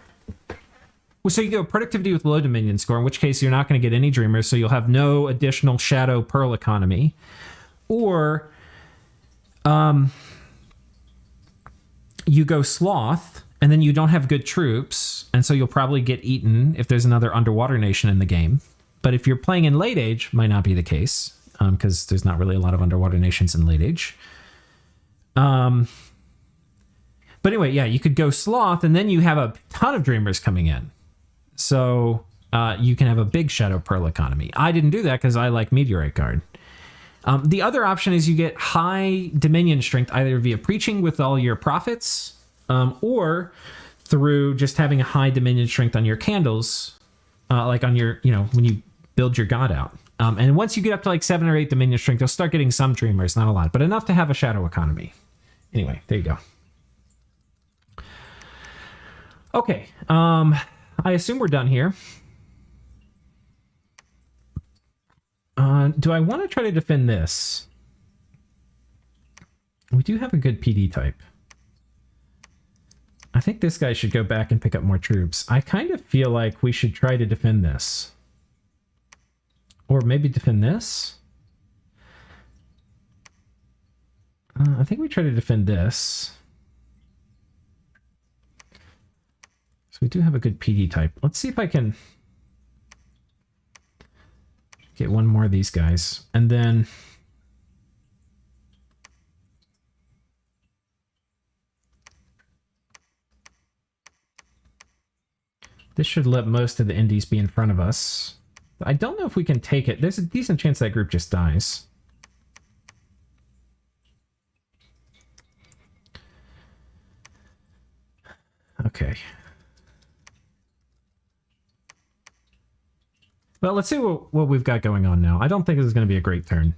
Well, so you go productivity with low Dominion score, in which case you're not going to get any Dreamers, so you'll have no additional Shadow Pearl economy. Or you go Sloth, and then you don't have good troops, and so you'll probably get eaten if there's another underwater nation in the game. But if you're playing in late age, might not be the case, because there's not really a lot of underwater nations in late age. But anyway, yeah, you could go Sloth, and then you have a ton of Dreamers coming in. So you can have a big Shadow Pearl economy. I didn't do that because I like Meteorite Guard. The other option is you get high Dominion strength, either via preaching with all your profits, or through just having a high Dominion strength on your candles, like on your, when you build your god out. And once you get up to like 7 or 8 Dominion strength, you'll start getting some Dreamers, not a lot, but enough to have a Shadow economy. Anyway, there you go. Okay, I assume we're done here. Do I want to try to defend this? We do have a good PD type. I think this guy should go back and pick up more troops. I kind of feel like we should try to defend this. Or maybe defend this? I think we try to defend this. So we do have a good PD type. Let's see if I can get one more of these guys. And then this should let most of the Indies be in front of us. I don't know if we can take it. There's a decent chance that group just dies. Okay. Well, let's see what we've got going on now. I don't think this is going to be a great turn.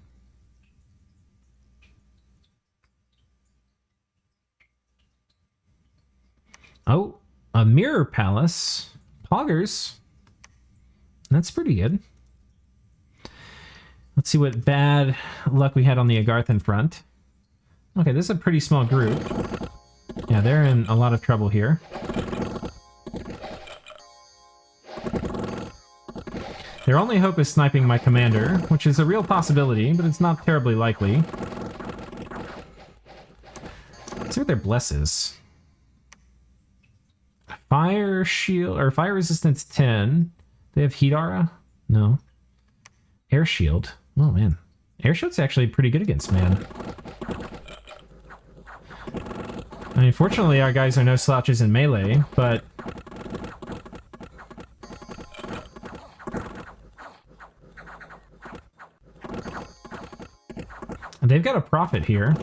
Oh, a Mirror Palace. Poggers. That's pretty good. Let's see what bad luck we had on the Agarthan front. Okay, this is a pretty small group. Yeah, they're in a lot of trouble here. Their only hope is sniping my commander, which is a real possibility, but it's not terribly likely. Let's see what their bless is. Fire shield, or fire resistance 10. They have heat aura? No. Air shield. Oh man. Air shield's actually pretty good against man. I mean, fortunately our guys are no slouches in melee, but... they've got a prophet here.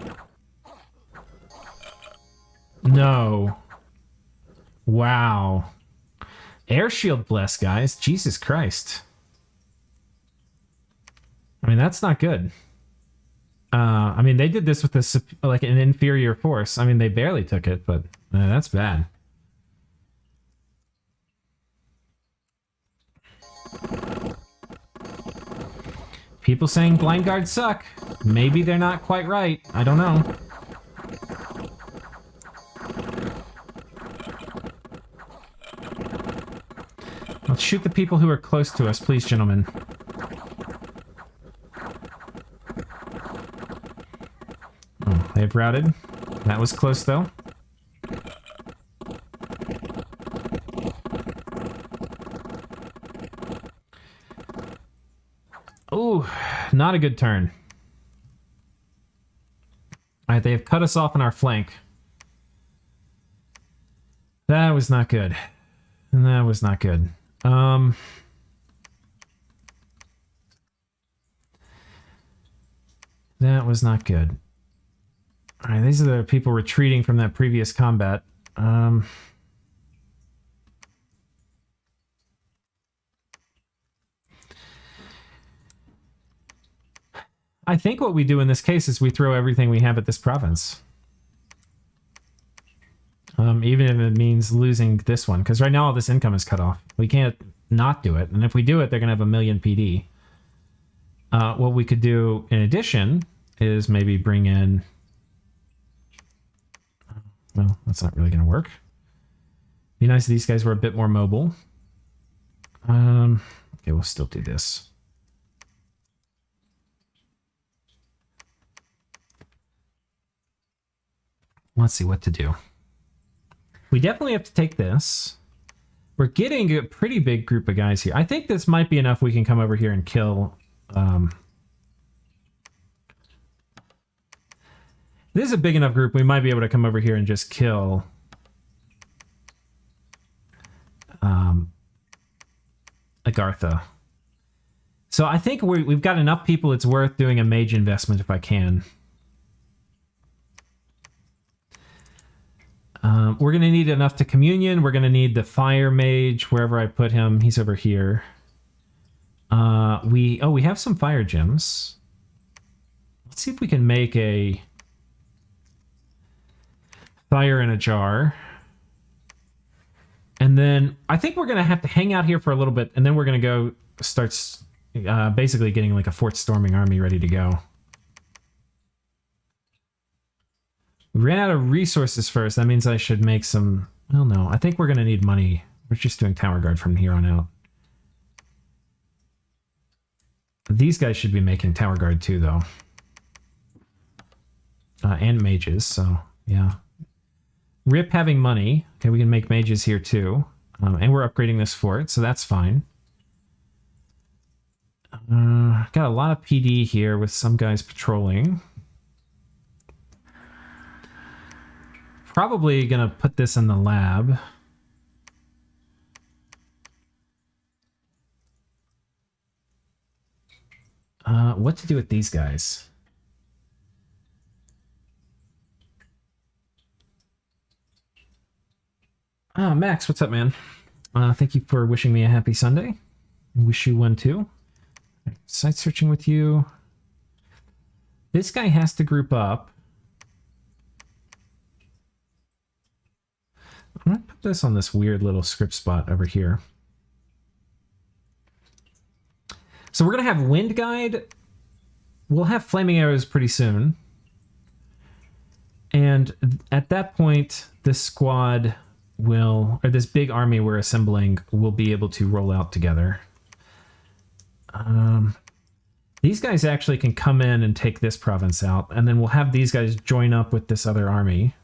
No. Wow. Air shield bless, guys. Jesus Christ. I mean, that's not good. I mean, they did this with this, like an inferior force. I mean, they barely took it, but that's bad. People saying blind guards suck. Maybe they're not quite right. I don't know. Let's shoot the people who are close to us, please, gentlemen. Oh, they've routed. That was close, though. Oh, not a good turn. All right, they have cut us off on our flank. That was not good. And that was not good. That was not good. All right, these are the people retreating from that previous combat. I think what we do in this case is we throw everything we have at this province. Even if it means losing this one, because right now all this income is cut off. We can't not do it, and if we do it, they're going to have 1 million PD. What we could do in addition is maybe bring in... well, that's not really going to work. Be nice if these guys were a bit more mobile. Okay, we'll still do this. Let's see what to do. We definitely have to take this. We're getting a pretty big group of guys here. I think this might be enough we can come over here and kill... this is a big enough group, we might be able to come over here and just kill... Agartha. So I think we've got enough people, it's worth doing a mage investment if I can. We're going to need enough to communion. We're going to need the fire mage wherever I put him. He's over here. We have some fire gems. Let's see if we can make a fire in a jar. And then I think we're going to have to hang out here for a little bit, and then we're going to go start basically getting like a fort storming army ready to go. We ran out of resources first. That means I should make some... well, no. I think we're going to need money. We're just doing tower guard from here on out. These guys should be making tower guard too, though. And mages, so yeah. Rip having money. Okay, we can make mages here too. And we're upgrading this fort, so that's fine. Got a lot of PD here with some guys patrolling. Probably gonna put this in the lab. What to do with these guys? Max, what's up, man? Thank you for wishing me a happy Sunday. I wish you one too. Site searching with you. This guy has to group up. I'm gonna put this on this weird little script spot over here. So we're gonna have Wind Guide. We'll have Flaming Arrows pretty soon. And at that point, this squad will, or this big army we're assembling, will be able to roll out together. These guys actually can come in and take this province out, and then we'll have these guys join up with this other army.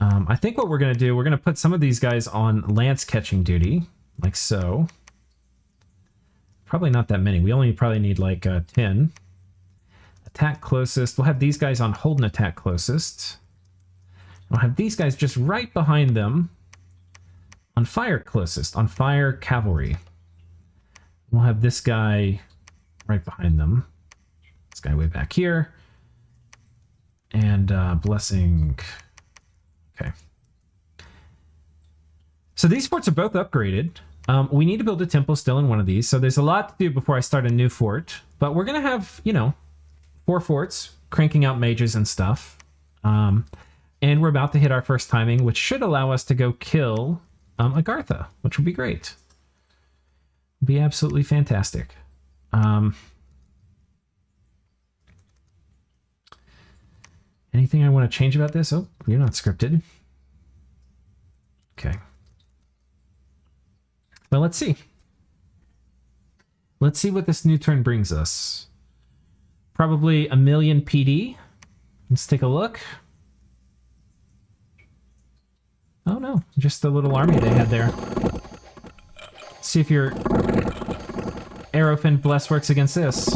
I think what we're going to do, we're going to put some of these guys on lance catching duty, like so. Probably not that many. We only probably need like 10. Attack closest. We'll have these guys on hold and attack closest. We'll have these guys just right behind them on fire closest, on fire cavalry. We'll have this guy right behind them. This guy way back here. And blessing. Okay. So these forts are both upgraded. We need to build a temple still in one of these. So there's a lot to do before I start a new fort. But we're going to have, you know, 4 forts, cranking out mages and stuff. And we're about to hit our first timing, which should allow us to go kill Agartha, which would be great. Be absolutely fantastic. Anything I want to change about this? Oh, you're not scripted. Okay. Well, let's see. Let's see what this new turn brings us. Probably 1 million PD. Let's take a look. Oh no, just the little army they had there. Let's see if your Arrowfin Bless works against this.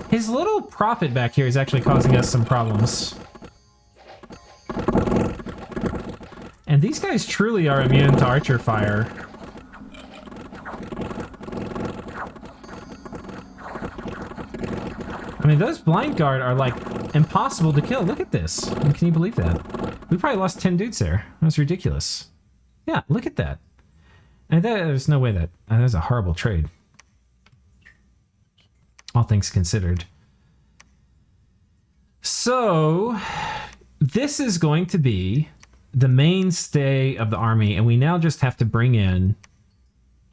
His little prophet back here is actually causing us some problems. And these guys truly are immune to archer fire. I mean, those blind guard are like impossible to kill. Look at this. I mean, can you believe that? We probably lost 10 dudes there. That's ridiculous. Yeah, look at that. And there's no way that was a horrible trade. All things considered. So this is going to be the mainstay of the army, and we now just have to bring in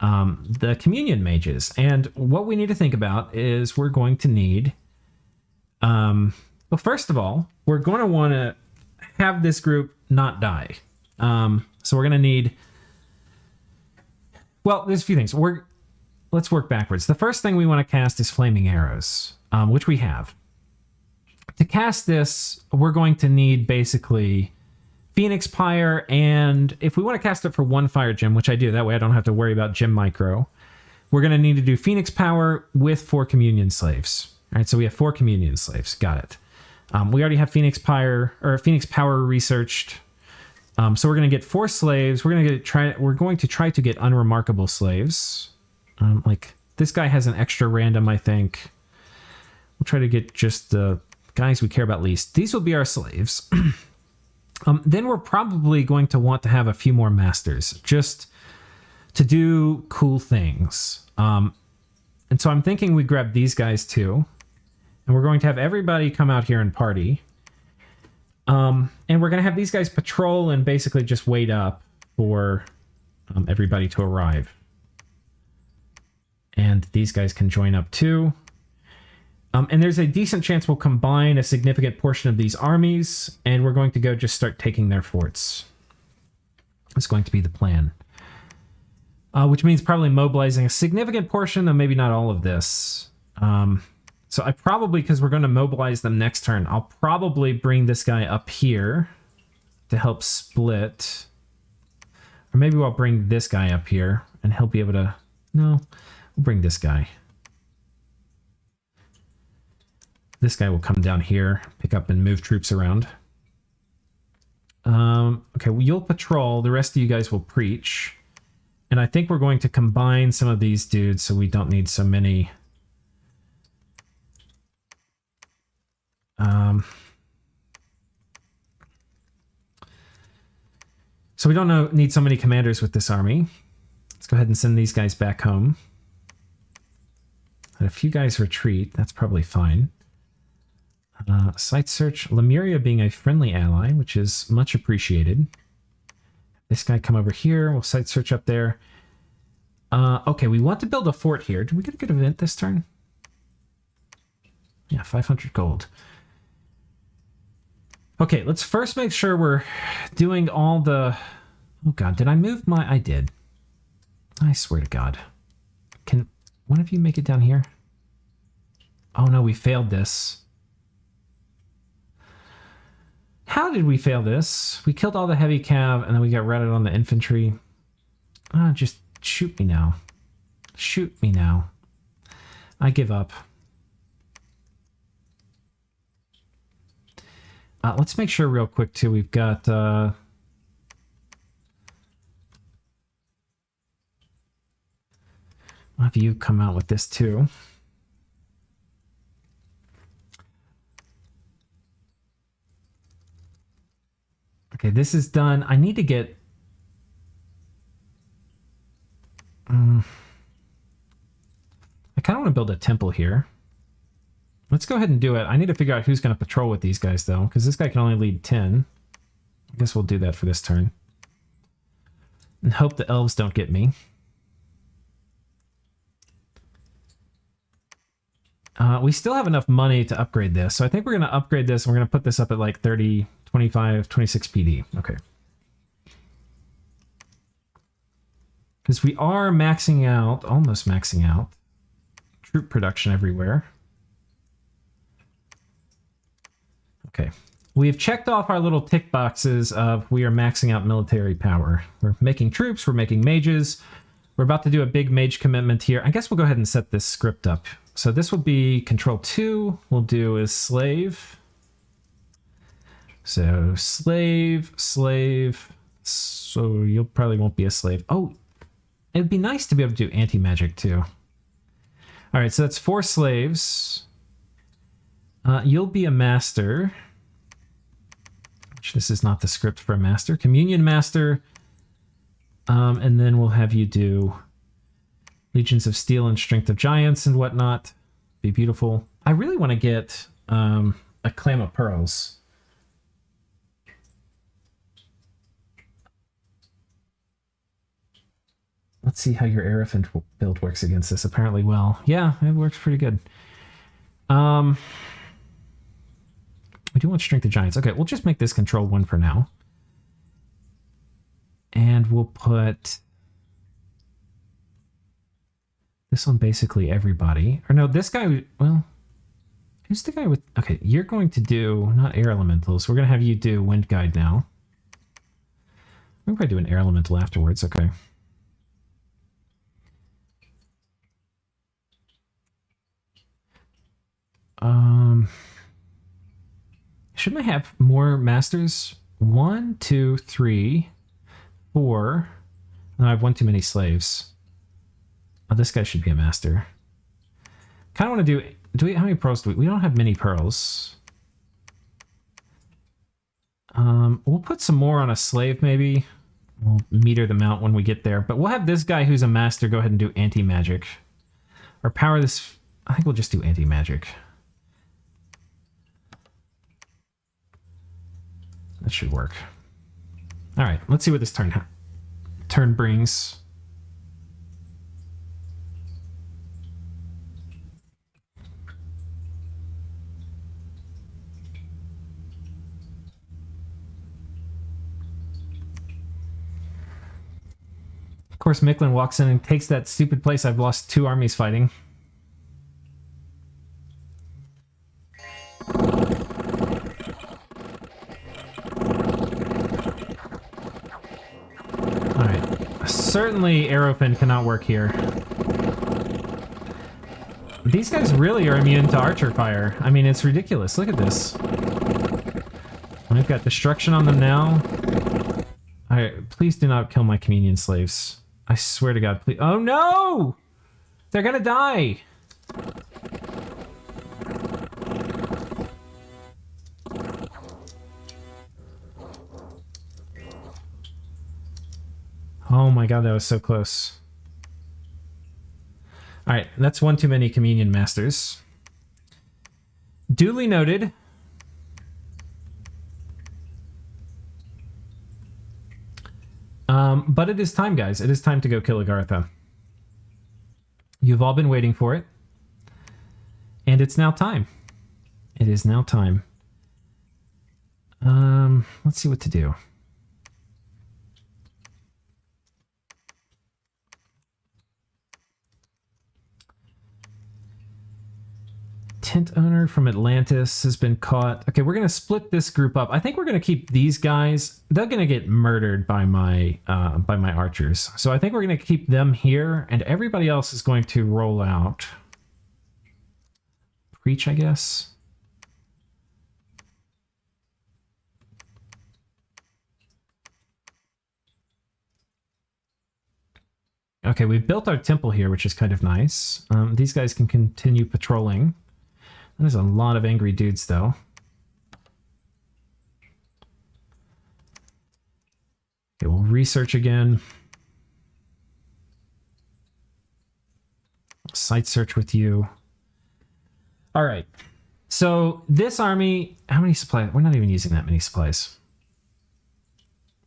the communion mages. And what we need to think about is we're going to need well, first of all, we're going to want to have this group not die. So we're going to need, well, there's a few things. Let's work backwards. The first thing we want to cast is Flaming Arrows, which we have. To cast this, we're going to need basically Phoenix Pyre, and if we want to cast it for 1 fire gem, which I do, that way I don't have to worry about gem micro, we're going to need to do Phoenix Power with 4 Communion Slaves. All right, so we have 4 Communion Slaves. Got it. We already have Phoenix Pyre or Phoenix Power researched. So we're going to get 4 slaves. We're going to try to get unremarkable slaves. Like this guy has an extra random, I think. We'll try to get just the guys we care about least. These will be our slaves. Then we're probably going to want to have a few more masters just to do cool things. And so I'm thinking we grab these guys too. And we're going to have everybody come out here and party. And we're going to have these guys patrol and basically just wait up for everybody to arrive. And these guys can join up too. And there's a decent chance we'll combine a significant portion of these armies, and we're going to go just start taking their forts. That's going to be the plan. Which means probably mobilizing a significant portion, though maybe not all of this. So I probably, because we're going to mobilize them next turn, I'll probably bring this guy up here to help split. Or maybe I'll bring this guy up here, and he'll be able to... No, we'll bring this guy. This guy will come down here, pick up and move troops around. Okay, well, you'll patrol. The rest of you guys will preach. And I think we're going to combine some of these dudes so we don't need so many... So we don't need so many commanders with this army. Let's go ahead and send these guys back home. Let a few guys retreat. That's probably fine. Site search. Lemuria being a friendly ally, which is much appreciated. This guy come over here. We'll site search up there. Okay, we want to build a fort here. Did we get a good event this turn? Yeah, 500 gold. Okay, let's first make sure we're doing all the... Oh god, did I move my... I did. I swear to god. One of you make it down here. Oh no, we failed this. How did we fail this? We killed all the heavy cav and then we got routed on the infantry. Just shoot me now. Shoot me now. I give up. Let's make sure real quick too. We've got I'll have you come out with this too. Okay, this is done. I need to get... I kind of want to build a temple here. Let's go ahead and do it. I need to figure out who's going to patrol with these guys, though, because this guy can only lead 10. I guess we'll do that for this turn. And hope the elves don't get me. We still have enough money to upgrade this, so I think we're going to upgrade this, and we're going to put this up at like 30, 25, 26 PD. Okay. Because we are maxing out, almost maxing out, troop production everywhere. Okay. We've checked off our little tick boxes of we are maxing out military power. We're making troops, we're making mages. We're about to do a big mage commitment here. I guess we'll go ahead and set this script up. So this will be control 2. We'll do is slave. So slave, slave. So you probably won't be a slave. Oh, it'd be nice to be able to do anti-magic too. All right, so that's 4 slaves. You'll be a master. Which this is not the script for a master. Communion master. And then we'll have you do Legions of Steel and Strength of Giants and whatnot. Be beautiful. I really want to get a Clam of Pearls. Let's see how your Elephant build works against this. Apparently well. Yeah, it works pretty good. We do want Strength of Giants. Okay, we'll just make this control 1 for now. And we'll put this on basically everybody. Or no, this guy, well, who's the guy with... Okay, you're going to do, not air elementals. We're going to have you do wind guide now. We'll probably do an air elemental afterwards. Okay. Shouldn't I have more masters? 1, 2, 3, 4. No, I have one too many slaves. Oh, this guy should be a master. Kind of want to do we, how many pearls do we don't have many pearls. We'll put some more on a slave maybe. We'll meter them out when we get there. But we'll have this guy who's a master go ahead and do anti-magic. Or power this... I think we'll just do anti-magic. That should work. All right, let's see what this turn brings. Of course, Micklin walks in and takes that stupid place I've lost 2 armies fighting. Certainly Aerophin cannot work here. These guys really are immune to archer fire. I mean, it's ridiculous. Look at this. I've got destruction on them now. Alright, please do not kill my communion slaves. I swear to God, please. Oh no! They're gonna die! Oh my God, that was so close. All right, that's one too many communion masters. Duly noted. But it is time, guys. It is time to go kill Agartha. You've all been waiting for it. And it's now time. It is now time. Let's see what to do. tent owner from Atlantis has been caught. Okay, we're going to split this group up. I think we're going to keep these guys. They're going to get murdered by my archers. So I think we're going to keep them here, and everybody else is going to roll out. Preach, I guess. Okay, we've built our temple here, which is kind of nice. These guys can continue patrolling. There's a lot of angry dudes, though. Okay, we'll research again. Site search with you. All right. So this army, how many supplies? We're not even using that many supplies.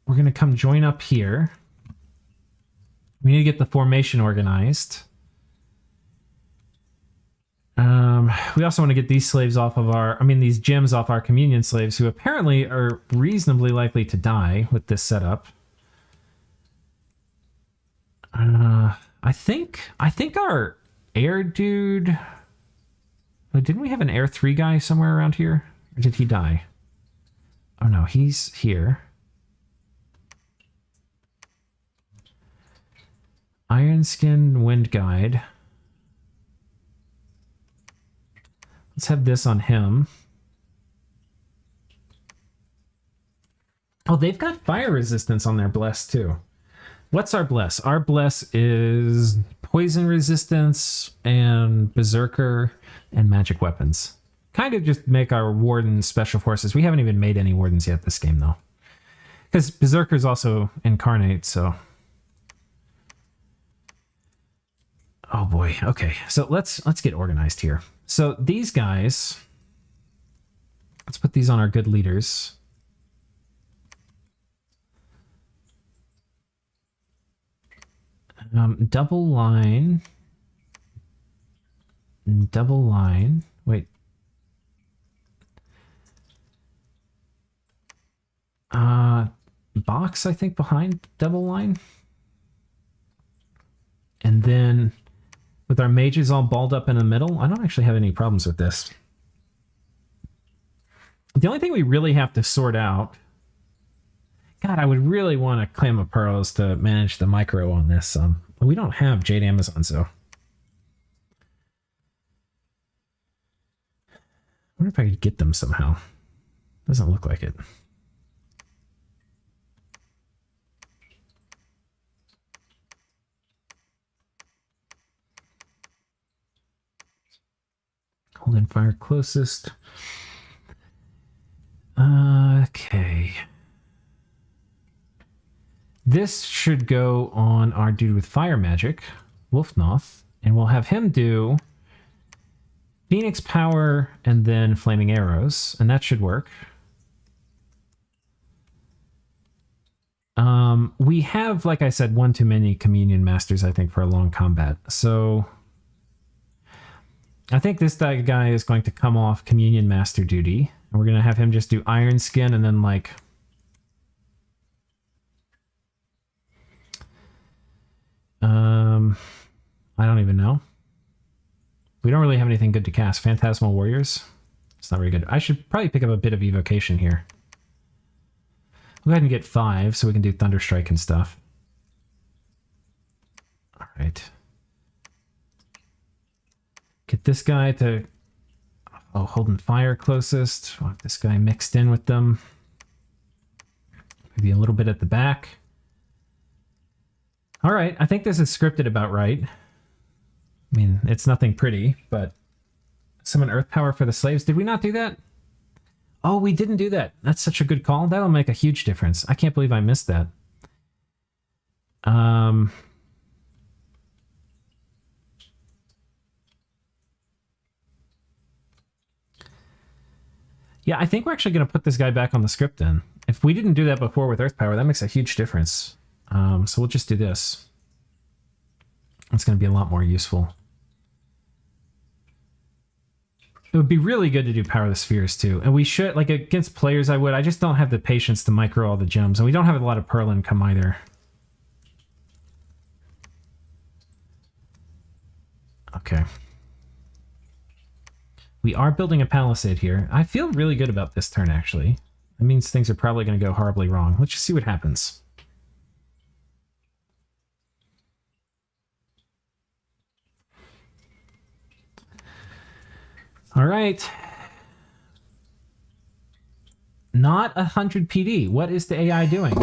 We're going to come join up here. We need to get the formation organized. We also want to get these slaves off of these gems off our communion slaves, who apparently are reasonably likely to die with this setup. I think our air dude... Oh, didn't we have an air 3 guy somewhere around here? Or did he die? Oh no, he's here. Ironskin Wind Guide. Let's have this on him. Oh, they've got fire resistance on their bless too. What's our bless? Our bless is poison resistance and berserker and magic weapons. Kind of just make our warden special forces. We haven't even made any wardens yet this game though, because berserker's also incarnate. So, oh boy. Okay, so let's get organized here. So these guys, let's put these on our good leaders. Double line. Wait. Box, I think, behind double line. And then with our mages all balled up in the middle, I don't actually have any problems with this. The only thing we really have to sort out... God, I would really want a Clam of Pearls to manage the micro on this. We don't have Jade Amazon, so... I wonder if I could get them somehow. Doesn't look like it. Holding fire closest. Okay. This should go on our dude with fire magic, Wolfnoth, and we'll have him do Phoenix Power and then Flaming Arrows, and that should work. We have, like I said, one too many Communion Masters, I think, for a long combat. So I think this guy is going to come off Communion Master duty, and we're going to have him just do Iron Skin and then, like... I don't even know. We don't really have anything good to cast. Phantasmal Warriors. It's not very good. I should probably pick up a bit of Evocation here. We'll go ahead and get 5 so we can do Thunderstrike and stuff. Alright. Get this guy to... Oh, holding fire closest. We'll have this guy mixed in with them. Maybe a little bit at the back. Alright, I think this is scripted about right. I mean, it's nothing pretty, but... Summon Earth Power for the slaves. Did we not do that? Oh, we didn't do that. That's such a good call. That'll make a huge difference. I can't believe I missed that. Yeah, I think we're actually going to put this guy back on the script then. If we didn't do that before with Earth Power, that makes a huge difference. So we'll just do this. It's going to be a lot more useful. It would be really good to do Power of the Spheres too. And we should, like against players I would. I just don't have the patience to micro all the gems. And we don't have a lot of Pearl income either. Okay. We are building a palisade here. I feel really good about this turn, actually. That means things are probably going to go horribly wrong. Let's just see what happens. All right. Not 100 PD. What is the AI doing?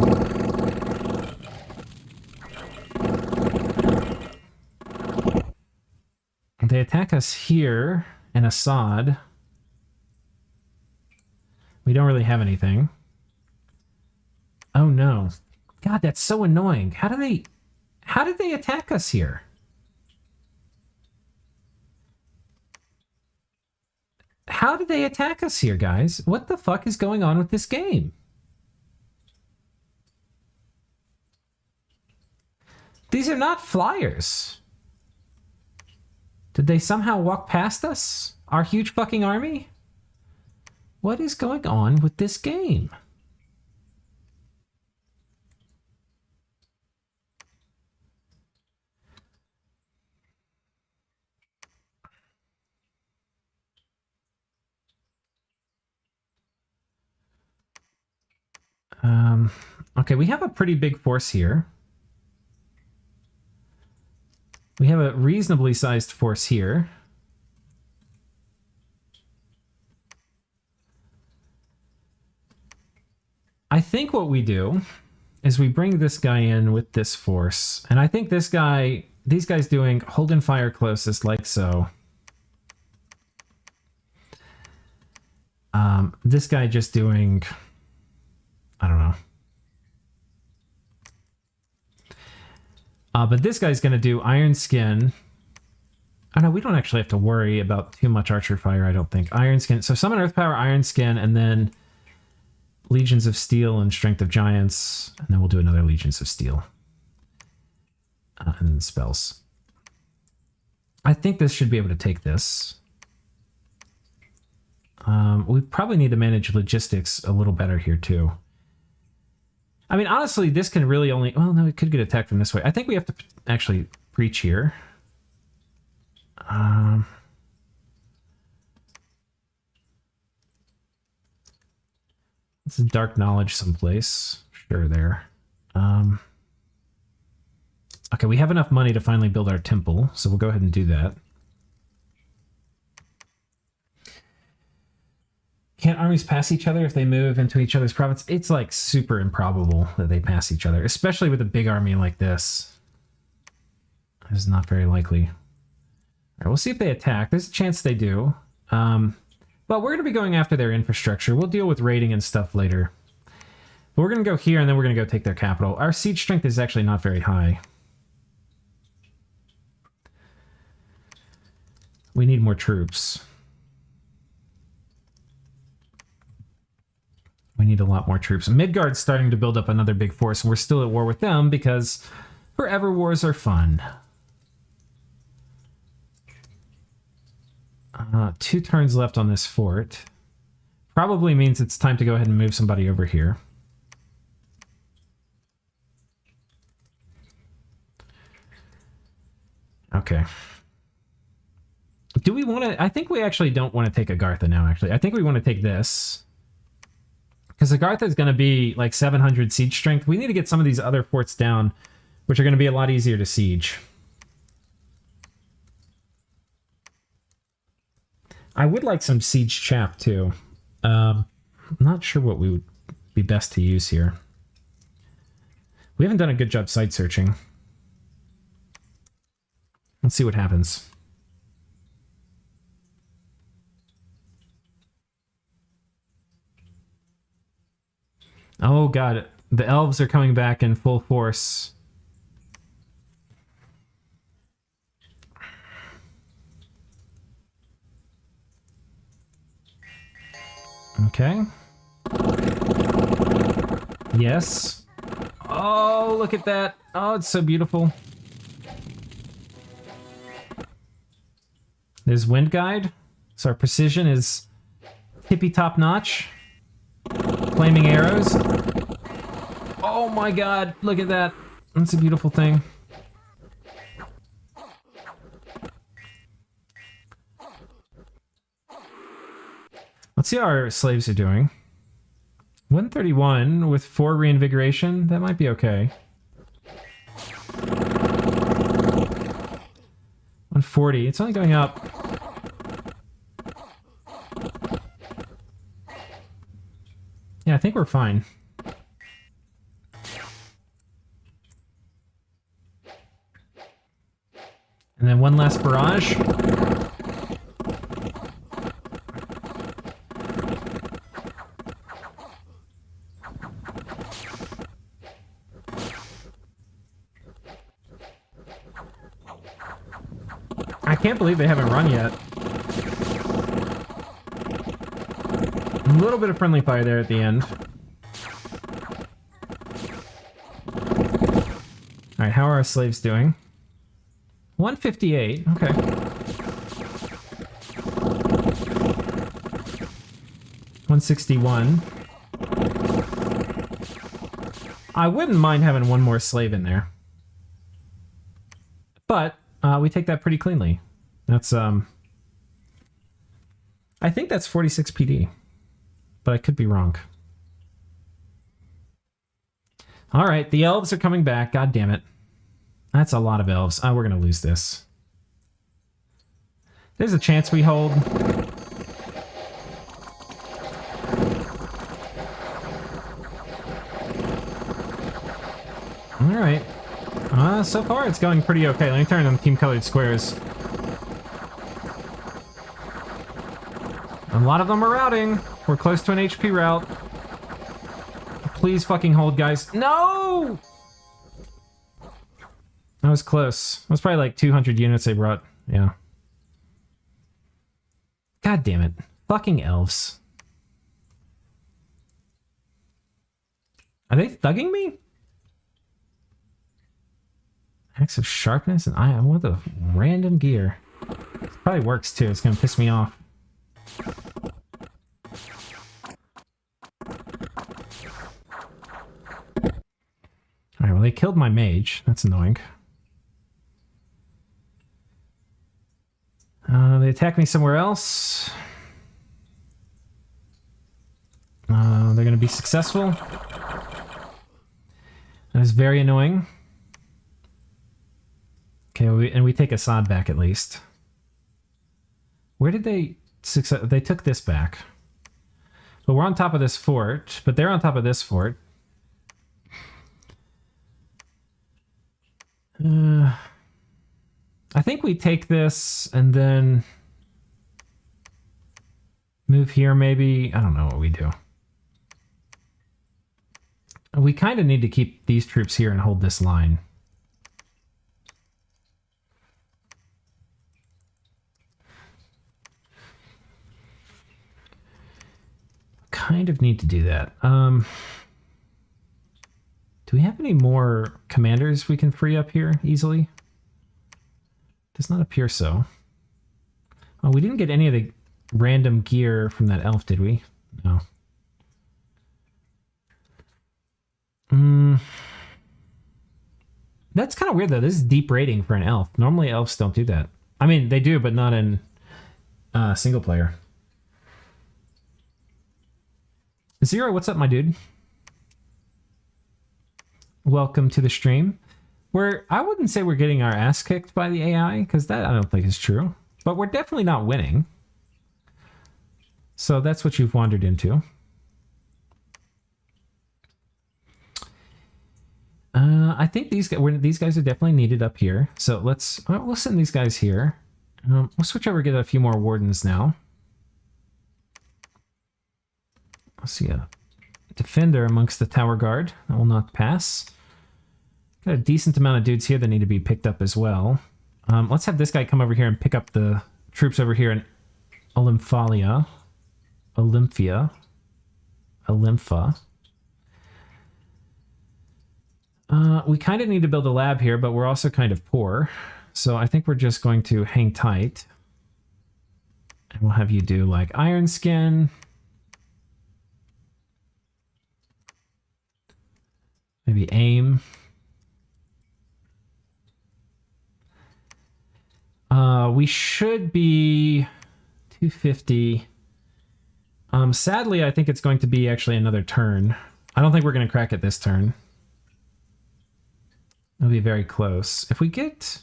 They attack us here in Assad. We don't really have anything. Oh no. God, that's so annoying. How did they attack us here? How did they attack us here, guys? What the fuck is going on with this game? These are not flyers. Did they somehow walk past us? Our huge fucking army? What is going on with this game? Okay, we have a pretty big force here. We have a reasonably sized force here. I think what we do is we bring this guy in with this force. And I think these guys doing hold and fire closest like so. This guy just doing, I don't know. But this guy's going to do Iron Skin. Oh no, we don't actually have to worry about too much Archer Fire, I don't think. Iron Skin. So summon Earth Power, Iron Skin, and then Legions of Steel and Strength of Giants. And then we'll do another Legions of Steel. And then spells. I think this should be able to take this. We probably need to manage logistics a little better here too. I mean, honestly, this can really only... Well, no, it could get attacked from this way. I think we have to actually preach here. This is Dark Knowledge someplace. Sure, there. Okay, we have enough money to finally build our temple, so we'll go ahead and do that. Can't armies pass each other if they move into each other's province? It's like super improbable that they pass each other, especially with a big army like this. This is not very likely. All right, we'll see if they attack. There's a chance they do. But we're going to be going after their infrastructure. We'll deal with raiding and stuff later. But we're going to go here, and then we're going to go take their capital. Our siege strength is actually not very high. We need more troops. We need a lot more troops. Midgard's starting to build up another big force, and we're still at war with them because forever wars are fun. 2 turns left on this fort. Probably means it's time to go ahead and move somebody over here. Okay. Do we want to... I think we actually don't want to take Agartha now, actually. I think we want to take this. Because Agartha is going to be like 700 siege strength. We need to get some of these other forts down, which are going to be a lot easier to siege. I would like some siege chaff too. I'm not sure what we would be best to use here. We haven't done a good job site searching. Let's see what happens. Oh god, the elves are coming back in full force. Okay. Yes. Oh, look at that. Oh, it's so beautiful. There's Wind Guide. So our precision is tippy top notch. Flaming arrows. Oh my god, look at that. That's a beautiful thing. Let's see how our slaves are doing. 131 with 4 reinvigoration. That might be okay. 140. It's only going up. Yeah, I think we're fine. And then one last barrage. I can't believe they haven't run yet. A little bit of friendly fire there at the end. Alright, how are our slaves doing? 158, okay. 161. I wouldn't mind having one more slave in there. But we take that pretty cleanly. That's I think that's 46 PD. But I could be wrong. Alright, the elves are coming back. God damn it. That's a lot of elves. Oh, we're going to lose this. There's a chance we hold. Alright. So far it's going pretty okay. Let me turn on team colored squares. A lot of them are routing. We're close to an HP route. Please fucking hold, guys. No! That was close. That was probably like 200 units they brought. Yeah. God damn it. Fucking elves. Are they thugging me? Axe of sharpness and I want the random gear. It probably works too. It's gonna piss me off. Alright, well they killed my mage. That's annoying. They attack me somewhere else. They're gonna be successful. That is very annoying. Okay, and we take Assad back at least. Where did they success? They took this back. But we're on top of this fort, but they're on top of this fort. I think we take this and then move here maybe. I don't know what we do. We kind of need to keep these troops here and hold this line. Kind of need to do that. Do we have any more commanders we can free up here easily? Does not appear so. Oh, we didn't get any of the random gear from that elf, did we? No. That's kind of weird, though. This is deep rating for an elf. Normally, elves don't do that. I mean, they do, but not in single player. Zero, what's up, my dude? Welcome to the stream. I wouldn't say we're getting our ass kicked by the AI, because that I don't think is true. But we're definitely not winning. So that's what you've wandered into. I think these guys are definitely needed up here. So we'll send these guys here. We'll switch over, get a few more wardens now. Let's see a defender amongst the tower guard. That will not pass. Got a decent amount of dudes here that need to be picked up as well. Let's have this guy come over here and pick up the troops over here in Olympha. We kind of need to build a lab here, but we're also kind of poor. So I think we're just going to hang tight. And we'll have you do like iron skin. Maybe aim. We should be 250. Sadly, I think it's going to be actually another turn. I don't think we're going to crack it this turn. It'll be very close. If we get...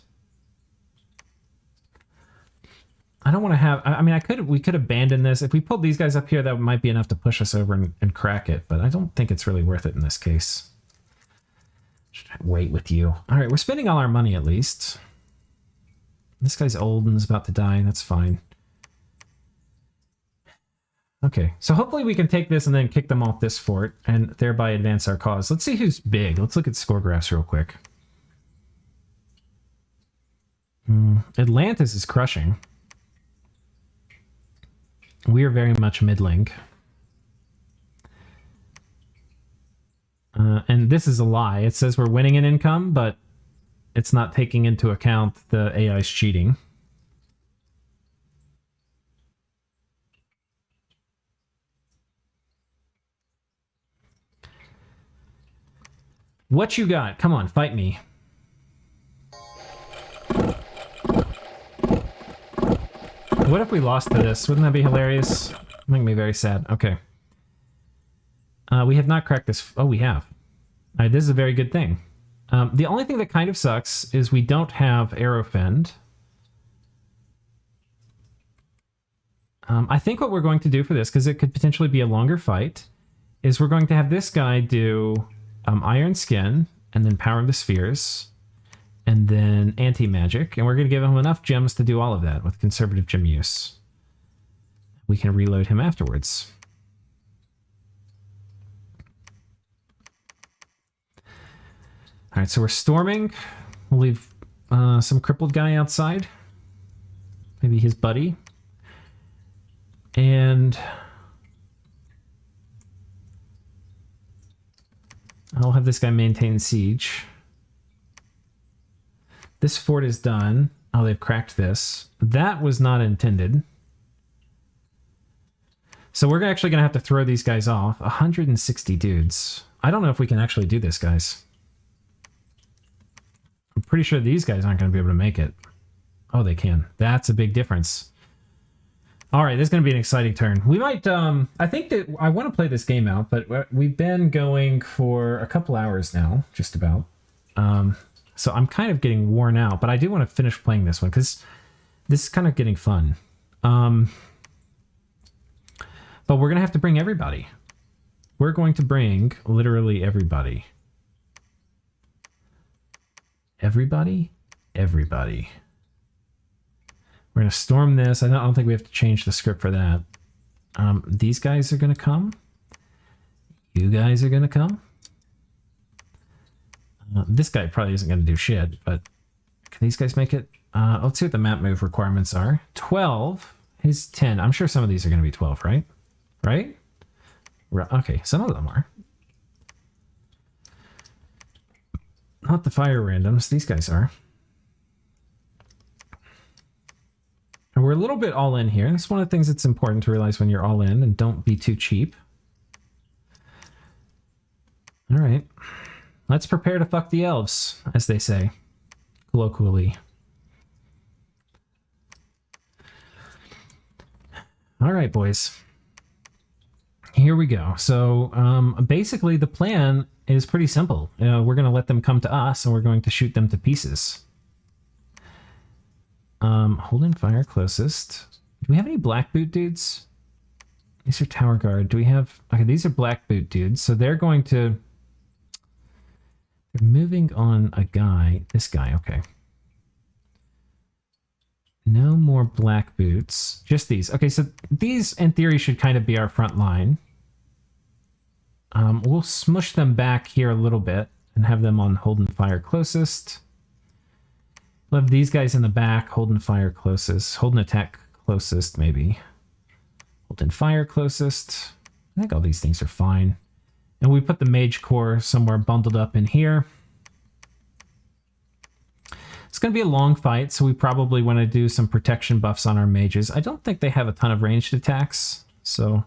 I don't want to have... I mean, we could abandon this. If we pulled these guys up here, that might be enough to push us over and crack it. But I don't think it's really worth it in this case. Should I wait with you? All right, we're spending all our money at least. This guy's old and is about to die. That's fine. Okay, so hopefully we can take this and then kick them off this fort and thereby advance our cause. Let's see who's big. Let's look at score graphs real quick. Atlantis is crushing. We are very much middling. And this is a lie. It says we're winning in income, but it's not taking into account the AI's cheating. What you got? Come on, fight me. What if we lost to this? Wouldn't that be hilarious? Make me very sad. Okay. We have not cracked this. Oh, we have. All right, this is a very good thing. The only thing that kind of sucks is we don't have Arrow Fend. I think what we're going to do for this, because it could potentially be a longer fight, is we're going to have this guy do Iron Skin, and then Power of the Spheres, and then Anti-Magic, and we're going to give him enough gems to do all of that with conservative gem use. We can reload him afterwards. All right, so we're storming. We'll leave some crippled guy outside. Maybe his buddy. And I'll have this guy maintain siege. This fort is done. Oh, they've cracked this. That was not intended. So we're actually going to have to throw these guys off. 160 dudes. I don't know if we can actually do this, guys. I'm pretty sure these guys aren't going to be able to make it. Oh, they can. That's a big difference. All right, this is going to be an exciting turn. We might, I think that I want to play this game out, but we've been going for a couple hours now, just about. So I'm kind of getting worn out, but I do want to finish playing this one because this is kind of getting fun. But we're going to have to bring everybody. We're going to bring literally everybody. Everybody? Everybody. We're going to storm this. I don't think we have to change the script for that. These guys are going to come. You guys are going to come. This guy probably isn't going to do shit, but can these guys make it? Let's see what the map move requirements are. 12 is 10. I'm sure some of these are going to be 12, right? Right? Okay, some of them are. Not the fire randoms. These guys are. And we're a little bit all in here. That's one of the things that's important to realize when you're all in, and don't be too cheap. All right. Let's prepare to fuck the elves, as they say, colloquially. All right, boys. Here we go. So basically the plan is pretty simple. We're going to let them come to us, and we're going to shoot them to pieces. Holding fire closest. Do we have any black boot dudes? These are tower guard. Do we have... Okay, these are black boot dudes. So they're going to... They're moving on a guy. This guy, okay. No more black boots. Just these. Okay, so these, in theory, should kind of be our front line. We'll smush them back here a little bit and have them on holding fire closest. We'll have these guys in the back, holding fire closest. Holding attack closest, maybe. Holding fire closest. I think all these things are fine. And we put the Mage Core somewhere bundled up in here. It's going to be a long fight, so we probably want to do some protection buffs on our mages. I don't think they have a ton of ranged attacks, so,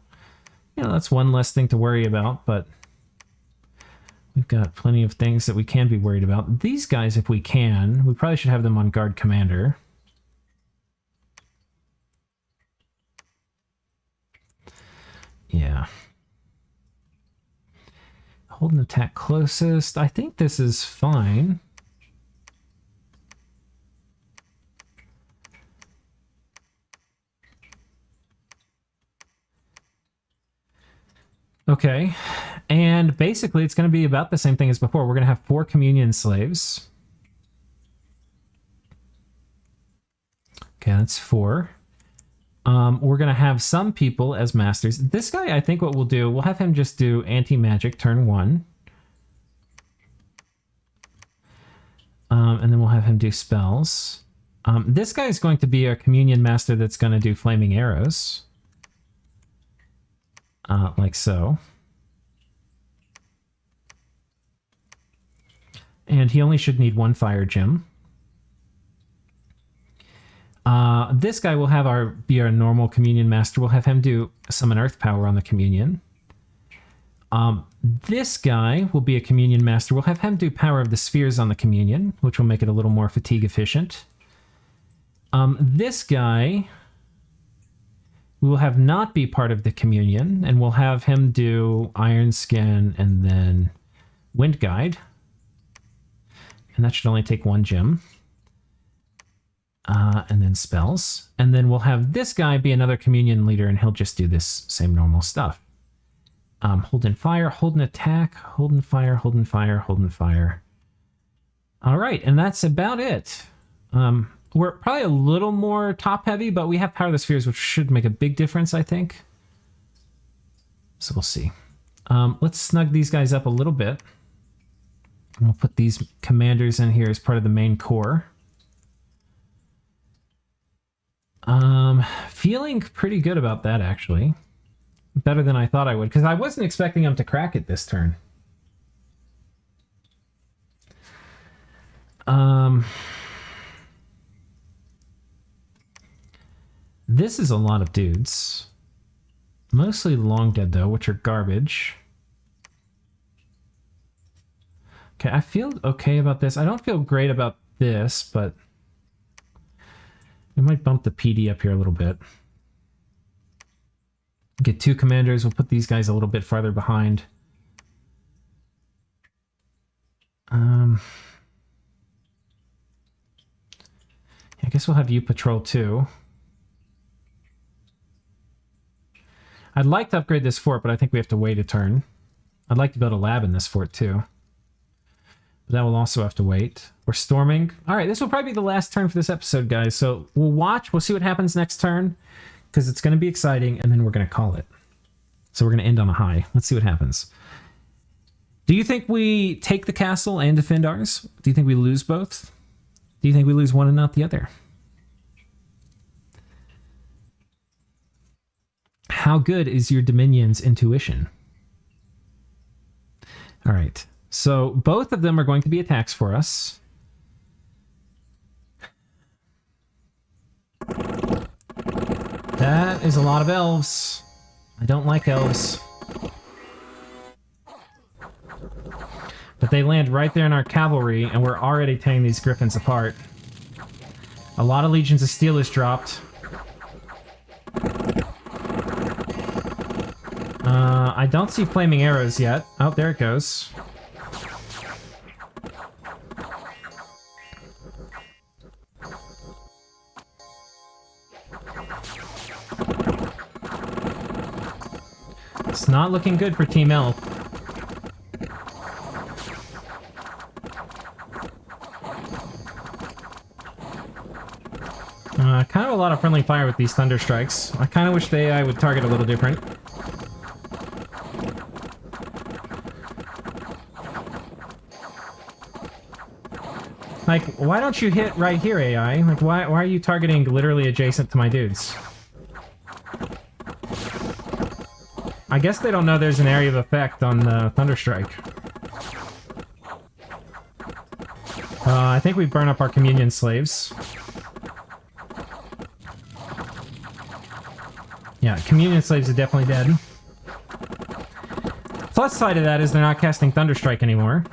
you know, that's one less thing to worry about, but we've got plenty of things that we can be worried about. These guys, if we can, we probably should have them on guard commander. Yeah. Hold an attack closest. I think this is fine. Okay. And basically, it's going to be about the same thing as before. We're going to have 4 communion slaves. Okay, that's 4. We're going to have some people as masters. This guy, I think what we'll do, we'll have him just do anti-magic turn 1. And then we'll have him do spells. This guy is going to be a communion master that's going to do flaming arrows. Like so. And he only should need 1 fire gem. This guy will have be our normal communion master. We'll have him do summon earth power on the communion. This guy will be a communion master. We'll have him do power of the spheres on the communion, which will make it a little more fatigue efficient. This guy we will have not be part of the communion, and we'll have him do iron skin and then wind guide. And that should only take 1 gem. And then spells. And then we'll have this guy be another communion leader, and he'll just do this same normal stuff. Hold in fire, hold an attack, hold in fire, hold in fire, hold in fire. All right, and that's about it. We're probably a little more top heavy, but we have power of the spheres, which should make a big difference, I think. So we'll see. Let's snug these guys up a little bit. And we'll put these commanders in here as part of the main core. Feeling pretty good about that, actually. Better than I thought I would, because I wasn't expecting them to crack it this turn. This is a lot of dudes. Mostly long dead, though, which are garbage. Okay, I feel okay about this. I don't feel great about this, but we might bump the PD up here a little bit. Get 2 commanders. We'll put these guys a little bit farther behind. I guess we'll have you patrol too. I'd like to upgrade this fort, but I think we have to wait a turn. I'd like to build a lab in this fort too. But that will also have to wait. We're storming. All right, this will probably be the last turn for this episode, guys. So we'll watch. We'll see what happens next turn, because it's going to be exciting, and then we're going to call it. So we're going to end on a high. Let's see what happens. Do you think we take the castle and defend ours? Do you think we lose both? Do you think we lose one and not the other? How good is your Dominion's intuition? All right. So both of them are going to be attacks for us. That is a lot of elves. I don't like elves. But they land right there in our cavalry, and we're already tearing these griffins apart. A lot of Legions of Steel is dropped. I don't see flaming arrows yet. Oh, there it goes. It's not looking good for Team Elf. Kind of a lot of friendly fire with these thunder strikes. I kind of wish I would target a little different. Like, why don't you hit right here, AI? Like, why are you targeting literally adjacent to my dudes? I guess they don't know there's an area of effect on the Thunderstrike. I think we burn up our communion slaves. Yeah, communion slaves are definitely dead. Plus side of that is they're not casting Thunderstrike anymore.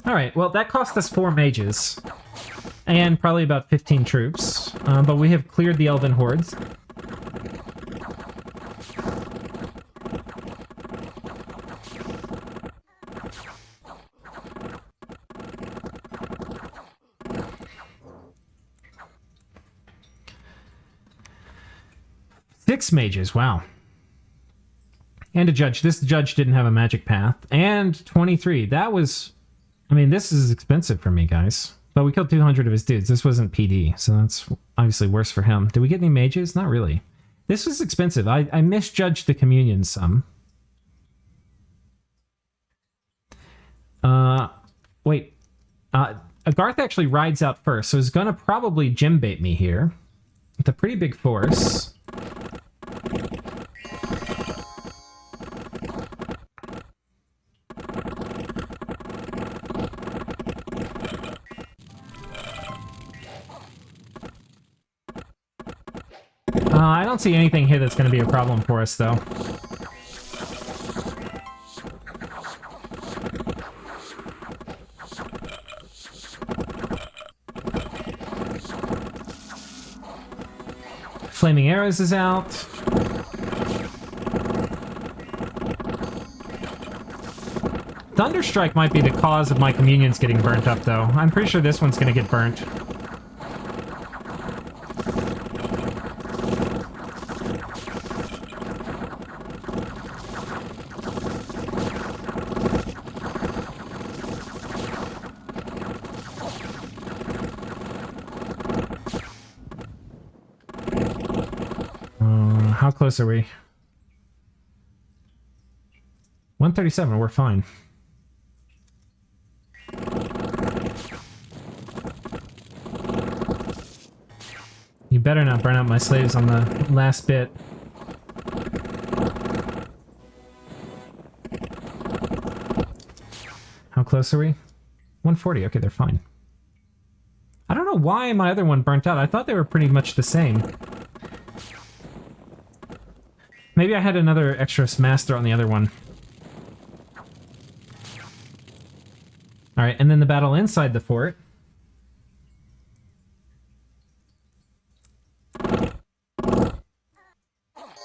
Alright, well that cost us 4 mages. And probably about 15 troops. But we have cleared the Elven hordes. Six mages, wow. And a judge. This judge didn't have a magic path. And 23. That was... I mean, this is expensive for me, guys. But we killed 200 of his dudes. This wasn't PD, so that's obviously worse for him. Did we get any mages? Not really. This was expensive. I misjudged the communion some. Wait. Agartha actually rides out first, so he's going to probably gym bait me here. With a pretty big force. I don't see anything here that's going to be a problem for us, though. Flaming Arrows is out. Thunderstrike might be the cause of my communions getting burnt up, though. I'm pretty sure this one's going to get burnt. How close are we? 137, we're fine. You better not burn out my slaves on the last bit. How close are we? 140, okay, they're fine. I don't know why my other one burnt out. I thought they were pretty much the same. Maybe I had another extra master on the other one. Alright, and then the battle inside the fort.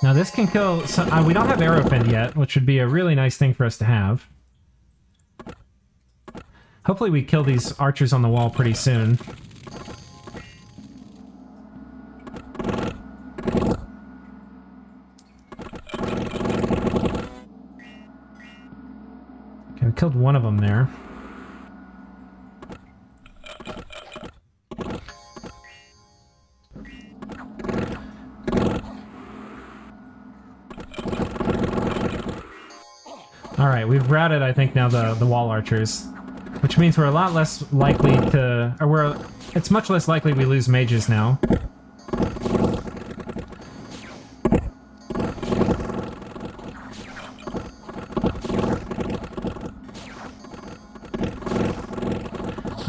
Now this can kill... we don't have Arrowfin yet, which would be a really nice thing for us to have. Hopefully we kill these archers on the wall pretty soon. Okay, we killed one of them there. Alright, we've routed, I think, now the wall archers. Which means we're a lot less likely to... Or it's much less likely we lose mages now.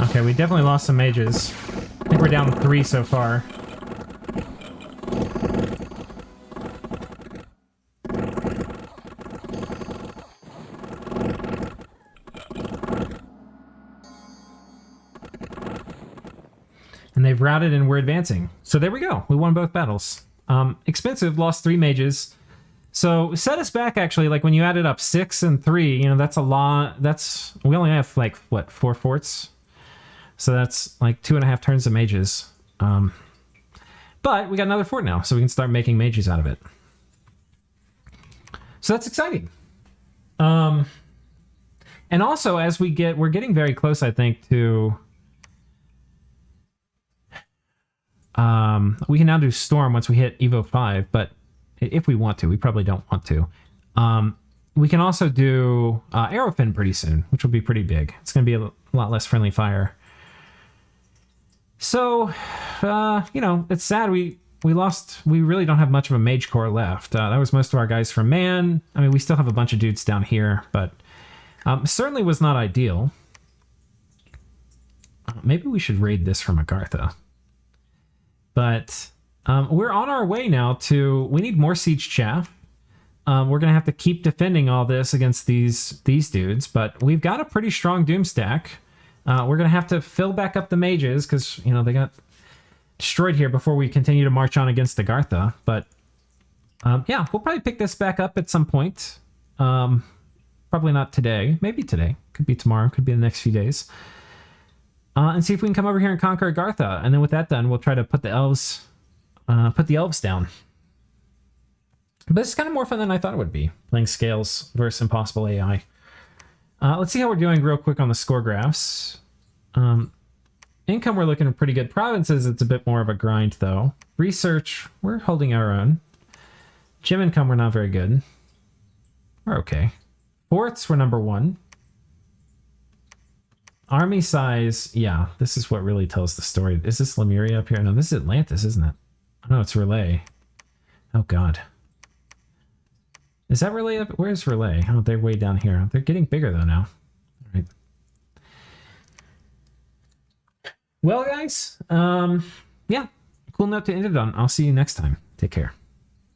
Okay, we definitely lost some mages. I think we're down 3 so far. And they've routed and we're advancing. So there we go. We won both battles. Expensive, lost 3 mages. So set us back, actually, like when you added up 6 and 3, you know, that's a lot. We only have like, what, 4 forts? So that's like 2.5 turns of mages. But we got another fort now, so we can start making mages out of it. So that's exciting. And also, as we're getting very close, I think, to... we can now do Storm once we hit Evo 5, but if we want to, we probably don't want to. We can also do Arrowfin pretty soon, which will be pretty big. It's going to be a lot less friendly fire. So, you know, it's sad we really don't have much of a mage core left. That was most of our guys from Man. I mean, we still have a bunch of dudes down here, but certainly was not ideal. Maybe we should raid this from Agartha. But we're on our way now to... We need more siege chaff. We're going to have to keep defending all this against these dudes, but we've got a pretty strong doom stack. We're going to have to fill back up the mages because, you know, they got destroyed here before we continue to march on against Agartha. But yeah, we'll probably pick this back up at some point. Probably not today. Maybe today. Could be tomorrow. Could be the next few days. And see if we can come over here and conquer Agartha. And then with that done, we'll try to put the elves down. But it's kind of more fun than I thought it would be, playing Scales versus Impossible AI. Let's see how we're doing real quick on the score graphs. Income, we're looking at pretty good. Provinces, it's a bit more of a grind, though. Research, we're holding our own. Gym income, we're not very good. We're okay. Forts, we're number 1. Army size, yeah, this is what really tells the story. Is this Lemuria up here? No, this is Atlantis, isn't it? Oh, no, it's Relay. Oh, God. Is that Relay up? Where's Relay? Oh, they're way down here. They're getting bigger, though, now. All right. Well, guys, yeah, cool note to end it on. I'll see you next time. Take care.